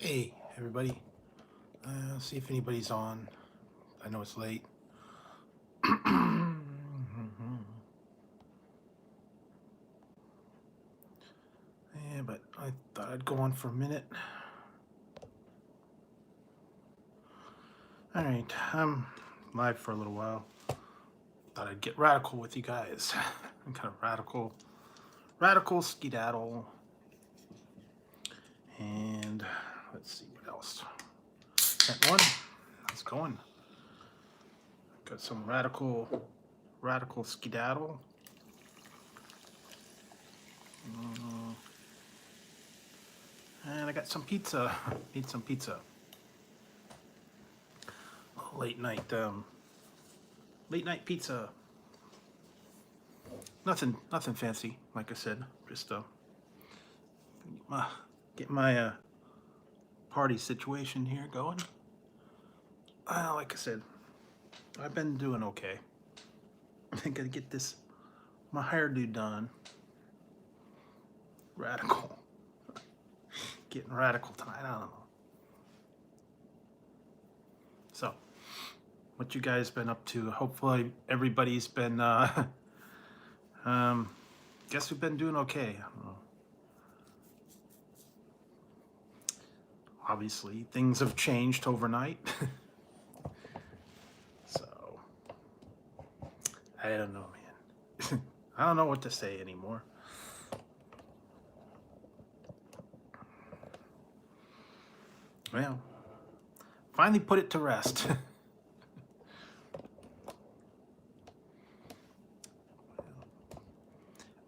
Hey, everybody. See if anybody's on. I know it's late. Yeah, but I thought I'd go on for a minute. All right, I'm live for a little while. Thought I'd get radical with you guys. I'm kind of radical skedaddle. And let's see what else. That one, it's going. Got some radical skedaddle. And I got some pizza. Need some pizza. Late night pizza. Nothing fancy, like I said. Just get my party situation here going. Like I said, I've been doing okay. I gotta get my hairdo done. Radical. Getting radical tonight. I don't know. So, what you guys been up to? Hopefully everybody's been guess we've been doing okay. I don't know. Obviously things have changed overnight. So I don't know, man. I don't know what to say anymore. Well, finally put it to rest.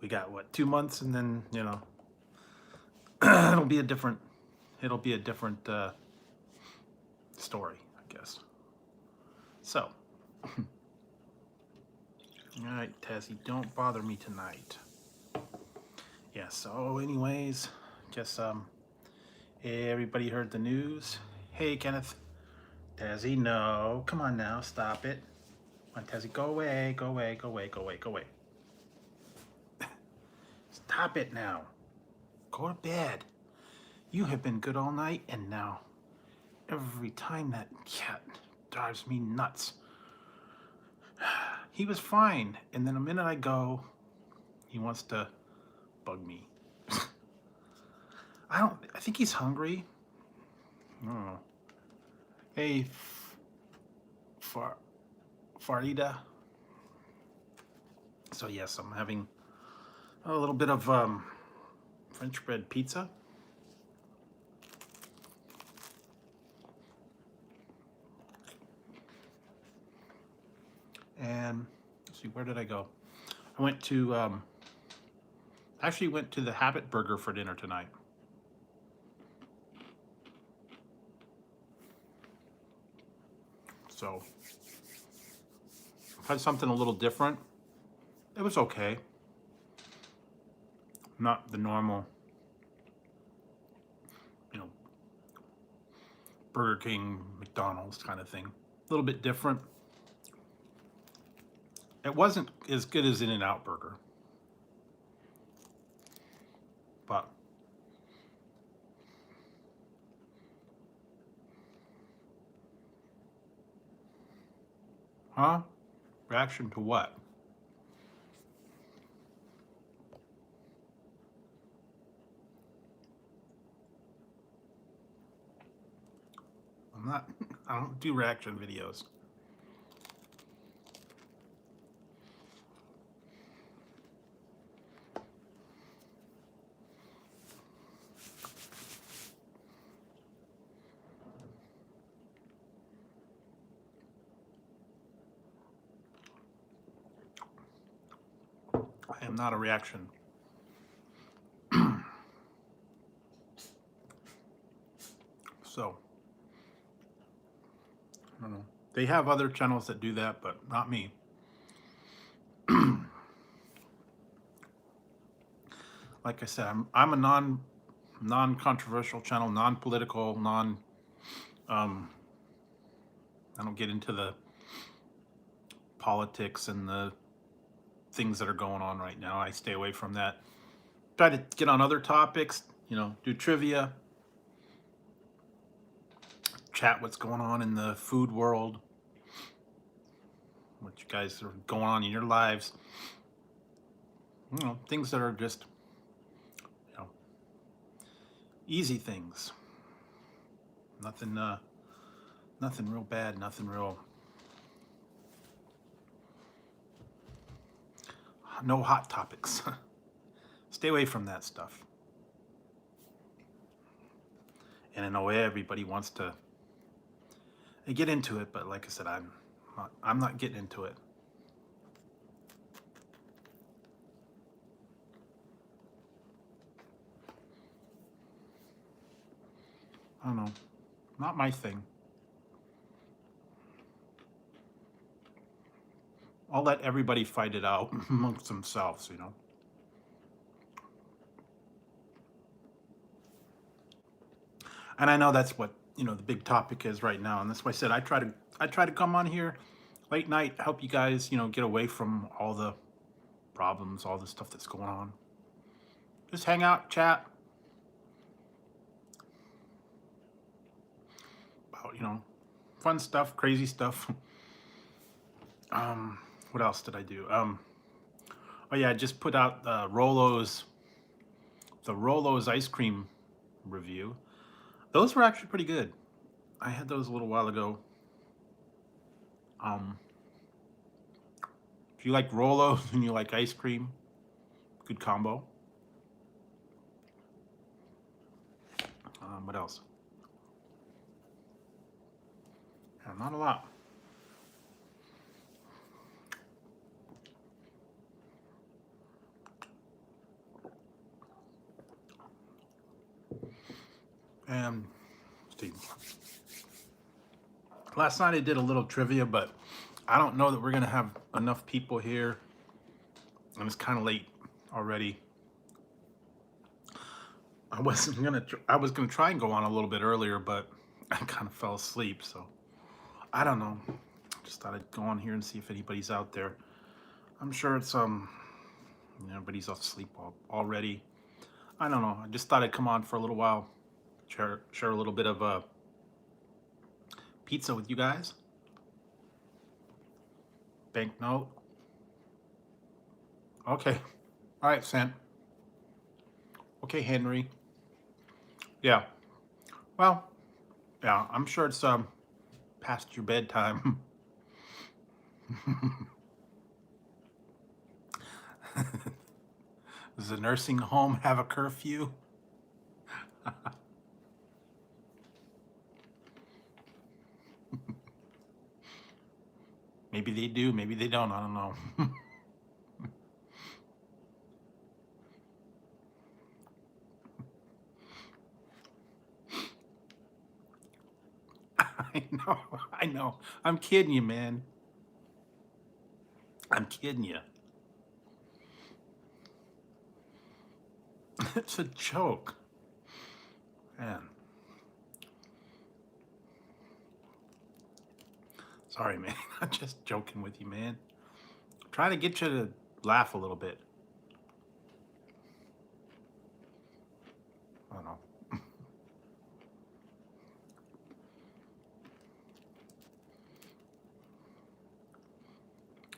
We got what, 2 months, and then it'll be a different story, I guess. So, all right, Tazzy, don't bother me tonight. Yeah. So, anyways, guess everybody heard the news. Hey, Kenneth. Tazzy, no, come on now, stop it. Come on, Tazzy, go away, go away, go away, go away, go away. Stop it now. Go to bed. You have been good all night, and now every time that cat drives me nuts. He was fine, and then a minute I go, he wants to bug me. I think he's hungry. I don't know. Hey, Farida. So yes, I'm having a little bit of French bread pizza. And let's see, where did I go? I went to actually went to the Habit Burger for dinner tonight. So had something a little different. It was okay. Not the normal, Burger King, McDonald's kind of thing. A little bit different. It wasn't as good as In-N-Out Burger, but reaction to what? I don't do reaction videos. I am not a reaction. So, I don't know. They have other channels that do that, but not me. Like I said, I'm a non-controversial channel, non-political, I don't get into the politics and the things that are going on right now. I stay away from that. Try to get on other topics, do trivia. chat what's going on in the food world, what you guys are going on in your lives. You know, things that are just, you know, easy things. Nothing, nothing real bad, nothing real, no hot topics. Stay away from that stuff. And I know everybody wants to get into it, but like I said, I'm not getting into it. I don't know, not my thing. I'll let everybody fight it out amongst themselves, you know. And I know that's what, you know, the big topic is right now, and that's why I said I try to come on here late night, help you guys, you know, get away from all the problems, all the stuff that's going on. Just hang out, chat about, you know, fun stuff, crazy stuff. What else did I do? Oh yeah, I just put out the Rolo's ice cream review. Those were actually pretty good. I had those a little while ago. If you like Rolos and you like ice cream, good combo. What else? Yeah, not a lot. And see, last night I did a little trivia, but I don't know that we're gonna have enough people here, and it's kind of late already. I was gonna try and go on a little bit earlier, but I kind of fell asleep, so I don't know. Just thought I'd go on here and see if anybody's out there. I'm sure it's everybody's asleep already. I don't know. I just thought I'd come on for a little while, share a little bit of pizza with you guys. Banknote. Okay. All right, Sam. Okay, Henry. Yeah. Well, yeah, I'm sure it's past your bedtime. Does the nursing home have a curfew? Maybe they do, maybe they don't, I don't know. I know. I'm kidding you, man. I'm kidding you. It's a joke. Man. Sorry, man. I'm just joking with you, man. I'm trying to get you to laugh a little bit. I don't know.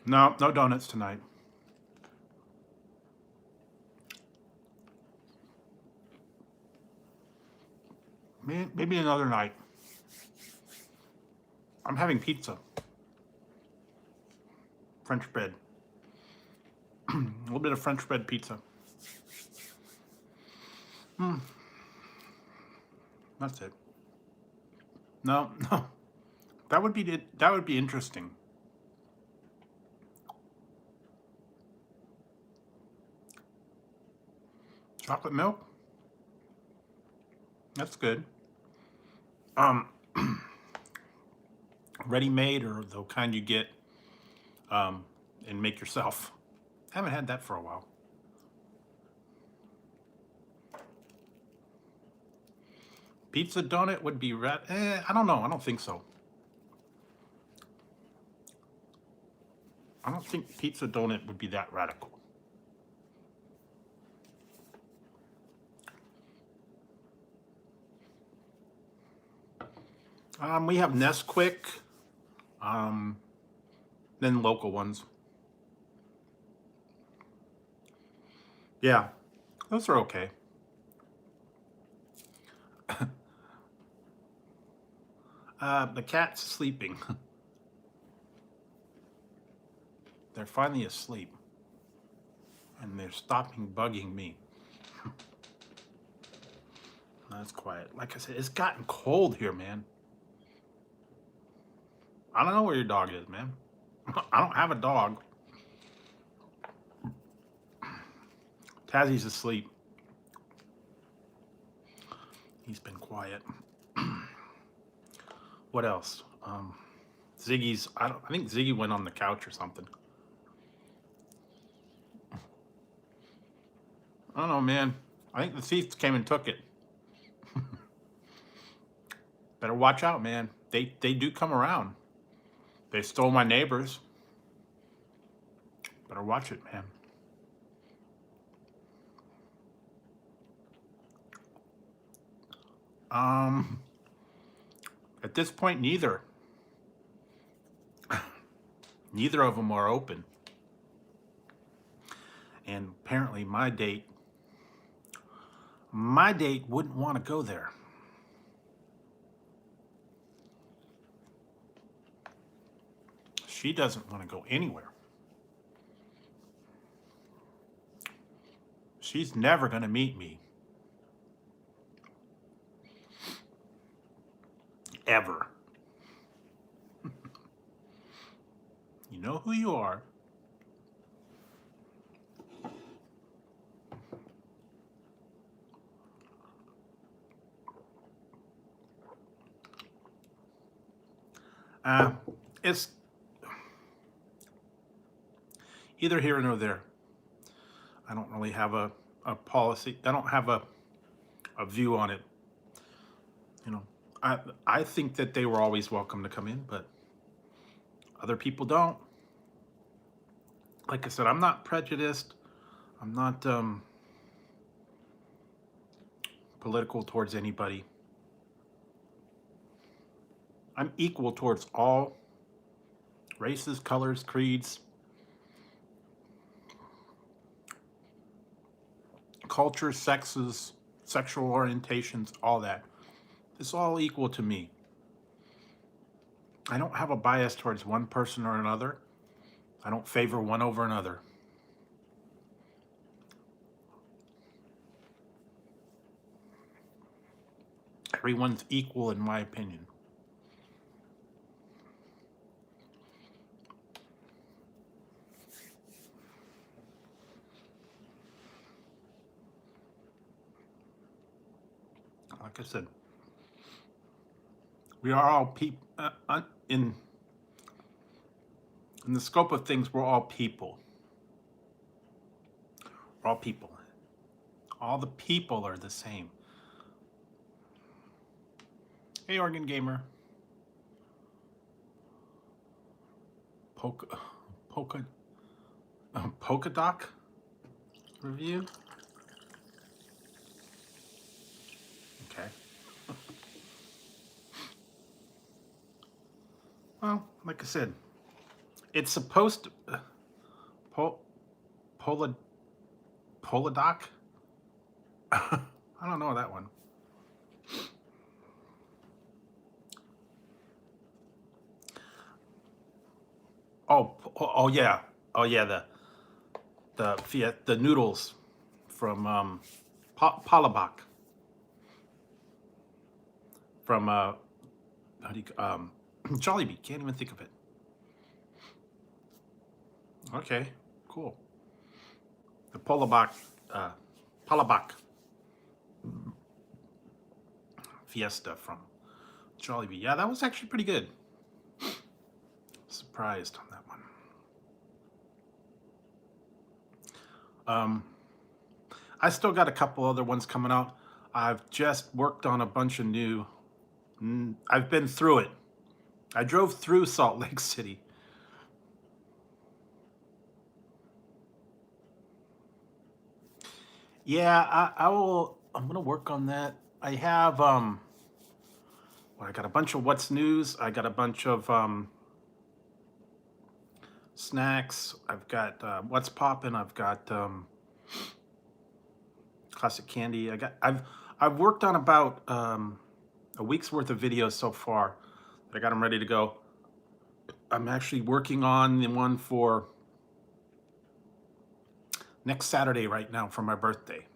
No, no donuts tonight. Maybe another night. I'm having pizza. French bread. A little bit of French bread pizza. That's it. No, no. That would be interesting. Chocolate milk? That's good. Ready-made or the kind you get and make yourself. Haven't had that for a while. Pizza donut would be I don't know. I don't think so. I don't think pizza donut would be that radical. We have Nesquik, then local ones. Yeah, those are okay. The cat's sleeping. They're finally asleep. And they're stopping bugging me. That's quiet. Like I said, it's gotten cold here, man. I don't know where your dog is, man. I don't have a dog. Tazzy's asleep. He's been quiet. What else? Ziggy's, I think Ziggy went on the couch or something. I don't know, man. I think the thief came and took it. Better watch out, man. They do come around. They stole my neighbors. Better watch it, man. At this point, neither. Neither of them are open. And apparently my date wouldn't want to go there. She doesn't want to go anywhere. She's never going to meet me. Ever. You know who you are. It's either here nor there. I don't really have a policy. I don't have a view on it. You know, I think that they were always welcome to come in, but other people don't. Like I said, I'm not prejudiced. I'm not political towards anybody. I'm equal towards all races, colors, creeds, cultures, sexes, sexual orientations, all that. It's all equal to me. I don't have a bias towards one person or another. I don't favor one over another. Everyone's equal in my opinion. Like I said, we are all people. In the scope of things, we're all people. We're all people. All the people are the same. Hey, Organ Gamer. Polka Doc review. Okay. Well, like I said, it's supposed to Poladoc. I don't know that one. Oh yeah. Oh yeah. The noodles from Palabok. From how do you Jollibee. Can't even think of it. Okay, cool. The Palabok Fiesta from Jollibee. Yeah, that was actually pretty good. Surprised on that one. I still got a couple other ones coming out. I've just worked on a bunch of new. I've been through it. I drove through Salt Lake City. Yeah, I will. I'm gonna work on that. I have what I got a bunch of what's news. I got a bunch of snacks. I've got what's poppin'. I've got classic candy. I've worked on about a week's worth of videos so far. I got them ready to go. I'm actually working on the one for next Saturday right now for my birthday.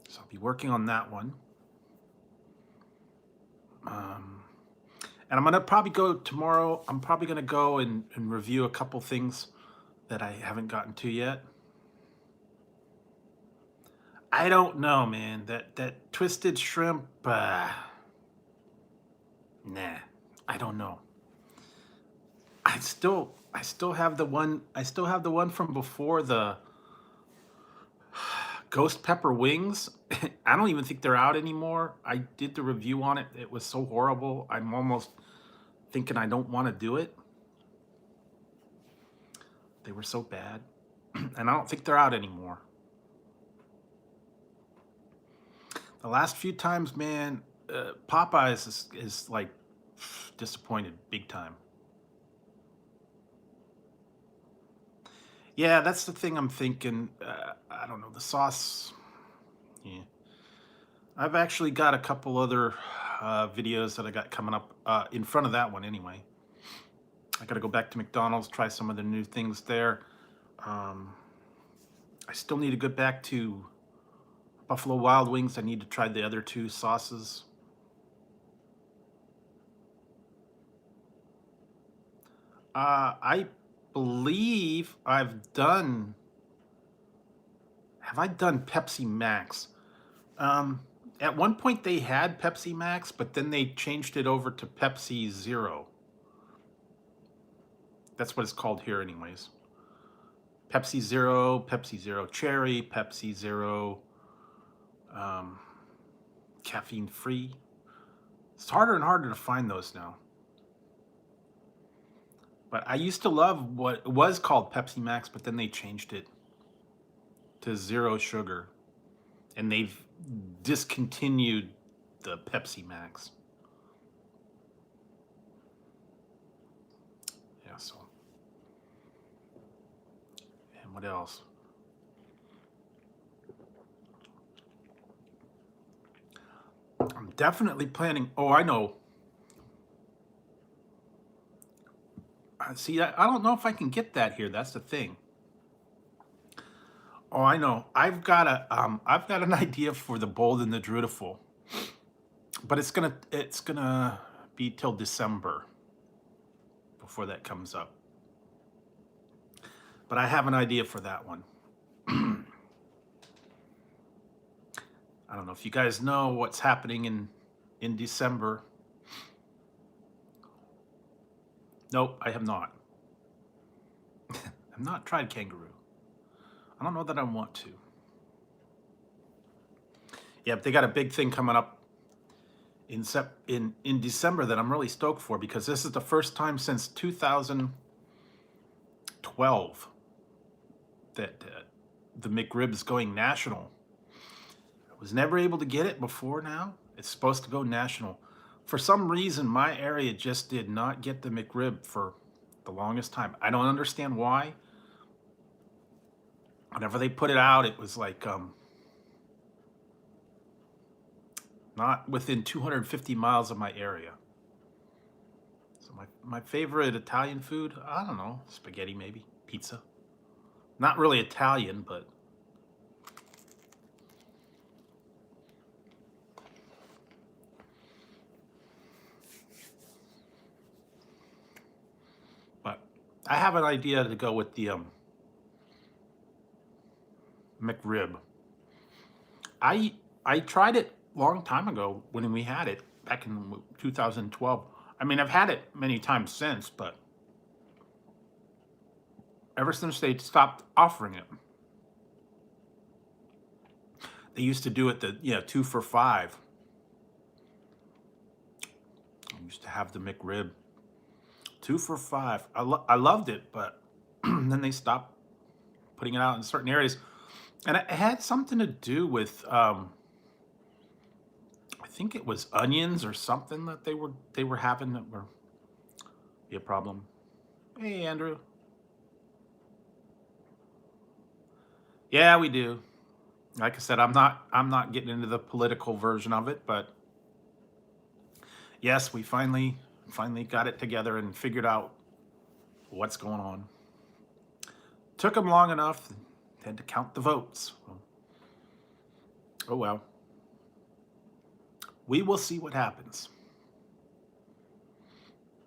So I'll be working on that one. And I'm gonna probably go tomorrow. I'm probably gonna go and review a couple things that I haven't gotten to yet. I don't know, man. That twisted shrimp, nah. I don't know. I still have the one. I still have the one from before, the ghost pepper wings. I don't even think they're out anymore. I did the review on it. It was so horrible. I'm almost thinking I don't want to do it. They were so bad. And I don't think they're out anymore. The last few times, man, Popeyes is like disappointed big time. Yeah, that's the thing I'm thinking. I don't know, the sauce. Yeah. I've actually got a couple other videos that I got coming up in front of that one anyway. I got to go back to McDonald's, try some of the new things there. I still need to get back to Buffalo Wild Wings. I need to try the other two sauces. I believe I've done. Have I done Pepsi Max? At one point they had Pepsi Max, but then they changed it over to Pepsi Zero. That's what it's called here anyways. Pepsi Zero Cherry, Pepsi Zero caffeine free. It's harder and harder to find those now. But I used to love what was called Pepsi Max, but then they changed it to zero sugar. And they've discontinued the Pepsi Max. Yeah, so. And what else? I'm definitely planning. Oh, I know. See, I don't know if I can get that here. That's the thing. Oh, I know. I've got an idea for the Bold and the Beautiful, but it's gonna be till December before that comes up. But I have an idea for that one. I don't know if you guys know what's happening in December. Nope, I have not. I've not tried kangaroo. I don't know that I want to. Yeah, but they got a big thing coming up in December that I'm really stoked for, because this is the first time since 2012 that the McRib's going national. I was never able to get it before now. It's supposed to go national. For some reason, my area just did not get the McRib for the longest time. I don't understand why. Whenever they put it out, it was like not within 250 miles of my area. So my favorite Italian food, I don't know, spaghetti maybe, pizza. Not really Italian, but I have an idea to go with the McRib. I tried it a long time ago when we had it back in 2012. I mean, I've had it many times since, but ever since they stopped offering it. They used to do it 2 for $5. I used to have the McRib 2 for $5. I loved it, but then they stopped putting it out in certain areas. And it had something to do with, I think it was onions or something that they were having that were be a problem. Hey, Andrew. Yeah, we do. Like I said, I'm not getting into the political version of it, but yes, we finally got it together and figured out what's going on. Took them long enough. Had to count the votes. Oh well. We will see what happens.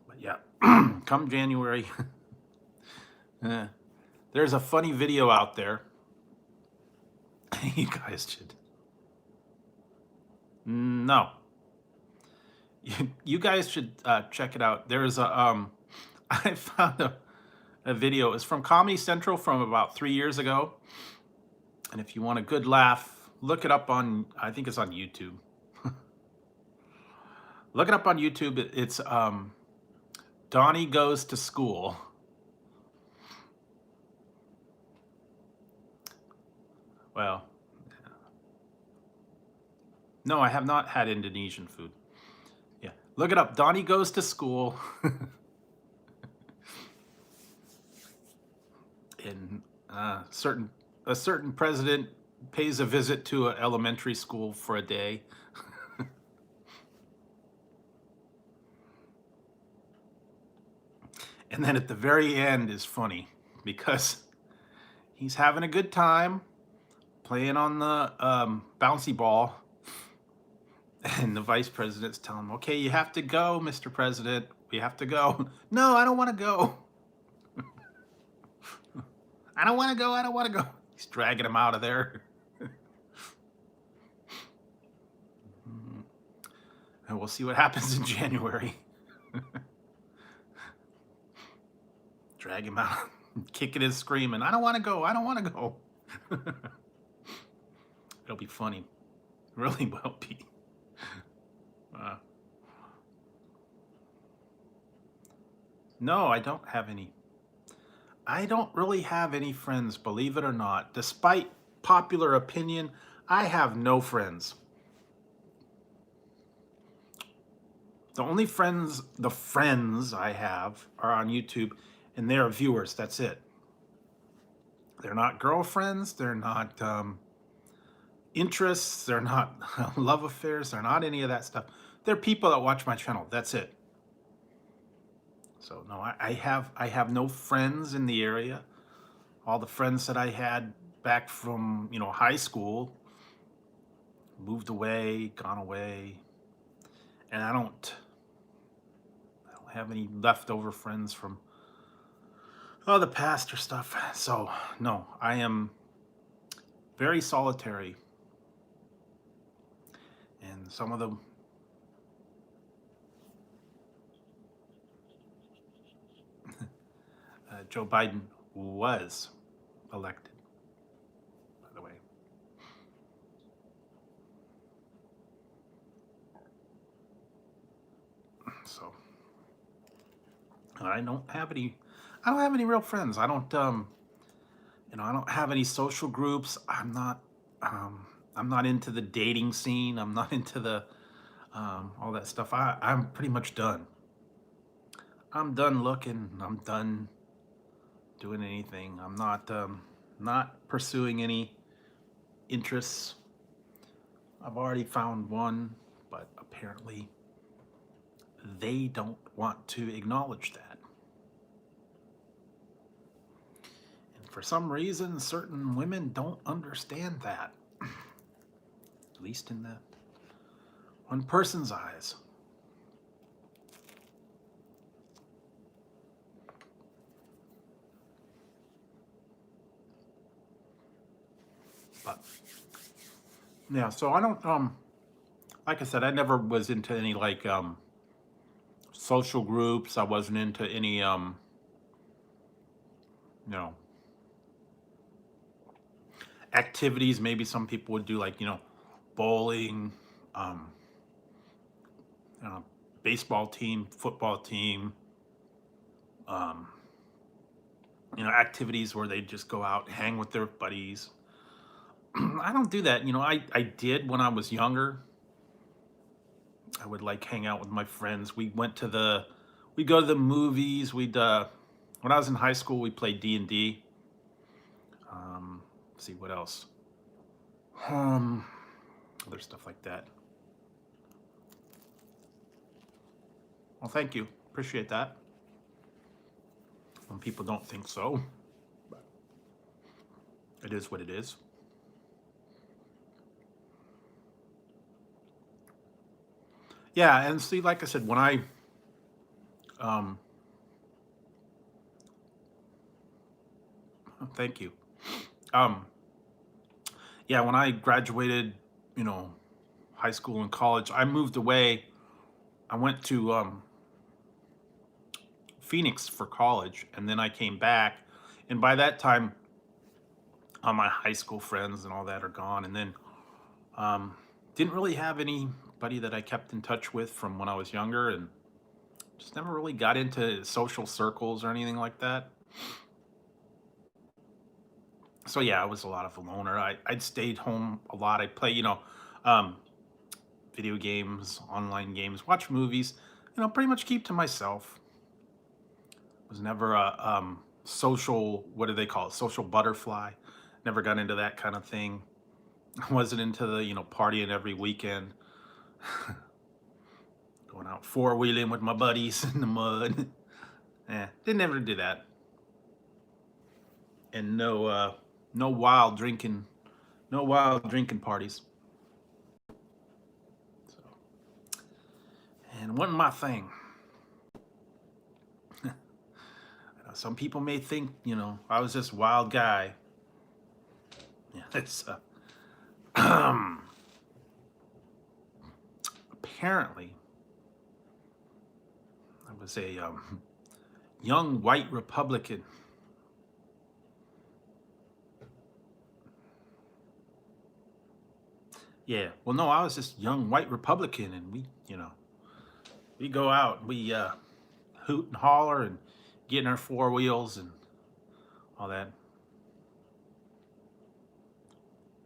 But yeah, come January, there's a funny video out there. You guys should. No. You guys should check it out. There's a I found a video. It's from Comedy Central from about 3 years ago. And if you want a good laugh, look it up on, I think it's on YouTube. Look it up on YouTube. It's Donnie Goes to School. Well, no, I have not had Indonesian food. Yeah, look it up. Donnie Goes to School. And a certain president pays a visit to an elementary school for a day. And then at the very end is funny because he's having a good time playing on the bouncy ball. And the vice president's telling him, okay, you have to go, Mr. President. We have to go. No, I don't want to go. I don't want to go. I don't want to go. He's dragging him out of there. And we'll see what happens in January. Drag him out, kicking and screaming. I don't want to go. I don't want to go. It'll be funny. It really will be. No, I don't have any. I don't really have any friends, believe it or not. Despite popular opinion, I have no friends. The only friends I have are on YouTube, and they're viewers. That's it. They're not girlfriends. They're not interests. They're not love affairs. They're not any of that stuff. They're people that watch my channel. That's it. So no, I have no friends in the area. All the friends that I had back from high school moved away, gone away, and I don't have any leftover friends from the past or stuff. So no, I am very solitary, and some of them. Joe Biden was elected, by the way. So I don't have any real friends. I don't I don't have any social groups. I'm not into the dating scene. I'm not into the all that stuff. I'm pretty much done. I'm done looking. I'm done doing anything. I'm not pursuing any interests. I've already found one, but apparently they don't want to acknowledge that. And for some reason, certain women don't understand that. At least in that one person's eyes. But yeah, so I don't like I said, I never was into any social groups. I wasn't into any activities. Maybe some people would do bowling, baseball team, football team, activities where they just go out, hang with their buddies. I don't do that. I did when I was younger. I would like hang out with my friends. We'd go to the movies. When I was in high school, we played D&D. See what else? Um, Other stuff like that. Well, thank you. Appreciate that. When people don't think so, but it is what it is. Yeah, and see, like I said, um, thank you. Um, yeah, when I graduated, you know, high school and college, I moved away. I went to Phoenix for college, and then I came back. And by that time, all my high school friends and all that are gone. And then um, didn't really have anybody that I kept in touch with from when I was younger, and just never really got into social circles or anything like that. So yeah, I was a lot of a loner. I'd stayed home a lot. I'd play, um, video games, online games, watch movies, pretty much keep to myself. Was never a social, what do they call it? Social butterfly. Never got into that kind of thing. I wasn't into the, partying every weekend, going out four wheeling with my buddies in the mud. Didn't ever do that. And no wild drinking, no wild drinking parties. So, and it wasn't my thing. Some people may think, I was this wild guy. Yeah, it's apparently I was a young white Republican. Yeah, well, no, I was this young white Republican, and we go out, we hoot and holler and get in our four wheels and all that.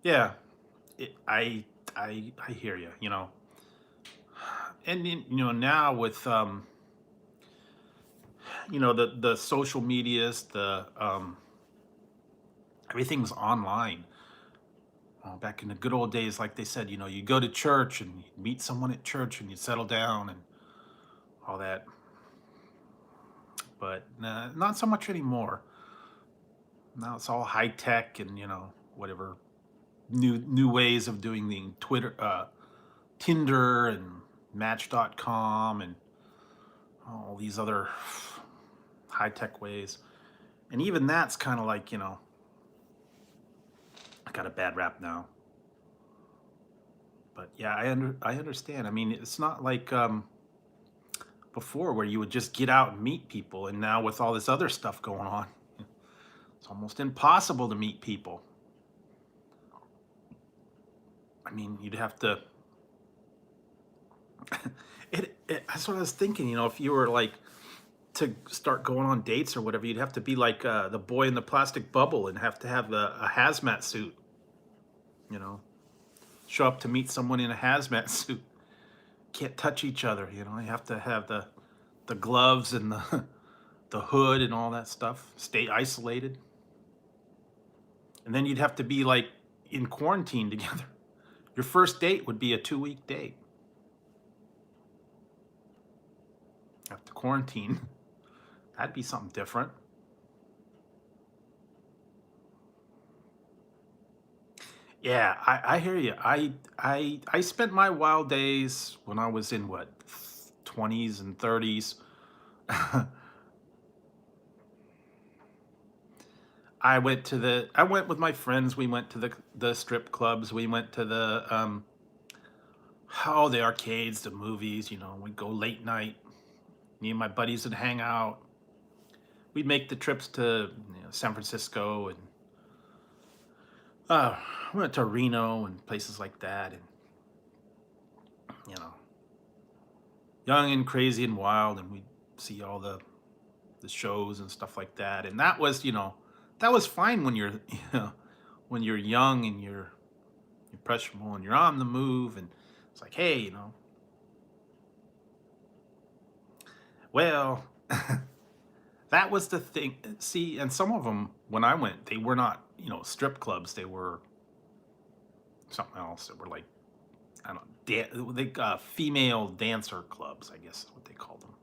Yeah, I hear you. And now with the social medias, the everything's online. Back in the good old days, like they said, you go to church and you meet someone at church and you settle down and all that. But not so much anymore. Now it's all high tech and whatever new ways of doing the Twitter, Tinder, and Match.com, and all these other high tech ways. And even that's kind of like I got a bad rap now. But yeah, I understand. I mean, it's not like before where you would just get out and meet people, and now with all this other stuff going on, it's almost impossible to meet people. I mean, you'd have to. That's what I was thinking. If you were like to start going on dates or whatever, you'd have to be like the boy in the plastic bubble and have to have a hazmat suit. Show up to meet someone in a hazmat suit. Can't touch each other. You have to have the gloves and the hood and all that stuff. Stay isolated. And then you'd have to be like in quarantine together. Your first date would be a 2-week date. Have to quarantine. That'd be something different. Yeah, I hear you. I spent my wild days when I was in what 20s and 30s. I went with my friends. We went to the strip clubs. We went to the arcades, the movies. We'd go late night. Me and my buddies would hang out. We'd make the trips to San Francisco, and we went to Reno and places like that, and young and crazy and wild, and we'd see all the shows and stuff like that. And that was fine when you're when you're young and you're impressionable and you're on the move, and it's like, hey, Well, that was the thing. See, and some of them, when I went, they were not, strip clubs. They were something else. They were like, I don't know, female dancer clubs, I guess is what they called them.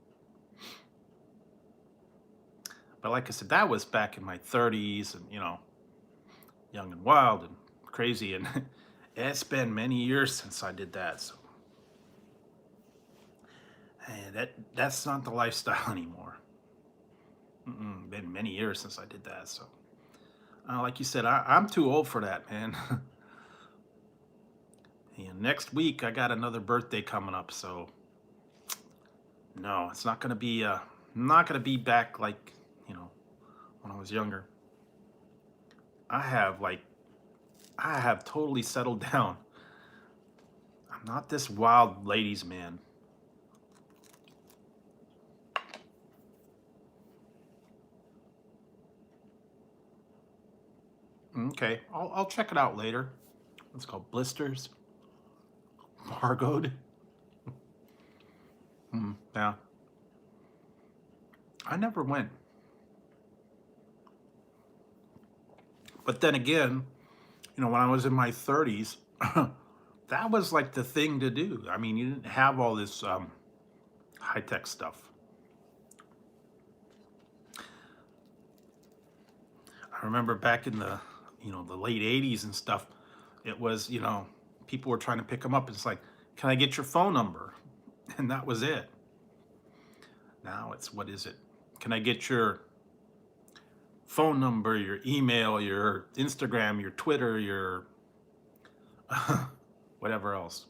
But like I said, that was back in my 30s and, young and wild and crazy. And it's been many years since I did that. So that's not the lifestyle anymore. Been many years since I did that. So like you said, I'm too old for that, man. And next week I got another birthday coming up, so no, it's not gonna be not gonna be back like, when I was younger. I have totally settled down. I'm not this wild ladies man. Okay, I'll check it out later. It's called Blisters. Margoed. Yeah. I never went. But then again, when I was in my 30s, that was like the thing to do. I mean, you didn't have all this high-tech stuff. I remember back in the, the late 80s and stuff, it was, people were trying to pick them up. It's like, can I get your phone number? And that was it. Now it's, what is it? Can I get your phone number, your email, your Instagram, your Twitter, your whatever else.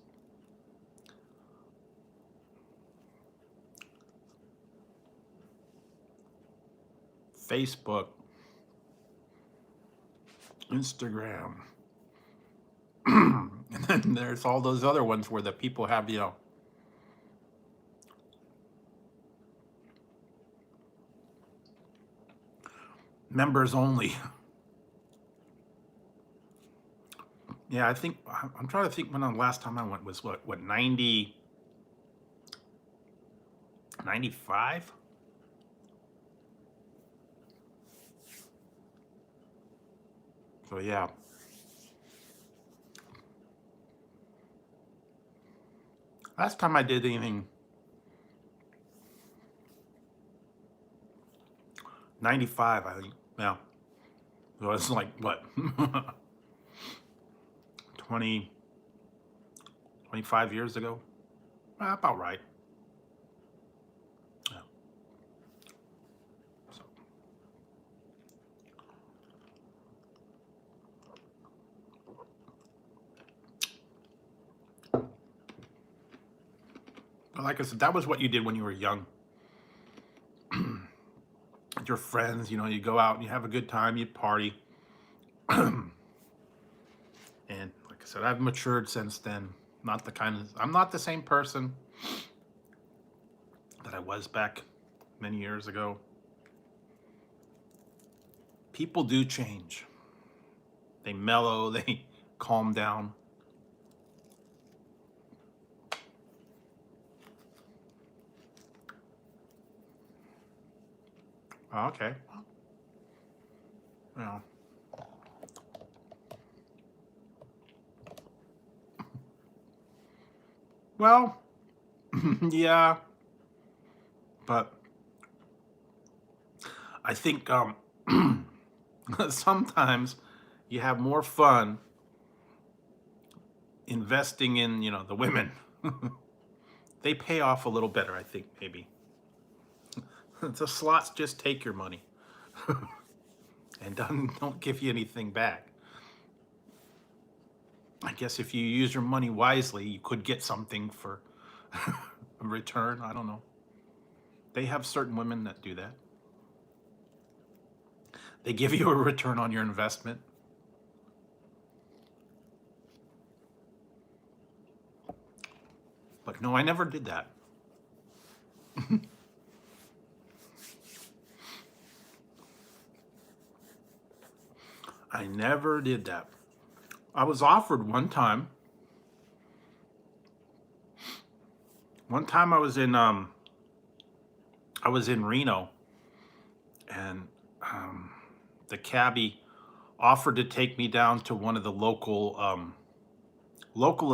Facebook, Instagram. And then there's all those other ones where the people have, members only. Yeah, I think, I'm trying to think when the last time I went was what 95? So yeah. Last time I did anything, 95, I think. Yeah. So it's like, what? 25 years ago? About right. Yeah. So. But like I said, that was what you did when you were young. Your friends, you go out and you have a good time, you party. And like I said, I've matured since then. I'm not the same person that I was back many years ago. People do change. They mellow, they calm down. Oh, okay. Yeah. Well, yeah, but I think sometimes you have more fun investing in, the women. They pay off a little better, I think, maybe. The slots just take your money and don't give you anything back. I guess if you use your money wisely, you could get something for a return. I don't know. They have certain women that do that. They give you a return on your investment. But no, I never did that. I never did that. I was offered one time. One time I was in I was in Reno, and um, the cabbie offered to take me down to one of the local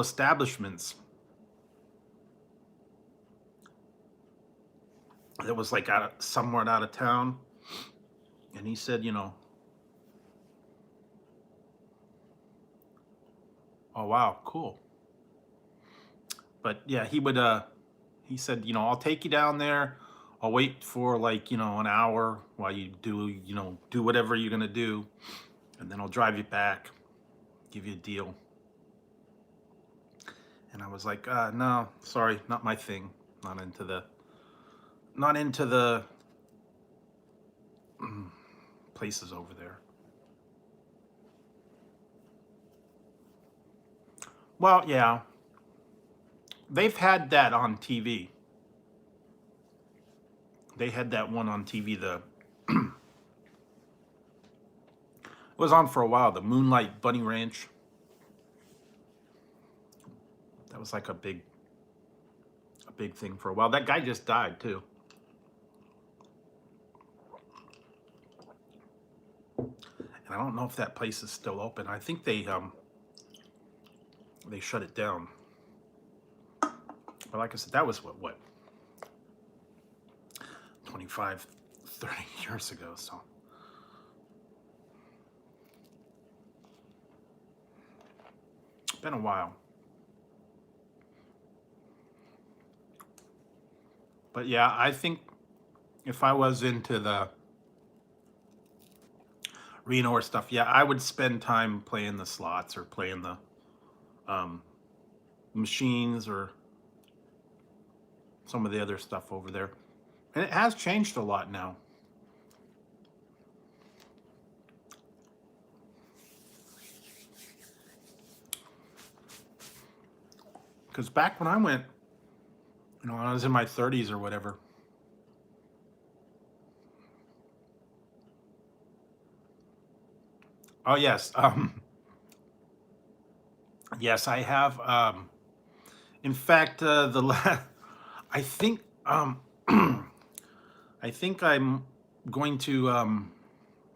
establishments that was like somewhere out of town. And he said, oh wow, cool. But yeah, he said, I'll take you down there. I'll wait for like, an hour while you do whatever you're gonna do, and then I'll drive you back, give you a deal. And I was like, no, sorry, not my thing. Not into the places over there. Well, yeah, they've had that on TV. They had that one on TV. It was on for a while. The Moonlight Bunny Ranch. That was like a big thing for a while. That guy just died too. And I don't know if that place is still open. I think they shut it down. But like I said, that was what 25, 30 years ago. So it's been a while. But yeah, I think if I was into the Reno or stuff, yeah, I would spend time playing the slots or playing the machines or some of the other stuff over there. And it has changed a lot now. Because back when I went, when I was in my 30s or whatever, oh yes, yes, I have. In fact, I think I think I'm going to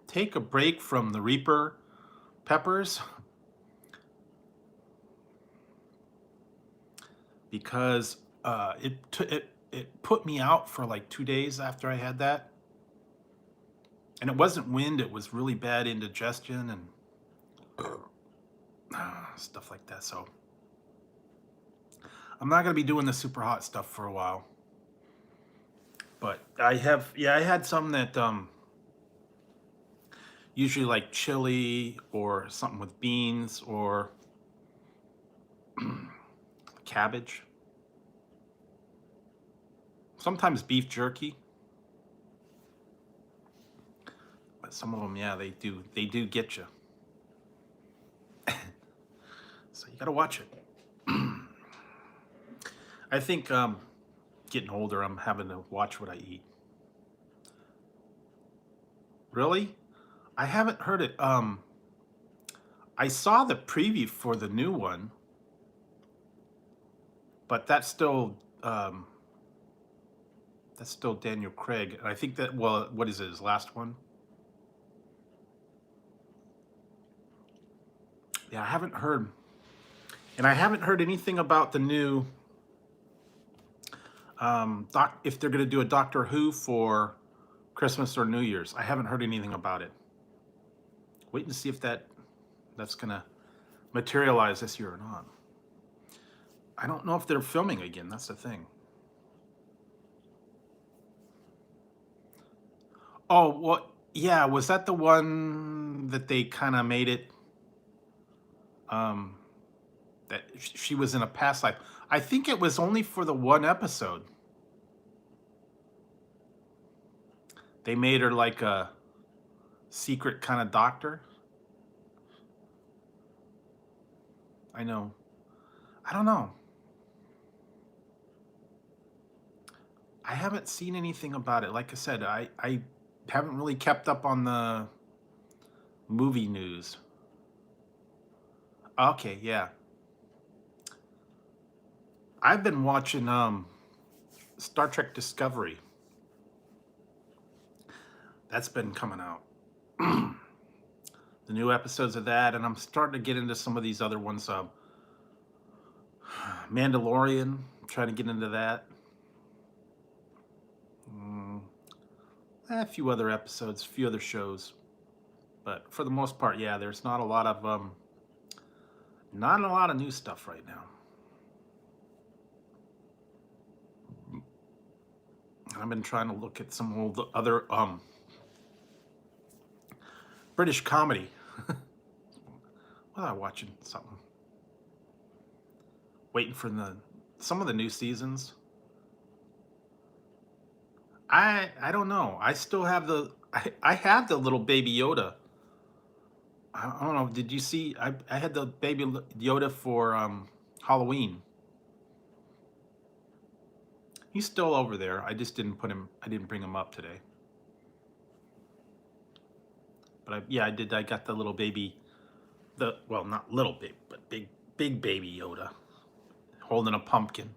take a break from the Reaper peppers because it put me out for like 2 days after I had that, and it wasn't wind; it was really bad indigestion and stuff like that. So I'm not gonna be doing the super hot stuff for a while. But I had some that usually like chili or something with beans or cabbage. Sometimes beef jerky. But some of them, yeah, they do get you. So you gotta watch it. I think getting older, I'm having to watch what I eat. Really? I haven't heard it. I saw the preview for the new one, but that's still Daniel Craig, and I think that, well, what is it? His last one? Yeah, I haven't heard anything about the new if they're going to do a Doctor Who for Christmas or New Year's. I haven't heard anything about it. Waiting to see if that's going to materialize this year or not. I don't know if they're filming again. That's the thing. Oh, well, yeah. Was that the one that they kind of made it? That she was in a past life. I think it was only for the one episode. They made her like a secret kind of doctor. I know. I don't know. I haven't seen anything about it. Like I said, I haven't really kept up on the movie news. Okay, yeah. I've been watching Star Trek Discovery. That's been coming out. The new episodes of that, and I'm starting to get into some of these other ones. Mandalorian, trying to get into that. A few other episodes, a few other shows, but for the most part, yeah, there's not a lot of new stuff right now. I've been trying to look at some old other British comedy. Was I watching something? Waiting for some of the new seasons. I don't know. I still have I have the little baby Yoda. I don't know. Did you see? I had the baby Yoda for Halloween. He's still over there. I just didn't put him. I didn't bring him up today. But yeah, I did. I got the little baby. Well, not little baby, but big baby Yoda, holding a pumpkin.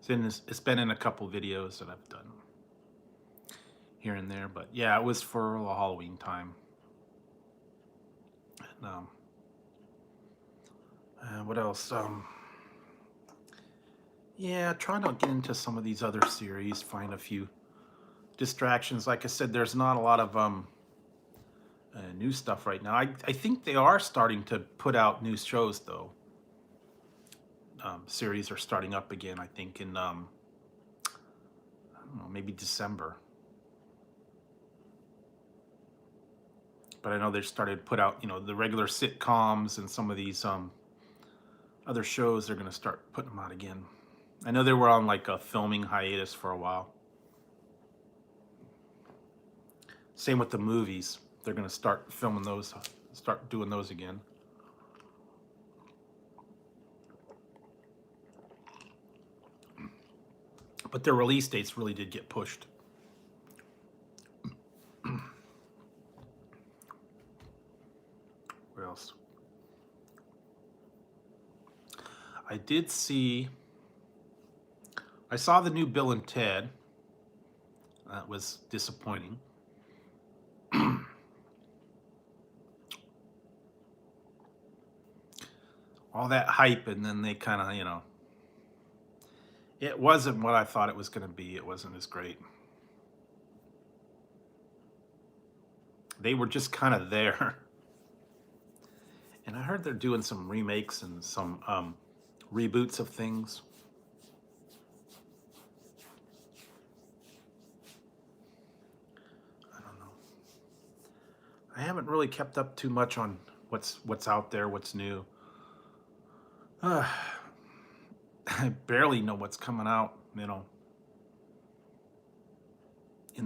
It's been in a couple videos that I've done here and there, but yeah, it was for the Halloween time. And what else? Yeah, trying to get into some of these other series, find a few distractions. Like I said, there's not a lot of new stuff right now. I think they are starting to put out new shows though. Series are starting up again, I think in I don't know, maybe December. But I know they started to put out, the regular sitcoms and some of these other shows. They're going to start putting them out again. I know they were on like a filming hiatus for a while. Same with the movies. They're going to start filming those, start doing those again. But their release dates really did get pushed. What else? I saw the new Bill and Ted. That was disappointing. All that hype, and then they kind of, it wasn't what I thought it was going to be. It wasn't as great. They were just kind of there. And I heard they're doing some remakes and some reboots of things. I don't know. I haven't really kept up too much on what's out there, what's new. I barely know what's coming out, in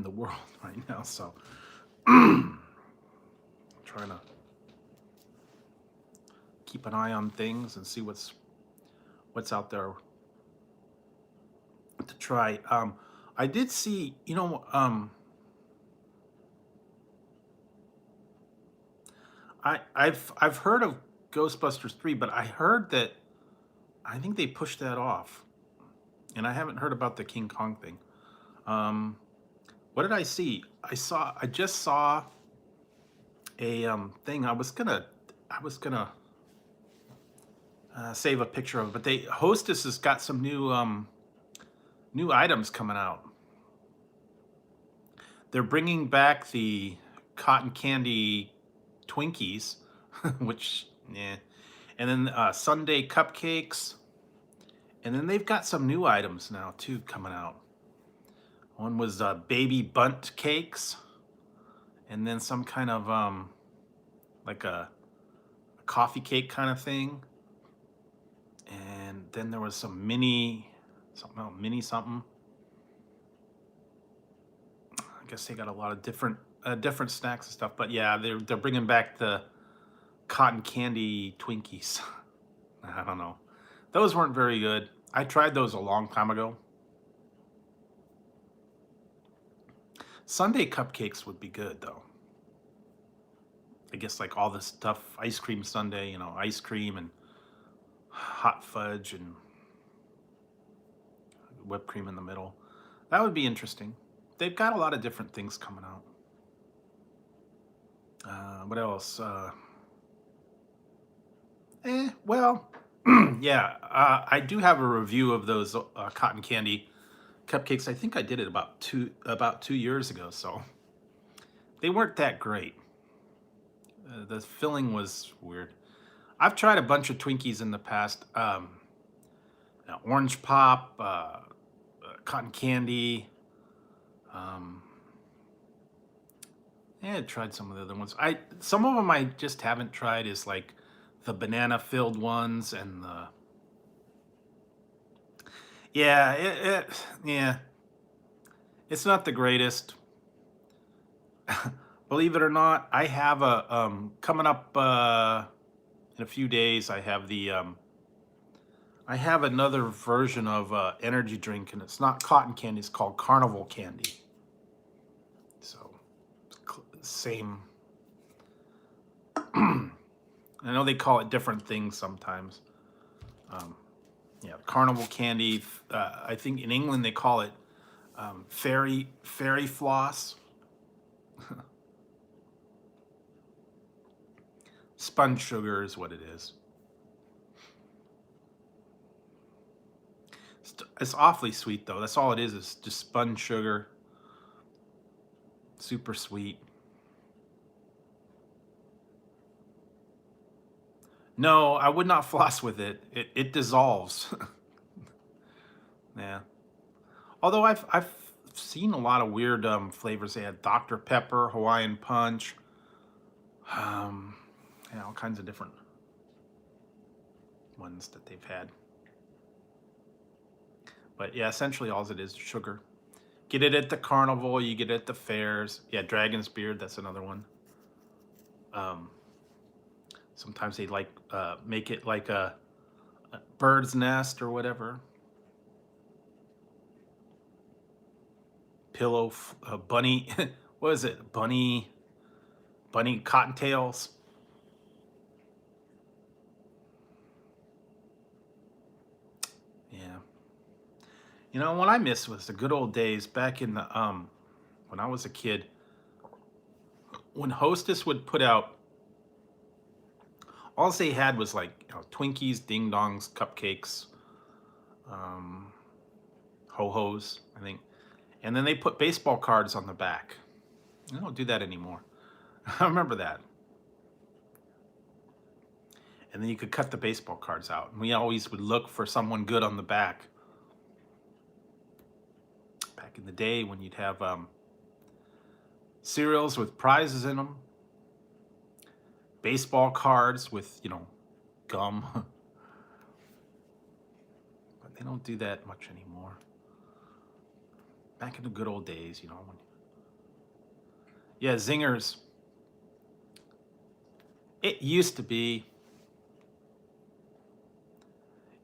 the world right now. So trying to keep an eye on things and see what's out there to try. I did see, I've heard of Ghostbusters 3, but I heard that I think they pushed that off, and I haven't heard about the King Kong thing. What did I see? I just saw a thing. I was gonna save a picture of it, but Hostess has got some new items coming out. They're bringing back the cotton candy Twinkies, which, yeah, and then Sundae cupcakes, and then they've got some new items now too coming out. One was baby bunt cakes, and then some kind of like a coffee cake kind of thing, and then there was some mini something. I guess they got a lot of different snacks and stuff, but yeah, they're bringing back the cotton candy Twinkies. I don't know. Those weren't very good. I tried those a long time ago. Sundae cupcakes would be good though. I guess like all the stuff, ice cream sundae, ice cream and hot fudge and whipped cream in the middle. That would be interesting. they've got a lot of different things coming out. What else? Well, yeah, I do have a review of those cotton candy cupcakes. I think I did it about 2 years ago, so they weren't that great. The filling was weird. I've tried a bunch of Twinkies in the past. Orange Pop, cotton candy. Yeah, I tried some of the other ones. Some of them I just haven't tried, is like the banana filled ones and the yeah, it's not the greatest. Believe it or not, I have a coming up in a few days. I have the I have another version of energy drink, and it's not cotton candy. It's called Carnival Candy. So same. I know they call it different things sometimes. Yeah, Carnival Candy. I think in England they call it fairy floss. Spun sugar is what it is. It's awfully sweet though. That's all it is just spun sugar. Super sweet. No, I would not floss with it. It dissolves. Yeah. Although I've seen a lot of weird flavors. They had Dr. Pepper, Hawaiian Punch, yeah, all kinds of different ones that they've had. But yeah, essentially all it is sugar. Get it at the carnival, you get it at the fairs. Yeah, Dragon's Beard, that's another one. Sometimes they like make it like a bird's nest or whatever. Pillow, bunny, what is it? Bunny cottontails. Yeah. You know, what I miss was the good old days back in the when I was a kid. When Hostess would put out, all they had was like, you know, Twinkies, Ding Dongs, cupcakes, Ho-Hos, I think. And then they put baseball cards on the back. They don't do that anymore. I remember that. And then you could cut the baseball cards out. And we always would look for someone good on the back. Back in the day when you'd have cereals with prizes in them. Baseball cards with, you know, gum. But they don't do that much anymore. Back in the good old days, you know. Yeah, Zingers. It used to be.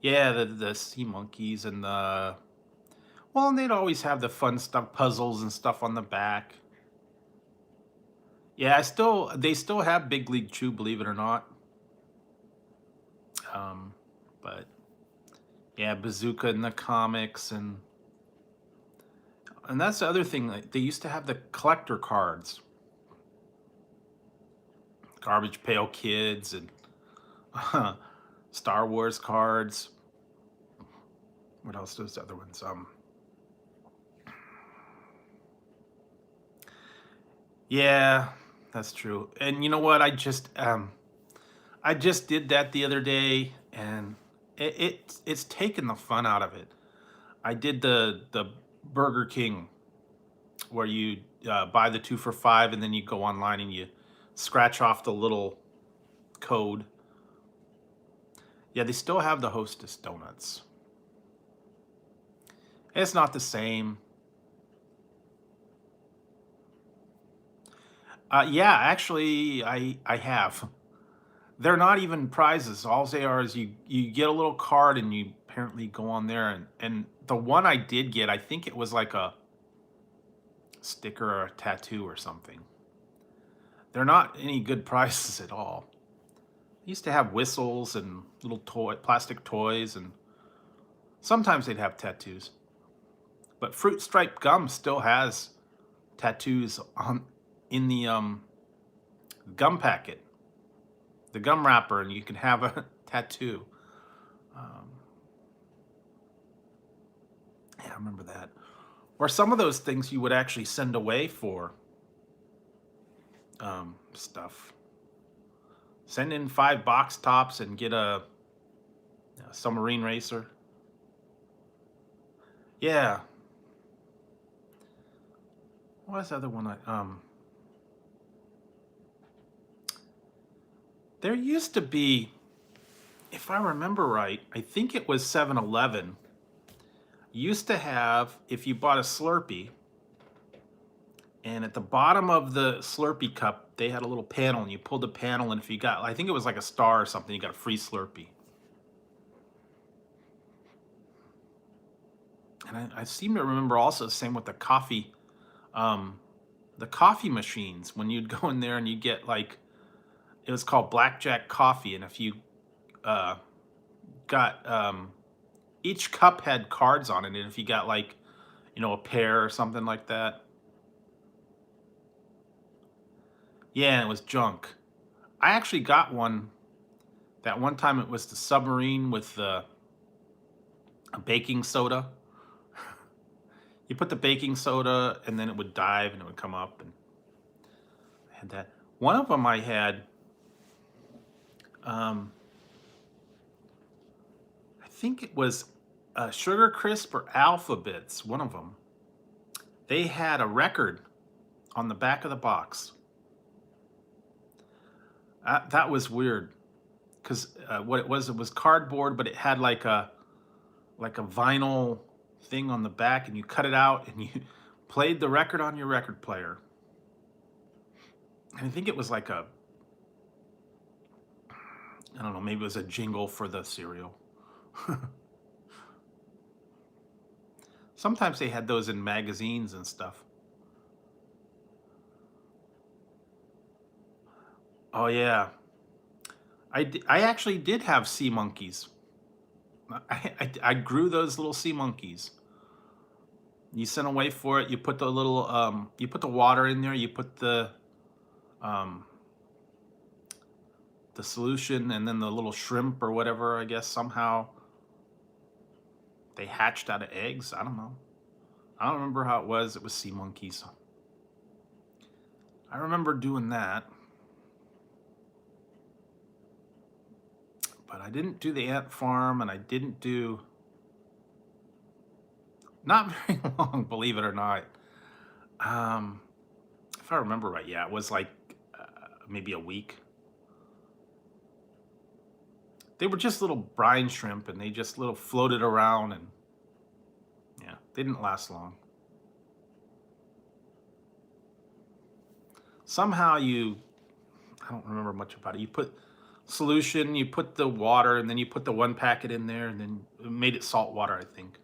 Yeah, the sea monkeys and the... Well, and they'd always have the fun stuff, puzzles and stuff on the back. Yeah, they still have Big League Chew, believe it or not. But yeah, Bazooka in the comics, and that's the other thing. Like, they used to have the collector cards, Garbage Pail Kids, and Star Wars cards. What else? Those other ones. Yeah, that's true. And you know what? I just did that the other day, and it's taken the fun out of it. I did the Burger King, where you buy the 2 for $5, and then you go online and you scratch off the little code. Yeah, they still have the Hostess donuts. It's not the same. Yeah, actually, I have. They're not even prizes. All they are is you get a little card, and you apparently go on there, and the one I did get, I think it was like a sticker or a tattoo or something. They're not any good prizes at all. They used to have whistles and little plastic toys, and sometimes they'd have tattoos. But Fruit Stripe Gum still has tattoos in the gum packet, the gum wrapper, and you can have a tattoo. Yeah, I remember that. Or some of those things you would actually send away for stuff. Send in 5 box tops and get a submarine racer. Yeah. What's the other one? There used to be, if I remember right, I think it was 7-Eleven. Used to have, if you bought a Slurpee, and at the bottom of the Slurpee cup, they had a little panel, and you pulled the panel, and if you got, I think it was like a star or something, you got a free Slurpee. And I seem to remember also the same with the coffee machines. When you'd go in there and you get like, it was called blackjack coffee, and if you got each cup had cards on it, and if you got like, a pair or something like that, yeah, and it was junk. I actually got one that one time. It was the submarine with a baking soda. You put the baking soda and then it would dive and it would come up, and I had that. One of them I had, I think it was Sugar Crisp or Alphabets, one of them. They had a record on the back of the box. That was weird, because what it was cardboard, but it had like a vinyl thing on the back, and you cut it out and you played the record on your record player. And I think it was like I don't know, maybe it was a jingle for the cereal. Sometimes they had those in magazines and stuff. Oh yeah, I actually did have sea monkeys. I grew those little sea monkeys. You sent away for it. You put the little you put the water in there. You put um, the solution, and then the little shrimp or whatever. I guess somehow they hatched out of eggs. I don't know. I don't remember how it was. It was sea monkeys. I remember doing that. But I didn't do the ant farm, and I didn't do, not very long, believe it or not. If I remember right, yeah, it was like maybe a week. They were just little brine shrimp, and they just little floated around, and yeah, they didn't last long. Somehow I don't remember much about it. You put solution, you put the water, and then you put the one packet in there, and then it made it salt water, I think.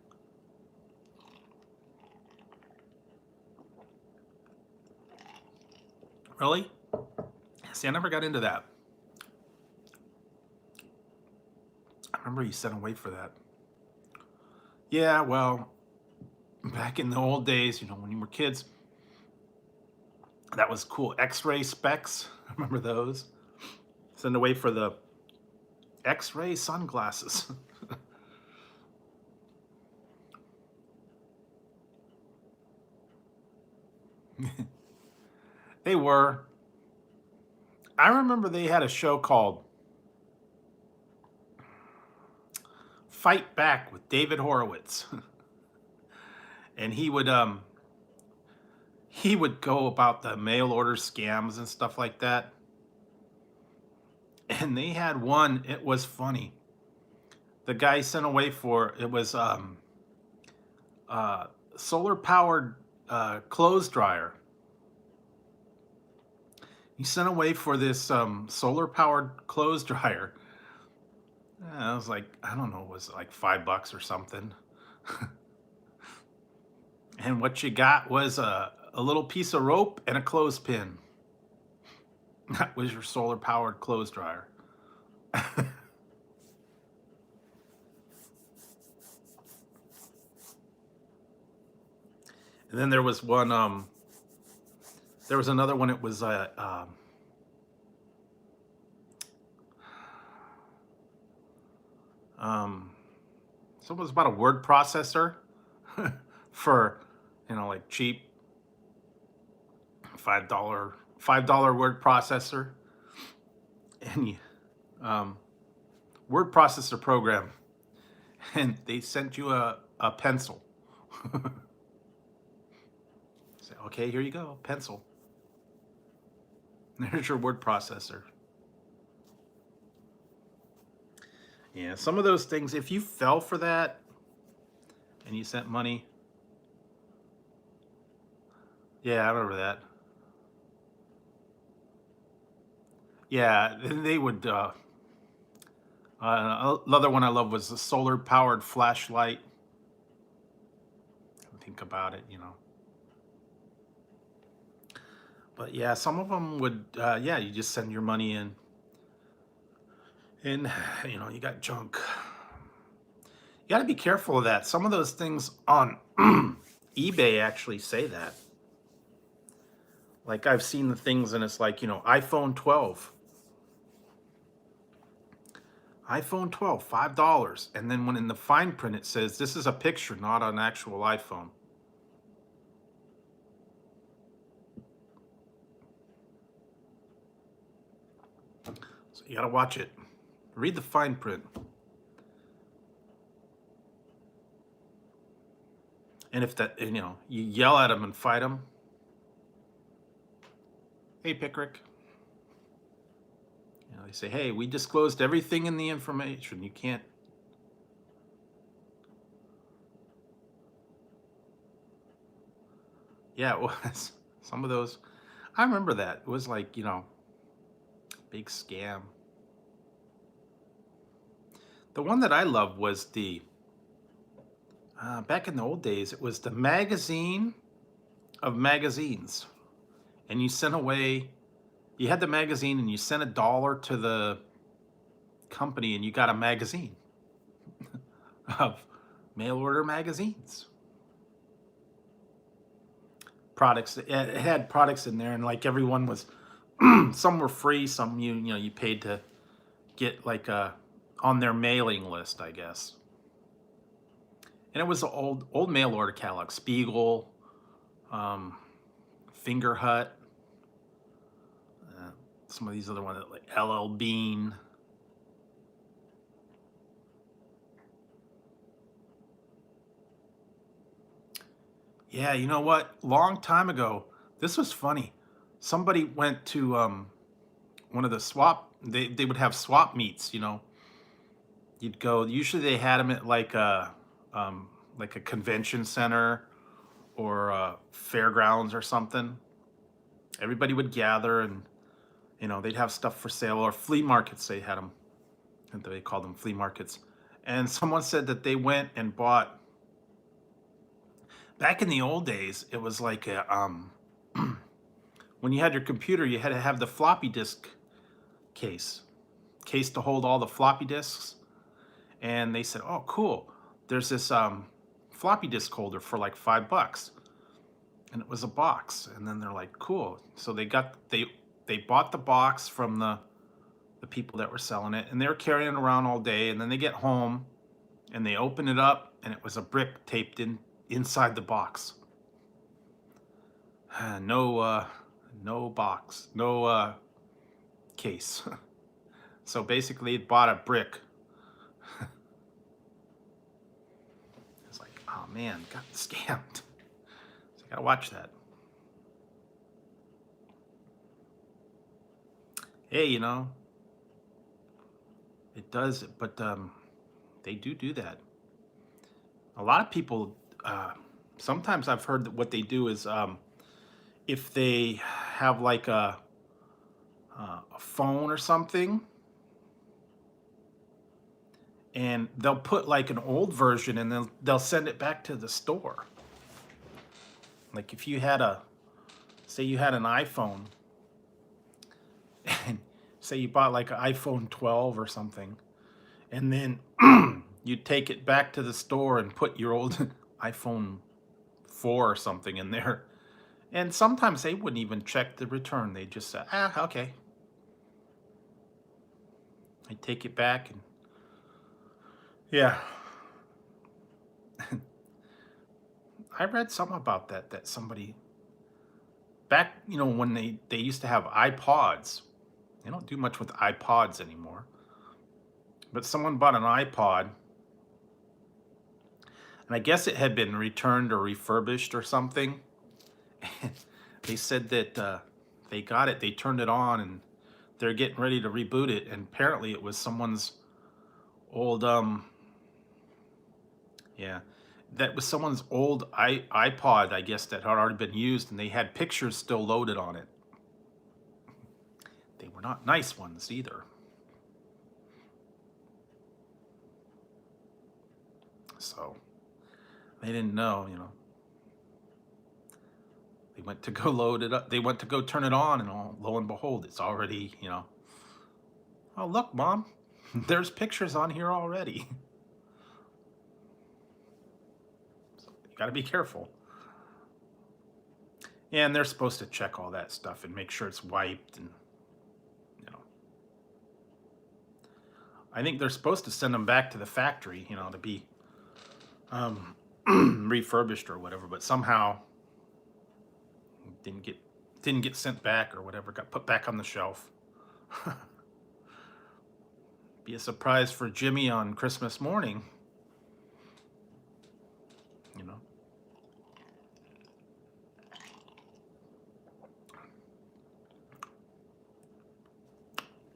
Really? See, I never got into that. I remember you sent away for that. Yeah, well, back in the old days, when you were kids, that was cool. X-ray specs. Remember those? Send away for the X-ray sunglasses. They were. I remember they had a show called Fight Back with David Horowitz. And he would go about the mail order scams and stuff like that. And they had one, it was funny. The guy sent away for, it was solar powered clothes dryer. He sent away for this solar powered clothes dryer. I was like, I don't know, it was like $5 or something. And what you got was a little piece of rope and a clothespin. That was your solar powered clothes dryer. And then there was one, There was another one. It was so it was about a word processor for, like cheap $5 word processor, and you word processor program, and they sent you a pencil. Say, okay, here you go, pencil. There's your word processor. Yeah, some of those things, if you fell for that and you sent money. Yeah, I remember that. Yeah, they would. Another one I love was the solar powered flashlight. Think about it, But yeah, some of them would, yeah, you just send your money in, and you got junk. You got to be careful of that. Some of those things on eBay actually say that. Like I've seen the things, and it's like, iPhone 12. iPhone 12, $5. And then when in the fine print it says this is a picture, not an actual iPhone. So you got to watch it. Read the fine print. And if that, you yell at them and fight them. Hey, Pickrick. They say, hey, we disclosed everything in the information. You can't. Yeah, it was. Some of those. I remember that. It was like, big scam. The one that I loved was the, back in the old days, it was the magazine of magazines. And you sent away, you had the magazine and you sent $1 to the company and you got a magazine of mail order magazines. Products, it had products in there, and like everyone was, some were free, some you paid to get like on their mailing list, I guess. And it was an old mail order catalog, Spiegel, Finger Hut, some of these other ones like LL Bean. Yeah, you know what? Long time ago, this was funny. Somebody went to one of the swap. They would have swap meets. You'd go. Usually they had them at like a convention center or fairgrounds or something. Everybody would gather, and they'd have stuff for sale, or flea markets. They had them, and they called them flea markets. And someone said that they went and bought. Back in the old days, it was like when you had your computer, you had to have the floppy disk case to hold all the floppy disks. And they said, "Oh, cool! There's this floppy disk holder for like $5." And it was a box. And then they're like, "Cool!" So they bought the box from the people that were selling it, and they were carrying it around all day. And then they get home, and they open it up, and it was a brick taped inside the box. No box, no case. So basically, it bought a brick. It's like, oh man, got scammed. So I gotta watch that. Hey, it does, but they do that. A lot of people. Sometimes I've heard that what they do is if they have like a phone or something, and they'll put like an old version and then they'll send it back to the store. Like if you had say you had an iPhone, and say you bought like an iPhone 12 or something, and then you take it back to the store and put your old iPhone 4 or something in there, And sometimes they wouldn't even check the return. They just say, ah, okay. I take it back, and yeah. I read something about that somebody back, when they used to have iPods. They don't do much with iPods anymore. But someone bought an iPod, and I guess it had been returned or refurbished or something. They said that they got it, they turned it on, and they're getting ready to reboot it. And apparently, it was someone's old yeah, that was someone's old iPod, I guess, that had already been used, and they had pictures still loaded on it. They were not nice ones either. So they didn't know. They went to go load it up. They went to go turn it on, and lo and behold, it's already. Oh, look, Mom, there's pictures on here already. So you got to be careful. Yeah, and they're supposed to check all that stuff and make sure it's wiped, and I think they're supposed to send them back to the factory, to be refurbished or whatever. But somehow didn't get sent back or whatever. Got put back on the shelf. Be a surprise for Jimmy on Christmas morning.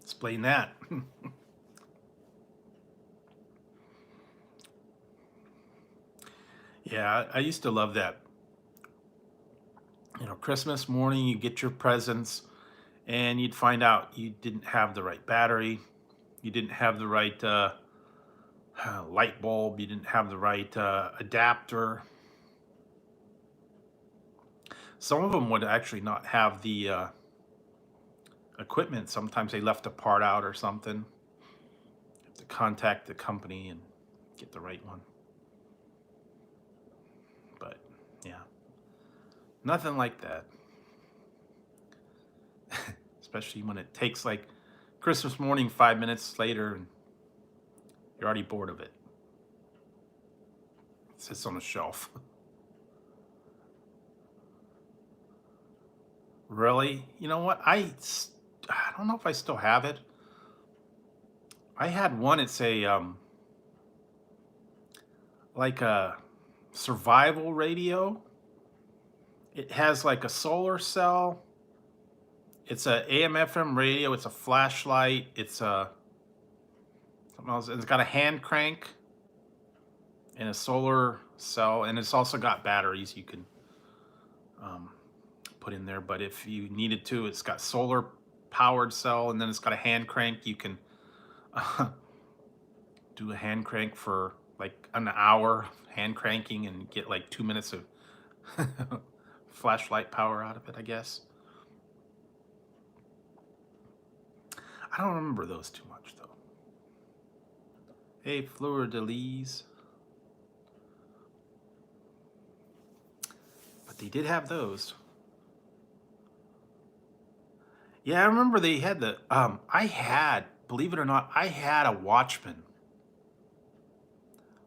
Explain that. Yeah, I used to love that. Christmas morning, you get your presents, and you'd find out you didn't have the right battery, you didn't have the right light bulb, you didn't have the right adapter. Some of them would actually not have the equipment. Sometimes they left a part out or something. You have to contact the company and get the right one. But yeah, nothing like that. Especially when it takes like Christmas morning 5 minutes later and you're already bored of it. It sits on the shelf. Really? You know what? I don't know if I still have it. I had one. It's a like a survival radio. It has like a solar cell. It's a AM/FM radio. It's a flashlight. It's a something else. It's got a hand crank and a solar cell, and it's also got batteries you can put in there. But if you needed to, it's got solar powered cell, and then it's got a hand crank. You can do a hand crank for like an hour hand cranking and get like 2 minutes of flashlight power out of it, I guess. I don't remember those too much though. Hey, Fleur de Lis. But they did have those. Yeah, I remember they had the believe it or not, I had a Watchman.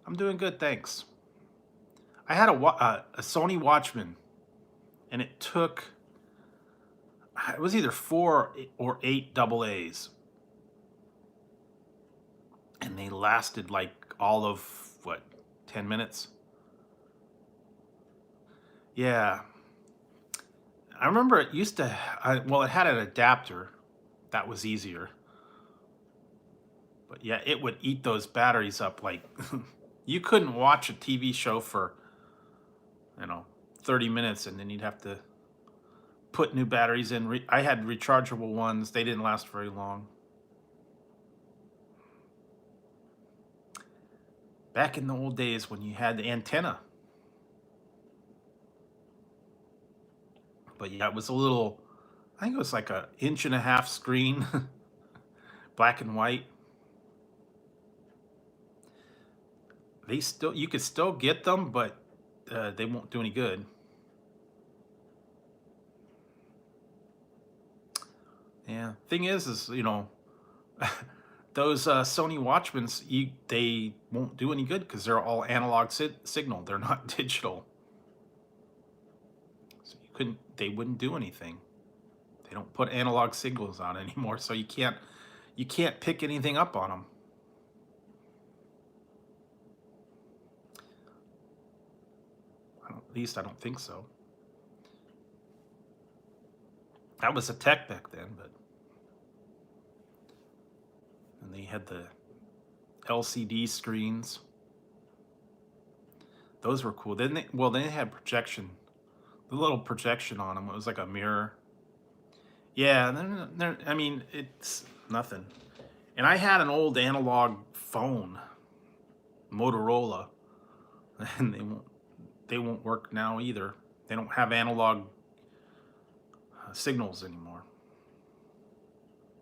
I'm doing good, thanks. I had a Sony Watchman, and it was either 4 or 8 double A's. And they lasted like all of, 10 minutes? Yeah. I remember it used to, it had an adapter. That was easier. But yeah, it would eat those batteries up like, you couldn't watch a TV show for, 30 minutes, and then you'd have to put new batteries in. I had rechargeable ones. They didn't last very long. Back in the old days when you had the antenna. But yeah, it was I think it was like 1.5-inch screen, black and white. You could still get them, but they won't do any good. Yeah. Thing is those Sony Watchmans, they won't do any good because they're all analog signal. They're not digital. So they wouldn't do anything. They don't put analog signals on anymore, so you can't pick anything up on them. At least I don't think so. That was a tech back then, and they had the LCD screens. Those were cool. They had projection, the little projection on them. It was like a mirror. Yeah, I mean, it's nothing. And I had an old analog phone, Motorola, and they won't work now either. They don't have analog signals anymore.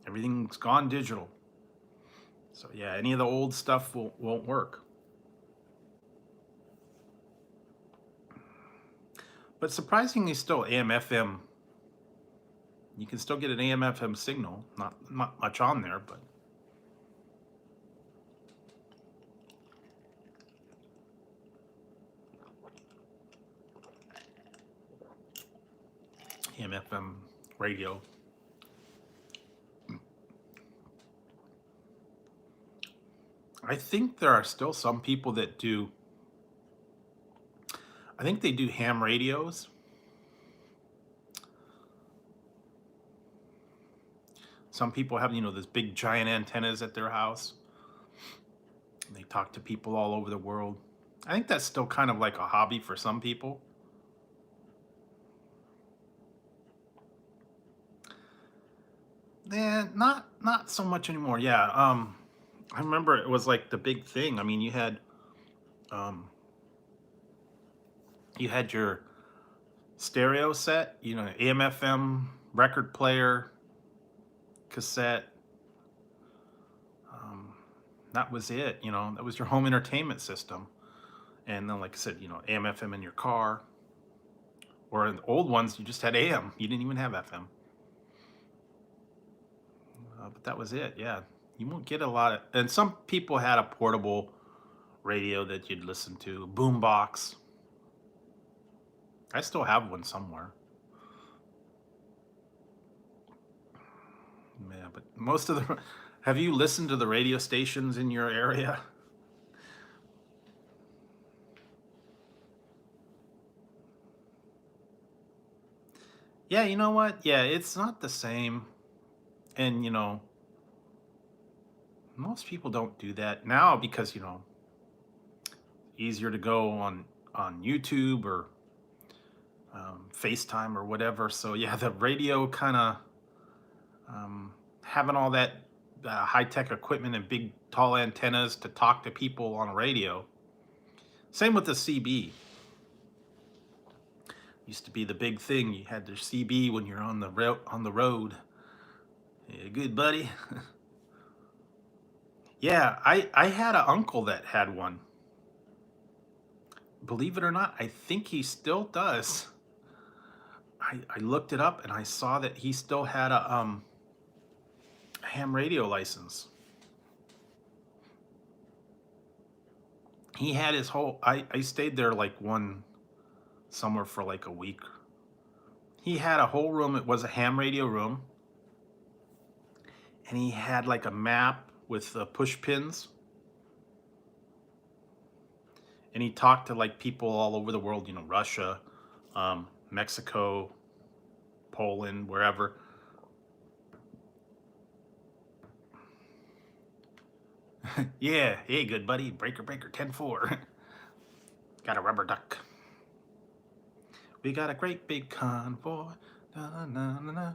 Everything's gone digital. So yeah, any of the old stuff won't work. But surprisingly, still AM/FM. You can still get an AM/FM signal. Not much on there, but AM/FM radio. I think there are still some people that do. I think they do ham radios. Some people have, those big giant antennas at their house. They talk to people all over the world. I think that's still kind of like a hobby for some people. Not so much anymore. Yeah, I remember it was like the big thing. I mean, um, you had your stereo set, AM/FM record player, cassette. That was it. That was your home entertainment system. And then, like I said, AM/FM in your car. Or in the old ones, you just had AM. You didn't even have FM. But that was it. Yeah, you won't get a lot of. And some people had a portable radio that you'd listen to, boombox. I still have one somewhere. Yeah, but most of the. Have you listened to the radio stations in your area? Yeah, you know what? Yeah, it's not the same. And, most people don't do that now because, easier to go on YouTube or FaceTime or whatever. So yeah, the radio kind of having all that high-tech equipment and big tall antennas to talk to people on a radio. Same with the CB. Used to be the big thing. You had the CB when you're on the road. Yeah, good buddy. Yeah, I had an uncle that had one. Believe it or not, I think he still does. I looked it up and I saw that he still had a ham radio license. He had his whole. I stayed there like one somewhere for like a week. He had a whole room. It was a ham radio room, and he had like a map with push pins. And he talked to like people all over the world, Russia, Mexico, Poland, wherever. Yeah, hey, good buddy, breaker, 10-4. Got a rubber duck. We got a great big convoy. Na, na, na, na.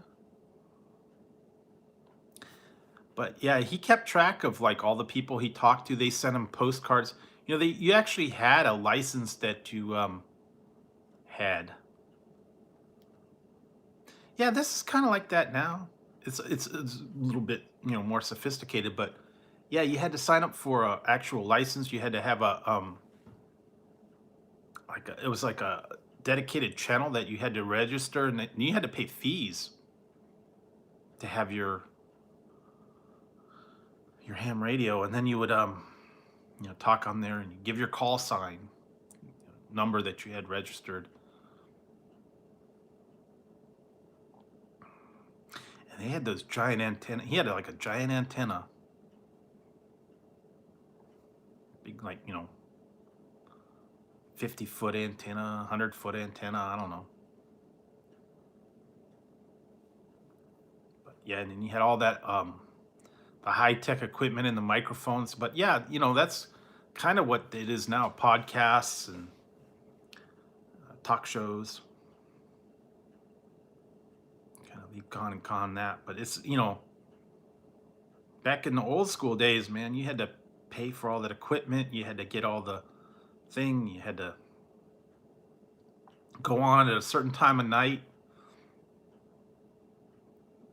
But yeah, he kept track of like all the people he talked to. They sent him postcards. You actually had a license that you had. Yeah, this is kind of like that now. It's a little bit more sophisticated, but yeah, you had to sign up for a actual license. You had to have it was like a dedicated channel that you had to register, and you had to pay fees. to have your ham radio, and then you would talk on there, and you give your call sign number that you had registered. And they had those giant antenna. He had like a giant antenna, big, like 50-foot antenna, 100-foot antenna. I don't know. But yeah, and then you had all that the high-tech equipment and the microphones. But yeah, that's kind of what it is now: podcasts and talk shows. Kind of leave con and con that, but it's back in the old school days, man, you had to pay for all that equipment. You had to get all the thing. You had to go on at a certain time of night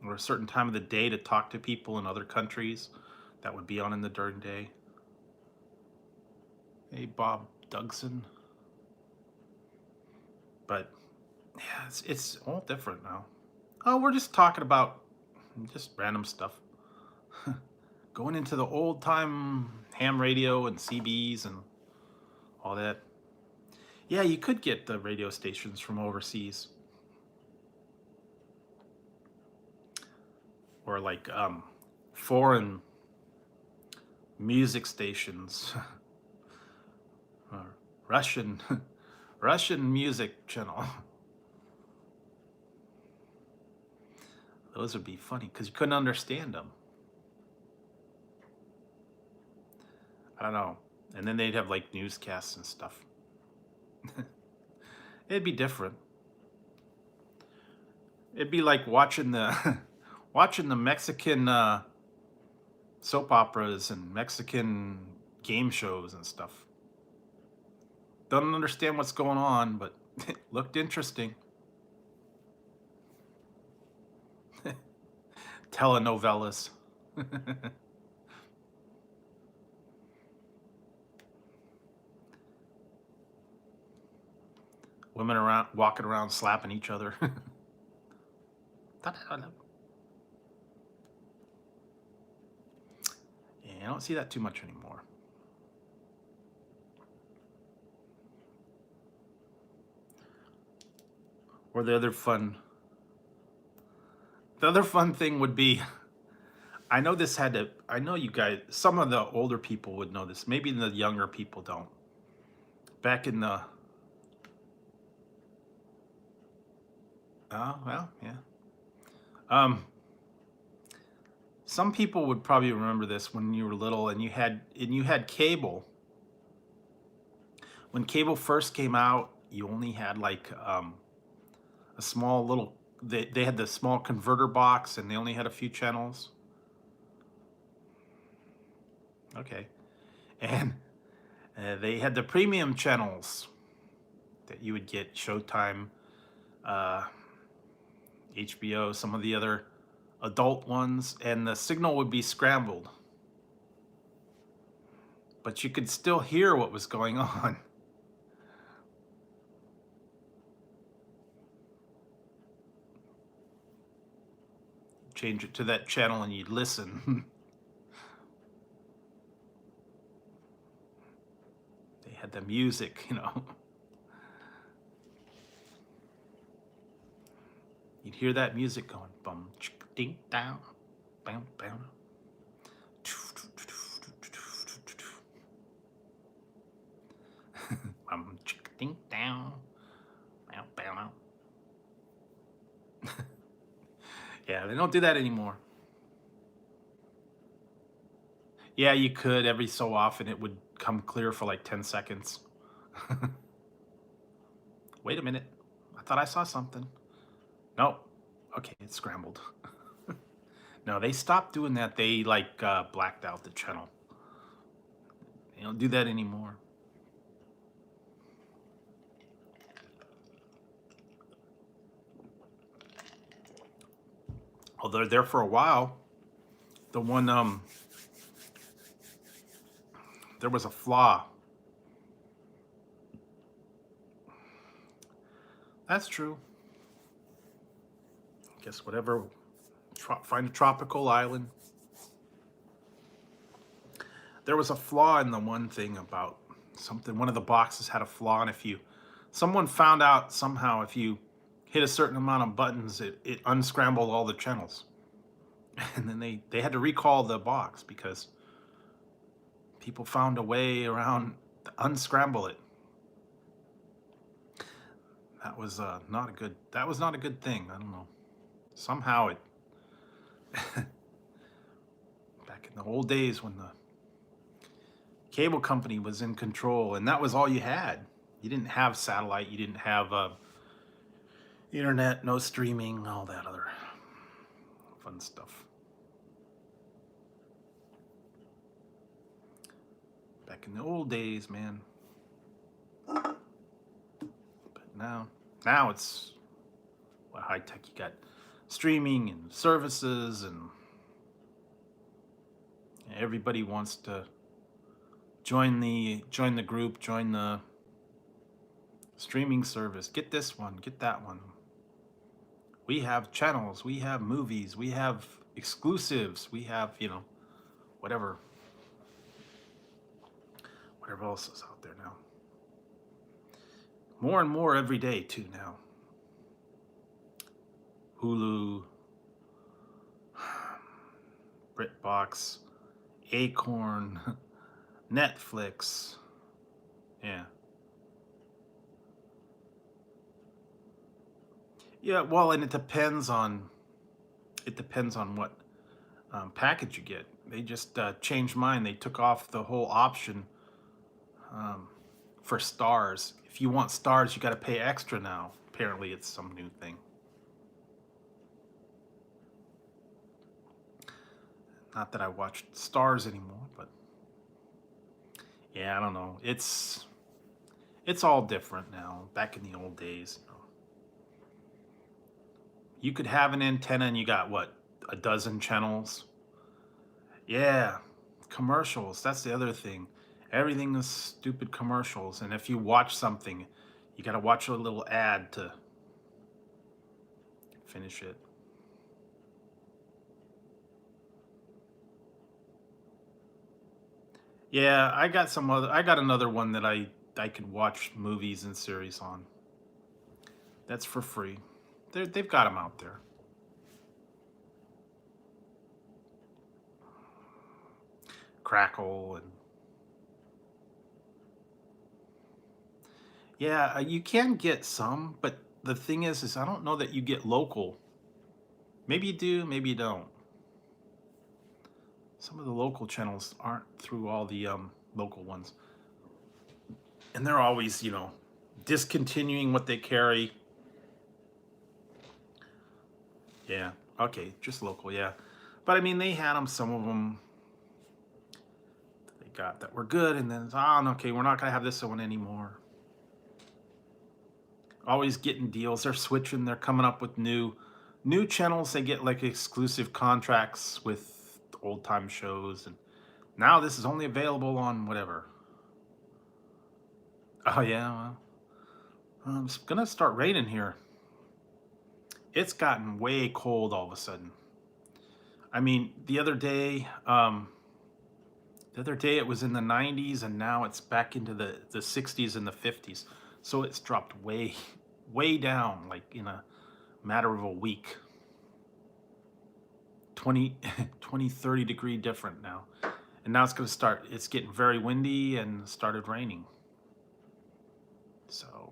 or a certain time of the day to talk to people in other countries that would be on in the during day. Hey, Bob Dugson. But yeah, it's all different now. Oh, we're just talking about just random stuff. Going into the old time ham radio and CBs and all that. Yeah, you could get the radio stations from overseas. Or like foreign music stations. Or Russian music channel. Those would be funny because you couldn't understand them. I don't know. And then they'd have like newscasts and stuff. It'd be different. It'd be like watching the Mexican soap operas and Mexican game shows and stuff. Don't understand what's going on, but it looked interesting. Telenovelas. Women walking around slapping each other. Yeah, I don't see that too much anymore. Or the other fun thing would be, I know you guys, some of the older people would know this. Maybe the younger people don't. Back in the, oh, well, yeah. Some people would probably remember this when you were little and you had cable. When cable first came out, you only had like a small little, they had the small converter box and they only had a few channels. Okay. And they had the premium channels that you would get: Showtime, HBO, some of the other adult ones, and the signal would be scrambled. But you could still hear what was going on. Change it to that channel and you'd listen. They had the music, You'd hear that music going bum chick ding down, bam bam. Bum chick ding down, bam bam. Yeah, they don't do that anymore. Yeah, you could every so often. It would come clear for like 10 seconds. Wait a minute. I thought I saw something. Nope. Okay, it's scrambled. No, they stopped doing that. They like blacked out the channel. They don't do that anymore. Although there for a while, the one there was a flaw. That's true. I guess whatever find a tropical island. There was a flaw in the one thing about something. One of the boxes had a flaw, and someone found out somehow if you hit a certain amount of buttons, it unscrambled all the channels. And then they had to recall the box because people found a way around to unscramble it. That was not a good thing. I don't know. Somehow it back in the old days when the cable company was in control, and that was all you had. You didn't have satellite, you didn't have internet, no streaming, all that other fun stuff. Back in the old days, man. But now it's high tech. You got streaming and services, and everybody wants to join the group, join the streaming service. Get this one, get that one. We have channels, we have movies, we have exclusives, we have, whatever else is out there now. More and more every day too now. Hulu, BritBox, Acorn, Netflix. Yeah. Yeah, well, and it depends on what package you get. They just changed mine. They took off the whole option for stars. If you want stars, you got to pay extra now. Apparently, it's some new thing. Not that I watch stars anymore, but yeah, I don't know. It's all different now. Back in the old days, you could have an antenna and you got what, a dozen channels? Yeah, commercials. That's the other thing. Everything is stupid commercials, and if you watch something, you got to watch a little ad to finish it. Yeah, I got another one that I could watch movies and series on. That's for free. They've got them out there. Crackle and yeah, you can get some, but the thing is I don't know that you get local. Maybe you do, maybe you don't. Some of the local channels aren't through all the local ones, and they're always, discontinuing what they carry. Yeah, okay, just local, yeah. But I mean, they had them, some of them they got that were good, and then, okay, we're not gonna have this one anymore. Always getting deals. They're switching, they're coming up with new channels. They get like exclusive contracts with old time shows, and now this is only available on whatever. Oh yeah, well, it's gonna start raining here. It's gotten way cold all of a sudden. I mean, the other day it was in the 90s, and now it's back into the 60s and the 50s. So it's dropped way down, like in a matter of a week. 20, 30 degree different now. And now it's getting very windy and started raining. So,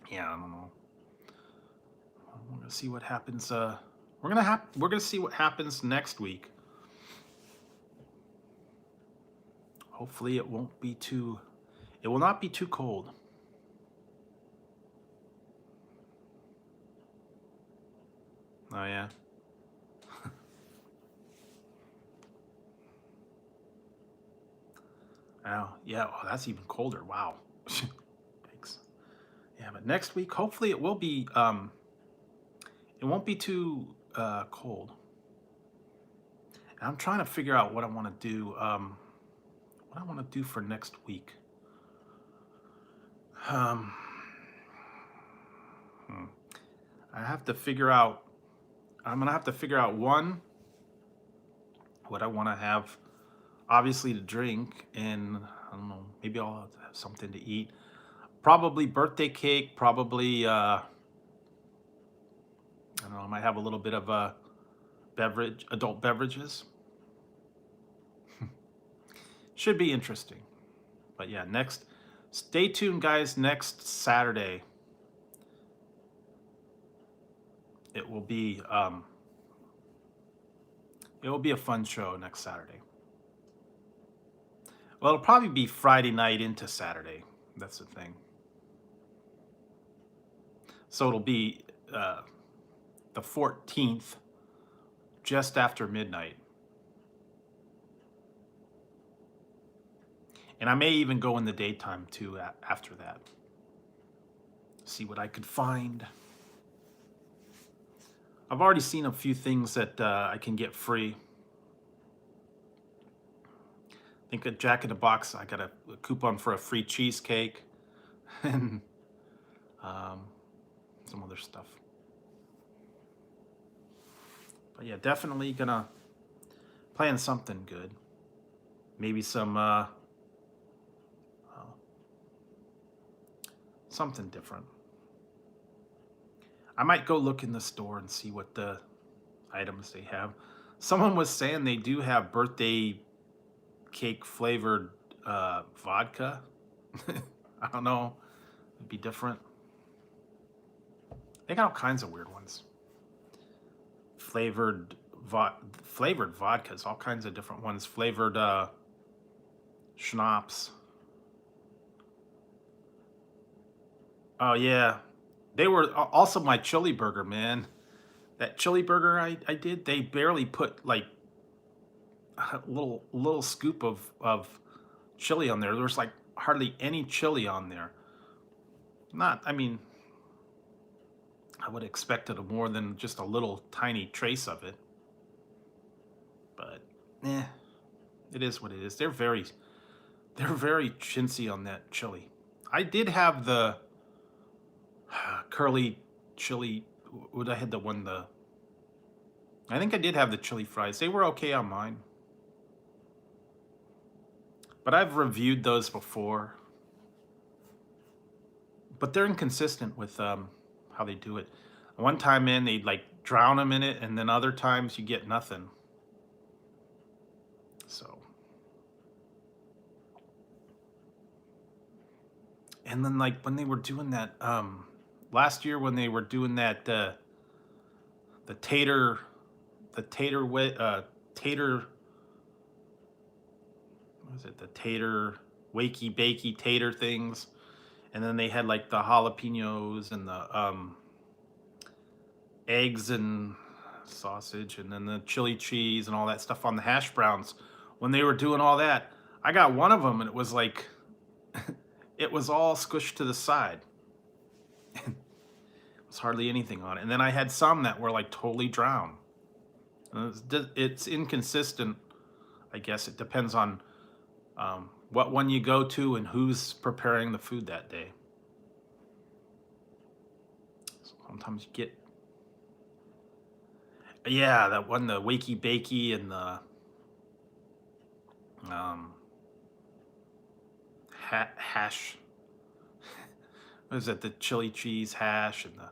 yeah, I don't know. We're gonna see what happens. We're gonna see what happens next week. Hopefully, it will not be too cold. Oh yeah. Oh yeah. Oh, that's even colder. Wow. Thanks. Yeah, but next week, hopefully, it will be. It won't be too cold. And I'm trying to figure out what I want to do. What I want to do for next week. I have to figure out. I'm gonna have to figure out one, what I want to have, obviously to drink, and I don't know, maybe I'll have something to eat. Probably birthday cake. Probably I don't know. I might have a little bit of a beverage, adult beverages. Should be interesting. But yeah, stay tuned, guys. Next Saturday, it will be a fun show next Saturday. Well, it'll probably be Friday night into Saturday. That's the thing. So it'll be the 14th, just after midnight. And I may even go in the daytime too after that. See what I could find. I've already seen a few things that I can get free. I think at Jack in the Box, I got a coupon for a free cheesecake and some other stuff. But yeah, definitely gonna plan something good. Maybe some something different. I might go look in the store and see what the items they have. Someone was saying they do have birthday cake flavored vodka. I don't know. It'd be different. They got all kinds of weird ones. Flavored vodkas, all kinds of different ones. Flavored schnapps. Oh yeah, they were also my chili burger, man. That chili burger I did, they barely put like a little scoop of chili on there. There was like hardly any chili on there. I mean, I would have expected more than just a little tiny trace of it. But it is what it is. They're very chintzy on that chili. I did have the curly chili. What I had I think I did have the chili fries. They were okay on mine. But I've reviewed those before. But they're inconsistent with how they do it. One time they'd like drown them in it, and then other times you get nothing. So. And then like when they were doing that, last year when they were doing that, the tater, what was it? The tater, wakey bakey tater things. And then they had like the jalapenos and the eggs and sausage, and then the chili cheese and all that stuff on the hash browns. When they were doing all that, I got one of them and it was like, it was all squished to the side. It was hardly anything on it. And then I had some that were like totally drowned. It's inconsistent. I guess it depends on what one you go to and who's preparing the food that day. Sometimes you get, yeah, that one, the wakey bakey and the hash. What is it? The chili cheese hash and the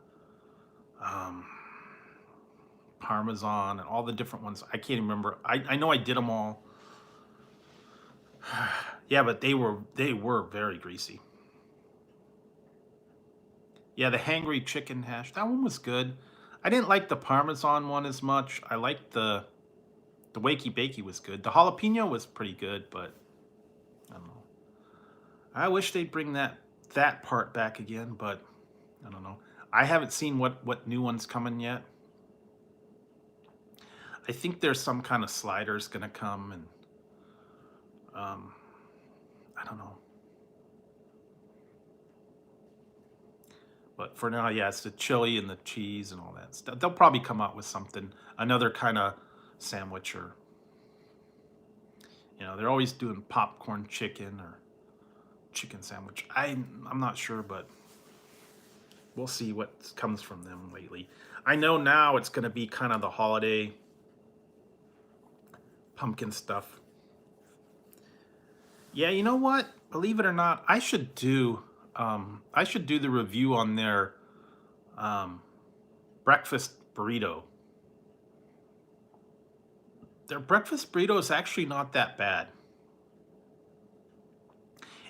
Parmesan and all the different ones. I can't even remember. I know I did them all. Yeah, but they were very greasy. Yeah, the hangry chicken hash. That one was good. I didn't like the Parmesan one as much. I liked the wakey bakey was good. The jalapeno was pretty good, but I don't know. I wish they'd bring that part back again, but I don't know. I haven't seen what new one's coming yet. I think there's some kind of sliders gonna come, and I don't know. But for now, yeah, it's the chili and the cheese and all that stuff. They'll probably come out with something, another kind of sandwich, or they're always doing popcorn chicken or chicken sandwich. I'm not sure, but we'll see what comes from them lately. I know now it's going to be kind of the holiday pumpkin stuff. Yeah, you know what? Believe it or not, I should do the review on their breakfast burrito. Their breakfast burrito is actually not that bad,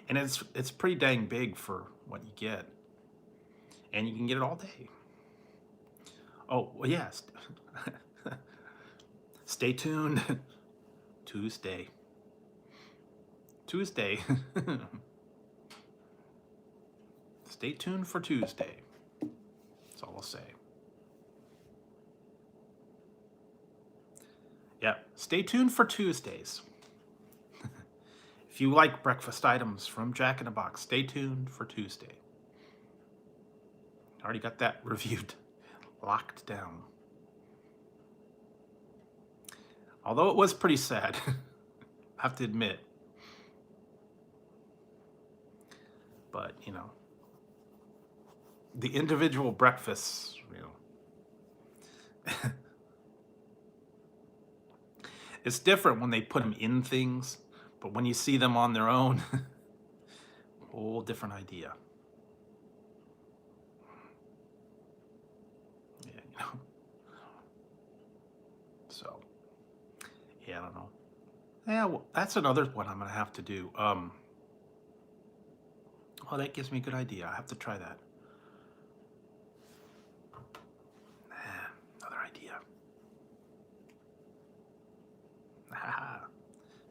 and it's pretty dang big for what you get, and you can get it all day. Oh well, yes. Stay tuned. Tuesday. Stay tuned for Tuesday. That's all I'll say. Yeah, stay tuned for Tuesdays. If you like breakfast items from Jack in the Box, stay tuned for Tuesday. Already got that reviewed, locked down. Although it was pretty sad, I have to admit. But, you know, the individual breakfasts, you know. It's different when they put them in things, but when you see them on their own, whole different idea. Yeah, you know. So, yeah, I don't know. Yeah, well, that's another one I'm gonna have to do. Well, that gives me a good idea. I have to try that. Another idea.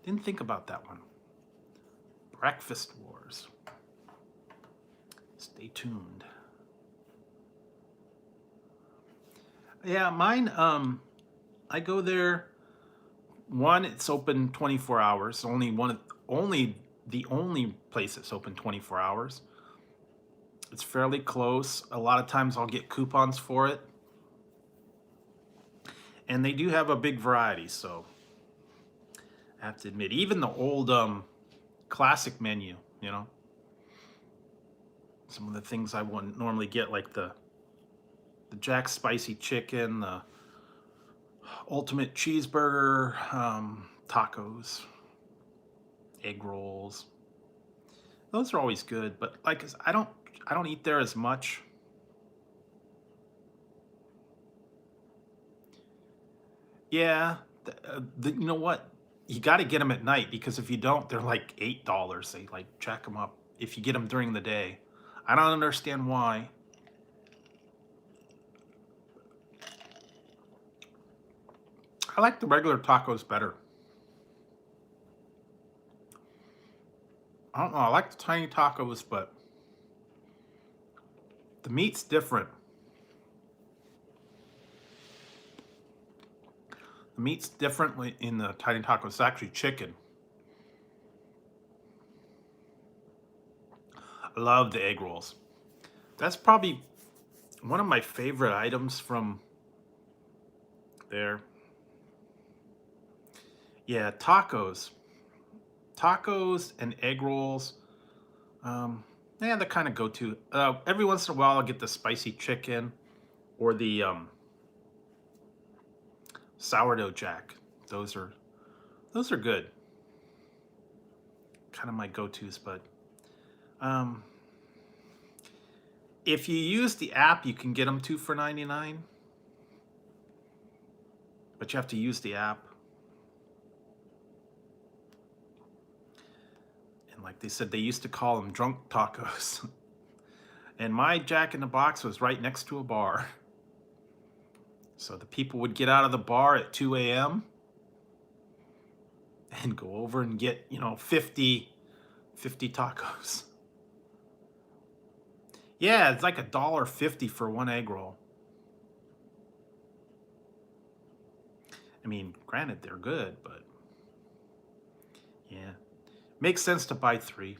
Didn't think about that one. Breakfast Wars. Stay tuned. Yeah, mine, I go there. One, it's open 24 hours. Only the only place that's open 24 hours. It's fairly close. A lot of times I'll get coupons for it. And they do have a big variety, so I have to admit, even the old classic menu, you know, some of the things I wouldn't normally get, like the Jack Spicy Chicken, the Ultimate Cheeseburger, tacos, egg rolls. Those are always good, but like I don't eat there as much. Yeah, you know what? You got to get them at night, because if you don't, they're like $8. They like jack them up if you get them during the day. I don't understand why. I like the regular tacos better. I don't know. I like the tiny tacos, but the meat's different. The meat's different in the tiny tacos. It's actually chicken. I love the egg rolls. That's probably one of my favorite items from there. Yeah, tacos. Tacos and egg rolls. Yeah, the kind of go-to. Every once in a while, I'll get the spicy chicken or the sourdough jack. Those are good. Kind of my go-tos, but if you use the app, you can get them 2 for $99. But you have to use the app. And like they said, they used to call them drunk tacos. And my Jack in the Box was right next to a bar. So the people would get out of the bar at 2 a.m. and go over and get, you know, 50 tacos. Yeah, it's like $1.50 for one egg roll. I mean, granted, they're good, but yeah. Makes sense to buy 3.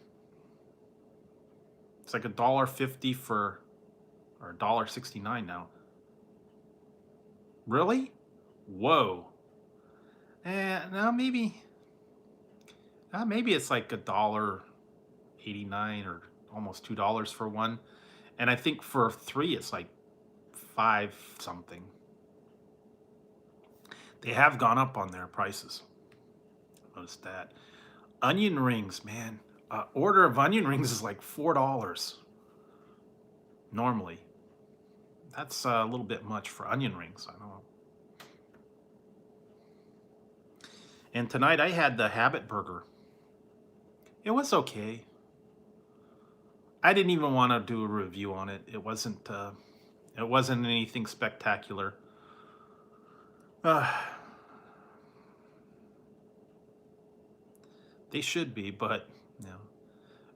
It's like $1.50 for, or $1.69 now. Really? Whoa. No, maybe it's like $1.89 or almost $2 for one. And I think for 3, it's like 5 something. They have gone up on their prices. Notice that. Onion rings, man. Order of onion rings is like $4 normally. That's a little bit much for onion rings. I know. And tonight I had the Habit Burger. It was okay. I didn't even want to do a review on it. It wasn't anything spectacular. They should be, but you know,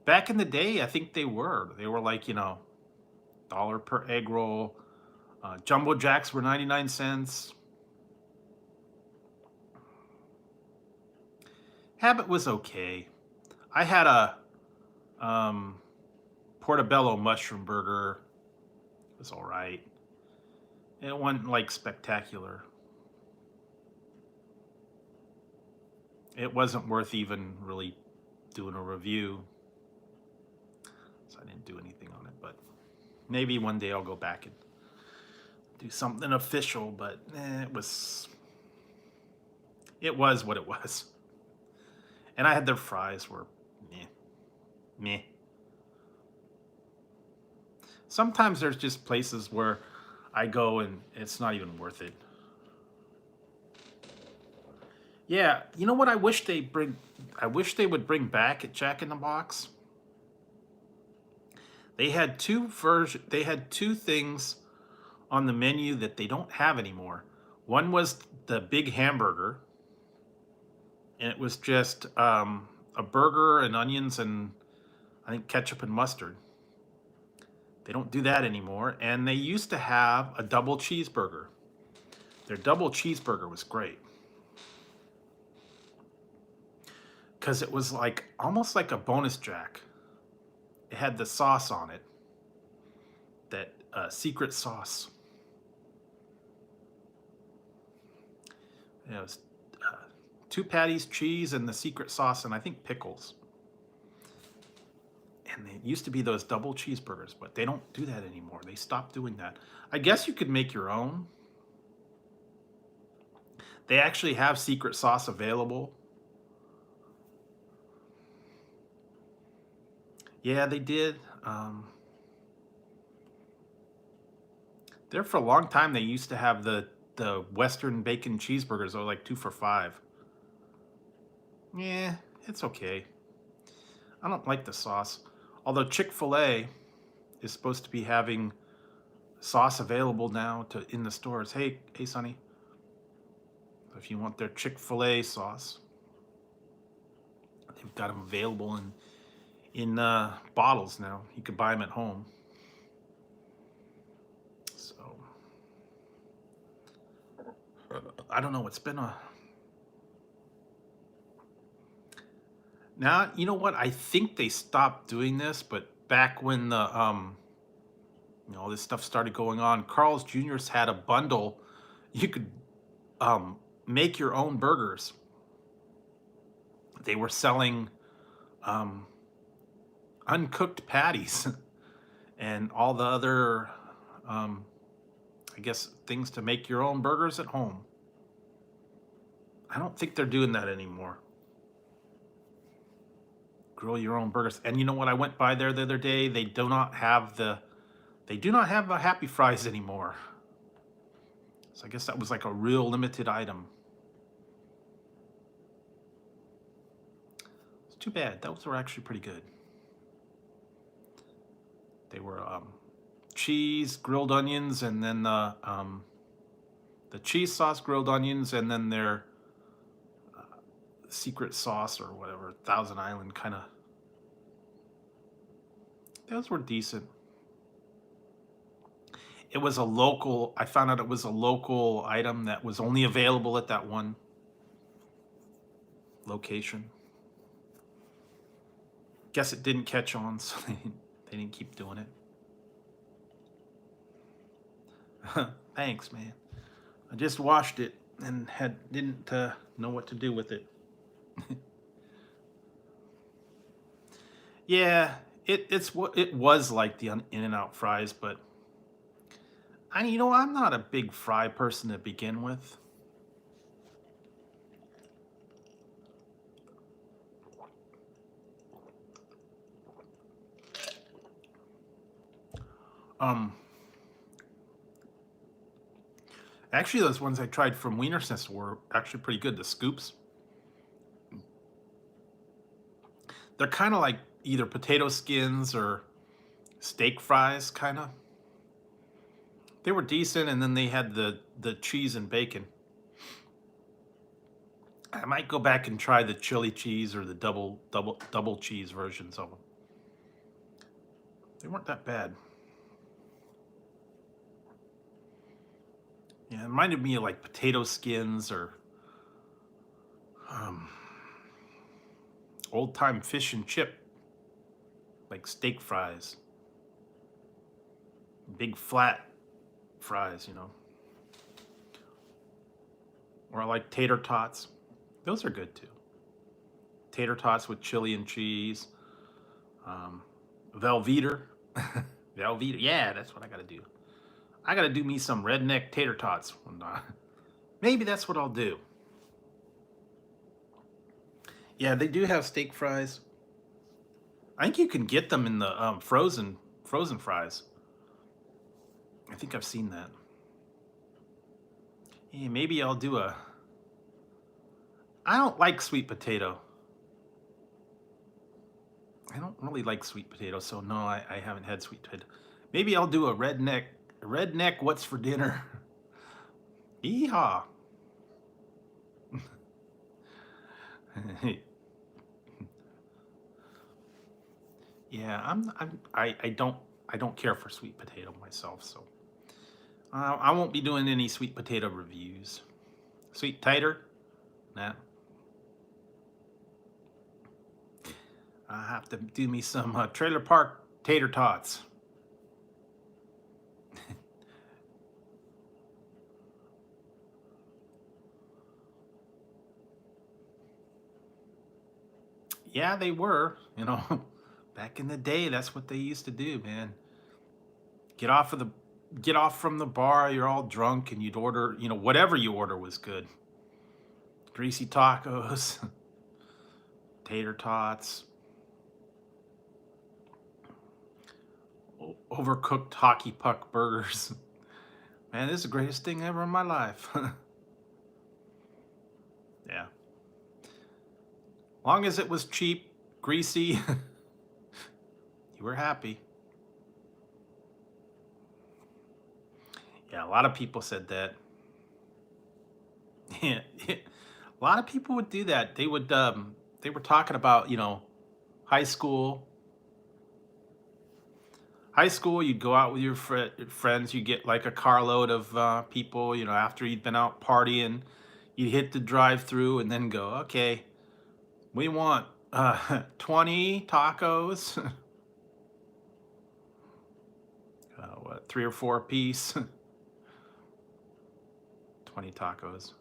back in the day, I think they were. They were like, $1 per egg roll. Jumbo Jacks were 99 cents. Habit was okay. I had a portobello mushroom burger. It was all right. It wasn't like spectacular. It wasn't worth even really doing a review. So I didn't do anything on it, but maybe one day I'll go back and do something official, but it was what it was. And I had their fries were meh. Sometimes there's just places where I go and it's not even worth it. Yeah, you know what I wish they would bring back at Jack in the Box? They had two things on the menu that they don't have anymore. One was the big hamburger, and it was just a burger and onions and I think ketchup and mustard. They don't do that anymore. And they used to have a double cheeseburger. Their double cheeseburger was great. Because it was like almost like a bonus jack. It had the sauce on it. That secret sauce. It was 2 patties, cheese, and the secret sauce, and I think pickles. And it used to be those double cheeseburgers, but they don't do that anymore. They stopped doing that. I guess you could make your own. They actually have secret sauce available. Yeah, they did. There for a long time, they used to have the Western bacon cheeseburgers. They were like 2 for $5. Yeah, it's okay. I don't like the sauce. Although Chick-fil-A is supposed to be having sauce available now in the stores. Hey, Sonny. If you want their Chick-fil-A sauce, they've got them available in bottles now. You can buy them at home. So I don't know. It's been a Now, you know what? I think they stopped doing this, but back when the all this stuff started going on, Carl's Jr.'s had a bundle. You could make your own burgers. They were selling uncooked patties and all the other I guess things to make your own burgers at home. I don't think they're doing that anymore. Grill your own burgers. And you know what? I went by there the other day. They do not have the Happy Fries anymore. So I guess that was like a real limited item. It's too bad. Those were actually pretty good. They were cheese, grilled onions, and then the cheese sauce, grilled onions, and then their secret sauce or whatever, Thousand Island kind of. Those were decent. It was a local, I found out it was a local item that was only available at that one location. Guess it didn't catch on, so they didn't keep doing it. Thanks, man. I just washed it and didn't know what to do with it. Yeah, It's what it was like the In-N-Out fries, but I'm not a big fry person to begin with. Um, Actually, those ones I tried from Wienersense were actually pretty good. The scoops, they're kind of like either potato skins or steak fries, kind of. They were decent, and then they had the cheese and bacon. I might go back and try the chili cheese or the double cheese versions of them. They weren't that bad. Yeah, it reminded me of like potato skins or um, old time fish and chip, like steak fries, big flat fries, Or I like tater tots. Those are good too. Tater tots with chili and cheese. Velveeta. Velveeta. Yeah, that's what I gotta do. I gotta do me some redneck tater tots. Maybe that's what I'll do. Yeah, they do have steak fries. I think you can get them in the frozen fries. I think I've seen that. Yeah, maybe I'll do a. I don't like sweet potato. I don't really like sweet potato, so no, I haven't had sweet potato. Maybe I'll do a redneck. What's for dinner? Yeehaw! Yeah, I don't care for sweet potato myself, so I won't be doing any sweet potato reviews. Sweet tater, nah. I have to do me some trailer park tater tots. Yeah, they were, back in the day. That's what they used to do, man. Get off of the get off from the bar. You're all drunk, and you'd order, whatever you order was good. Greasy tacos, tater tots, overcooked hockey puck burgers. Man, this is the greatest thing ever in my life. Yeah. Long as it was cheap, greasy, you were happy. Yeah, a lot of people said that. Yeah, a lot of people would do that. They were talking about, high school. High school, you'd go out with your friends. You get like a carload of people. After you'd been out partying, you'd hit the drive-through and then go, okay, we want 20 tacos. What, 3 or 4 a piece? 20 tacos.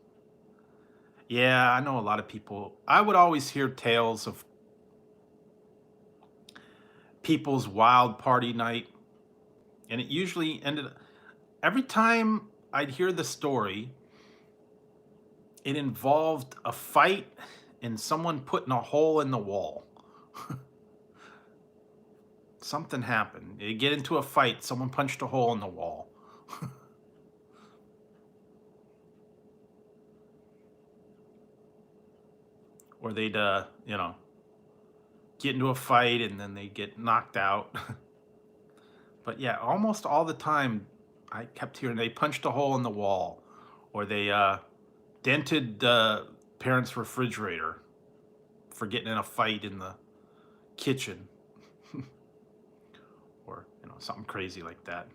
Yeah, I know a lot of people. I would always hear tales of people's wild party night, and it usually ended. Every time I'd hear the story, it involved a fight and someone putting a hole in the wall. Something happened. They get into a fight, someone punched a hole in the wall. Or they'd get into a fight and then they get knocked out. But yeah, almost all the time I kept hearing they punched a hole in the wall, or they dented the parents' refrigerator for getting in a fight in the kitchen, or something crazy like that.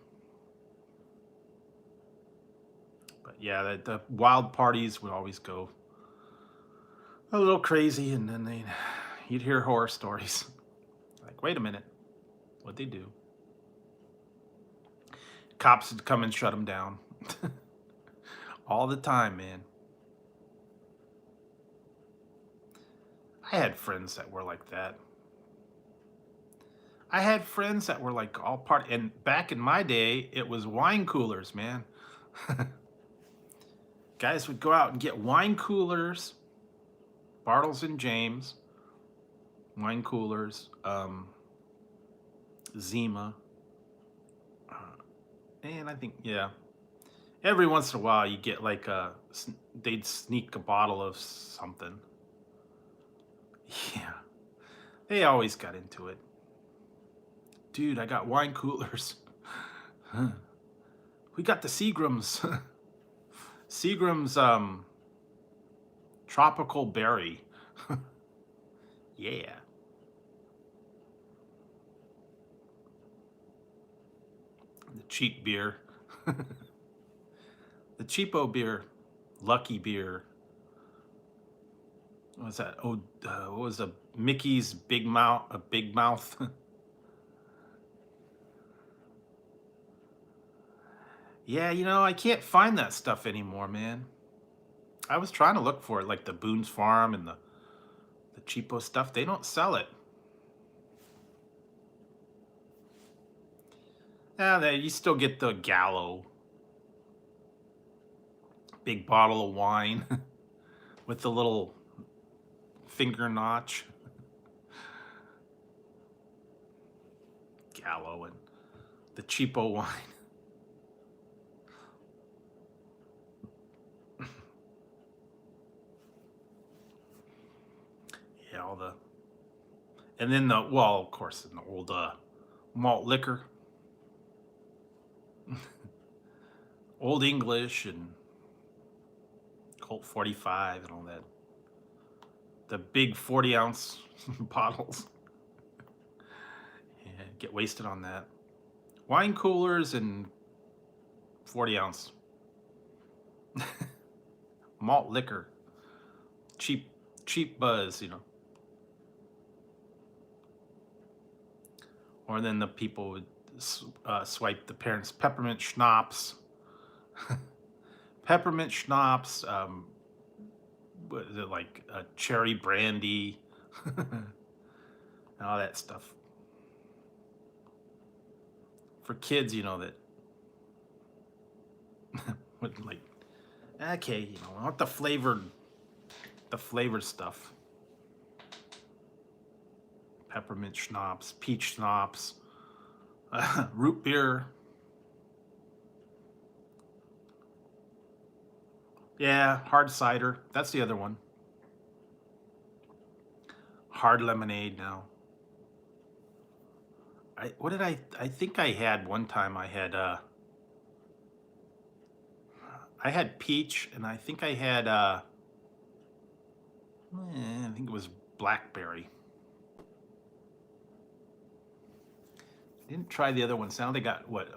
But yeah, the wild parties would always go a little crazy, and then you'd hear horror stories. Like, wait a minute, what'd they do? Cops would come and shut them down. All the time, man. I had friends that were like that. I had friends that were like all part, and back in my day, it was wine coolers, man. Guys would go out and get wine coolers, Bartles and James, wine coolers, Zima, and I think, yeah, every once in a while you get like they'd sneak a bottle of something. Yeah, they always got into it. Dude, I got wine coolers. Huh. We got the Seagram's. Seagram's tropical berry. Yeah. The cheap beer. The cheapo beer. Lucky beer. What was that? Oh, what was the Mickey's Big Mouth? A Big Mouth. Yeah, you know, I can't find that stuff anymore, man. I was trying to look for it, like the Boone's Farm and the cheapo stuff. They don't sell it. Yeah, you still get the Gallo. Big bottle of wine with the little finger notch. Gallo and the cheapo wine. Yeah, all the, and then the, well, of course, an old malt liquor, Old English and Colt 45 and all that. The big 40-ounce bottles. Yeah, get wasted on that. Wine coolers and 40-ounce malt liquor. Cheap buzz, you know. Or then the people would swipe the parents' peppermint schnapps. Peppermint schnapps, what is it, like cherry brandy, and all that stuff. For kids, you know, that would like, okay, you know, I want the flavored stuff. Peppermint schnapps, peach schnapps, root beer. Yeah, hard cider. That's the other one. Hard lemonade now. I think I had one time I had peach, and I think I had I think it was blackberry. Didn't try the other ones. Now they got what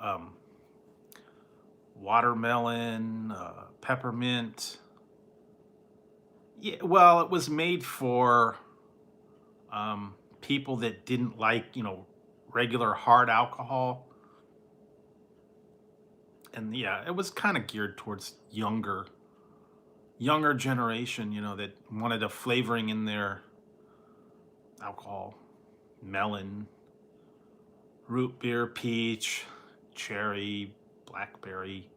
watermelon, peppermint. Yeah, well, it was made for people that didn't like, you know, regular hard alcohol. And yeah, it was kind of geared towards younger generation, you know, that wanted a flavoring in their alcohol. Melon, root beer, peach, cherry, blackberry,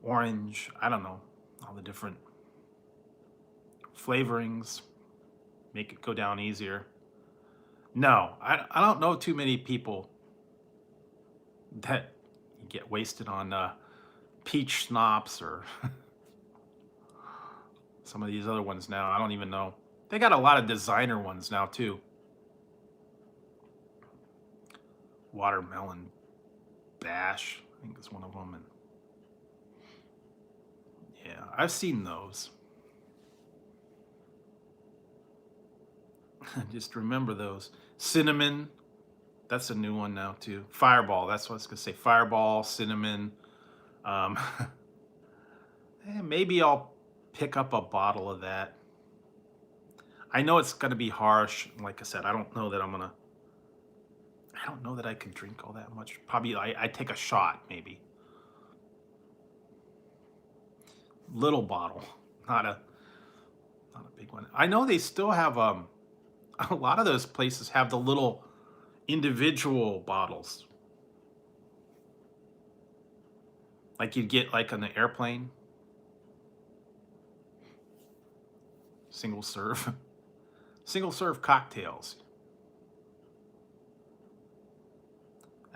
orange, I don't know, all the different flavorings make it go down easier. No, I don't know too many people that get wasted on peach schnapps or some of these other ones now. I don't even know. They got a lot of designer ones now too. Watermelon bash, I think is one of them. And yeah, I've seen those. Just remember those. Cinnamon, that's a new one now too. Fireball, that's what I was gonna say. Fireball, cinnamon. Maybe I'll pick up a bottle of that. I know it's gonna be harsh. Like I said, I don't know that I can drink all that much. Probably I take a shot, maybe. Little bottle, not a big one. I know they still have a lot of those places have the little individual bottles, like you'd get like on the airplane, single serve, single serve cocktails.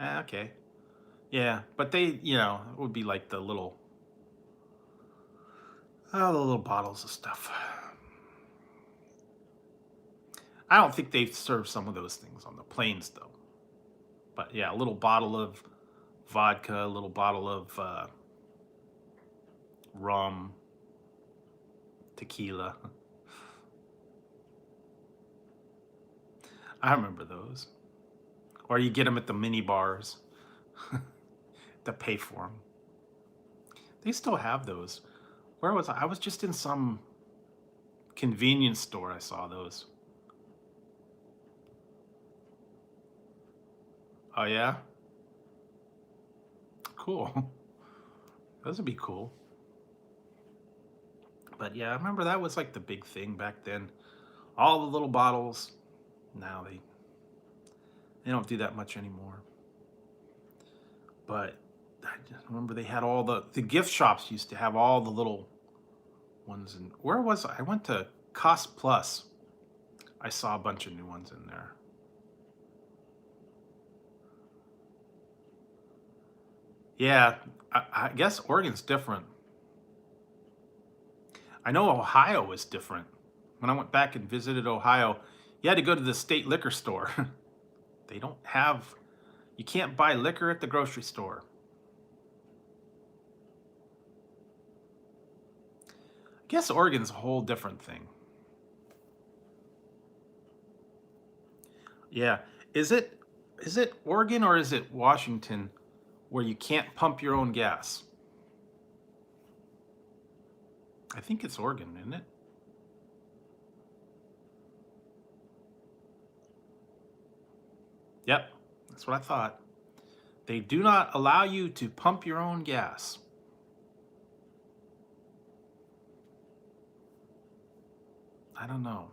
Okay, yeah, but they, it would be like the little bottles of stuff. I don't think they serve some of those things on the planes though. But yeah, a little bottle of vodka, a little bottle of rum, tequila. I remember those. Or you get them at the mini bars to pay for them. They still have those. Where was I? I was just in some convenience store. I saw those. Oh yeah? Cool. Those would be cool. But yeah, I remember that was like the big thing back then. All the little bottles. Now they don't do that much anymore. But I just remember they had all the gift shops used to have all the little ones. And where was I? I went to Cost Plus. I saw a bunch of new ones in there. Yeah, I guess Oregon's different. I know Ohio is different. When I went back and visited Ohio, you had to go to the state liquor store. They don't have, you can't buy liquor at the grocery store. I guess Oregon's a whole different thing. Yeah. Is it Oregon or is it Washington where you can't pump your own gas? I think it's Oregon, isn't it? Yep, that's what I thought. They do not allow you to pump your own gas. I don't know.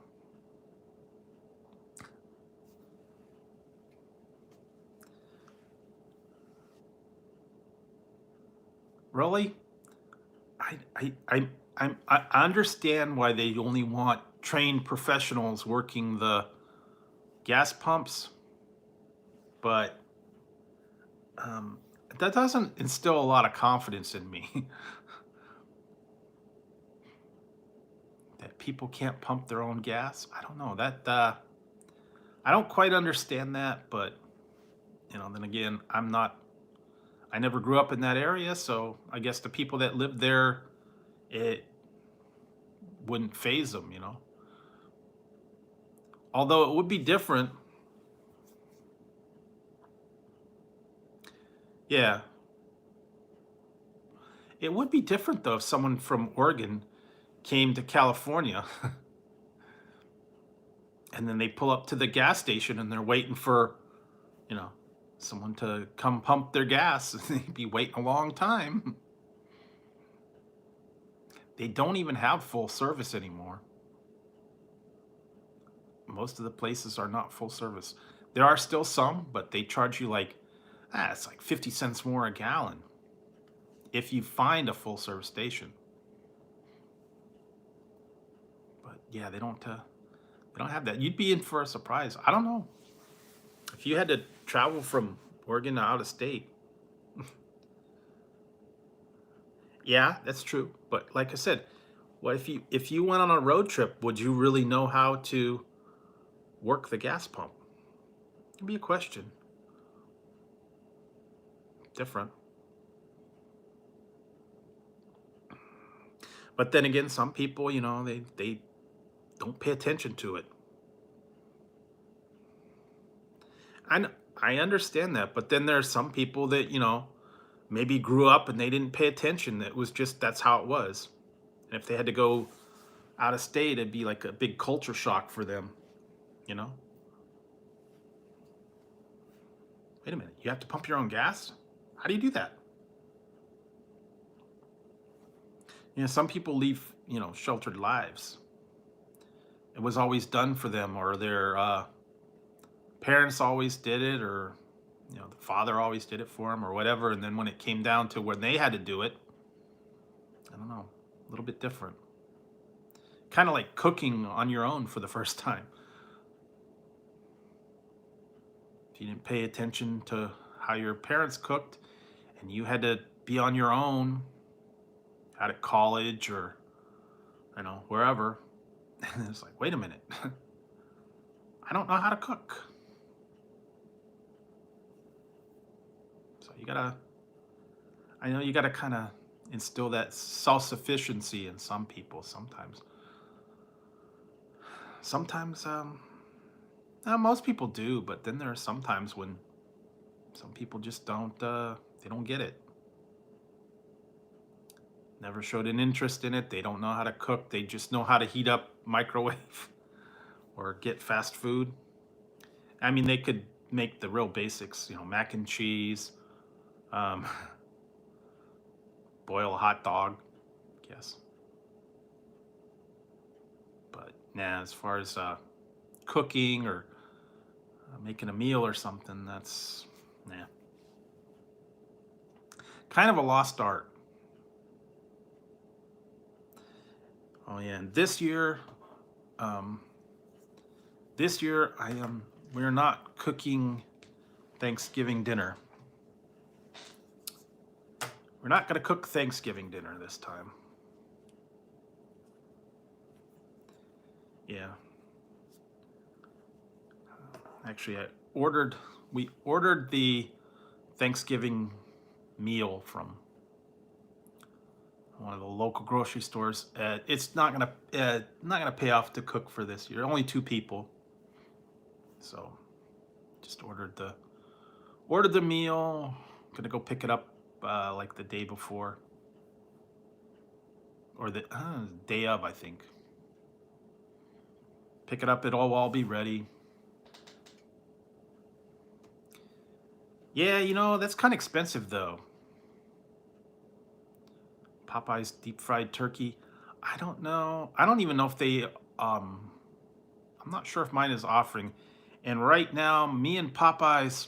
Really? I I I I understand why they only want trained professionals working the gas pumps, but um, that doesn't instill a lot of confidence in me that people can't pump their own gas. I don't know that I don't quite understand that, but then again, I never grew up in that area, so I guess the people that lived there, it wouldn't phase them. Although it would be different. Yeah, it would be different though if someone from Oregon came to California and then they pull up to the gas station and they're waiting for, you know, someone to come pump their gas. They'd be waiting a long time. They don't even have full service anymore. Most of the places are not full service. There are still some, but they charge you it's like 50 cents more a gallon if you find a full service station. But yeah, they don't have that. You'd be in for a surprise. I don't know. If you had to travel from Oregon to out of state. Yeah, that's true. But like I said, what if you went on a road trip, would you really know how to work the gas pump? It'd be a question. Different. But then again, some people, they don't pay attention to it. I understand that, but then there's some people that, maybe grew up and they didn't pay attention. It was just that's how it was. And if they had to go out of state, it'd be like a big culture shock for them, you know? Wait a minute, you have to pump your own gas? How do you do that? Some people leave, sheltered lives. It was always done for them, or their parents always did it, or the father always did it for him, or whatever. And then when it came down to when they had to do it, I don't know, a little bit different. Kind of like cooking on your own for the first time. If you didn't pay attention to how your parents cooked and you had to be on your own out at college or wherever, and it's like, wait a minute, I don't know how to cook. So you gotta kind of instill that self-sufficiency in some people sometimes. Most people do, but then there are sometimes when some people just don't get it. Never showed an interest in it. They don't know how to cook. They just know how to heat up, microwave, or get fast food. I mean, they could make the real basics, mac and cheese, boil a hot dog, I guess. But as far as cooking or making a meal or something, that's kind of a lost art. Oh yeah, and this year we're not cooking Thanksgiving dinner. We're not going to cook Thanksgiving dinner this time. Yeah. Actually, we ordered the Thanksgiving meal from one of the local grocery stores. It's not gonna pay off to cook for this year. Only 2 people, so just ordered the meal. Gonna go pick it up like the day before, or the day of, I think. Pick it up. It'll all be ready. Yeah, that's kind of expensive though. Popeye's deep fried turkey. I don't know. I don't even know if they. I'm not sure if mine is offering. And right now, me and Popeye's.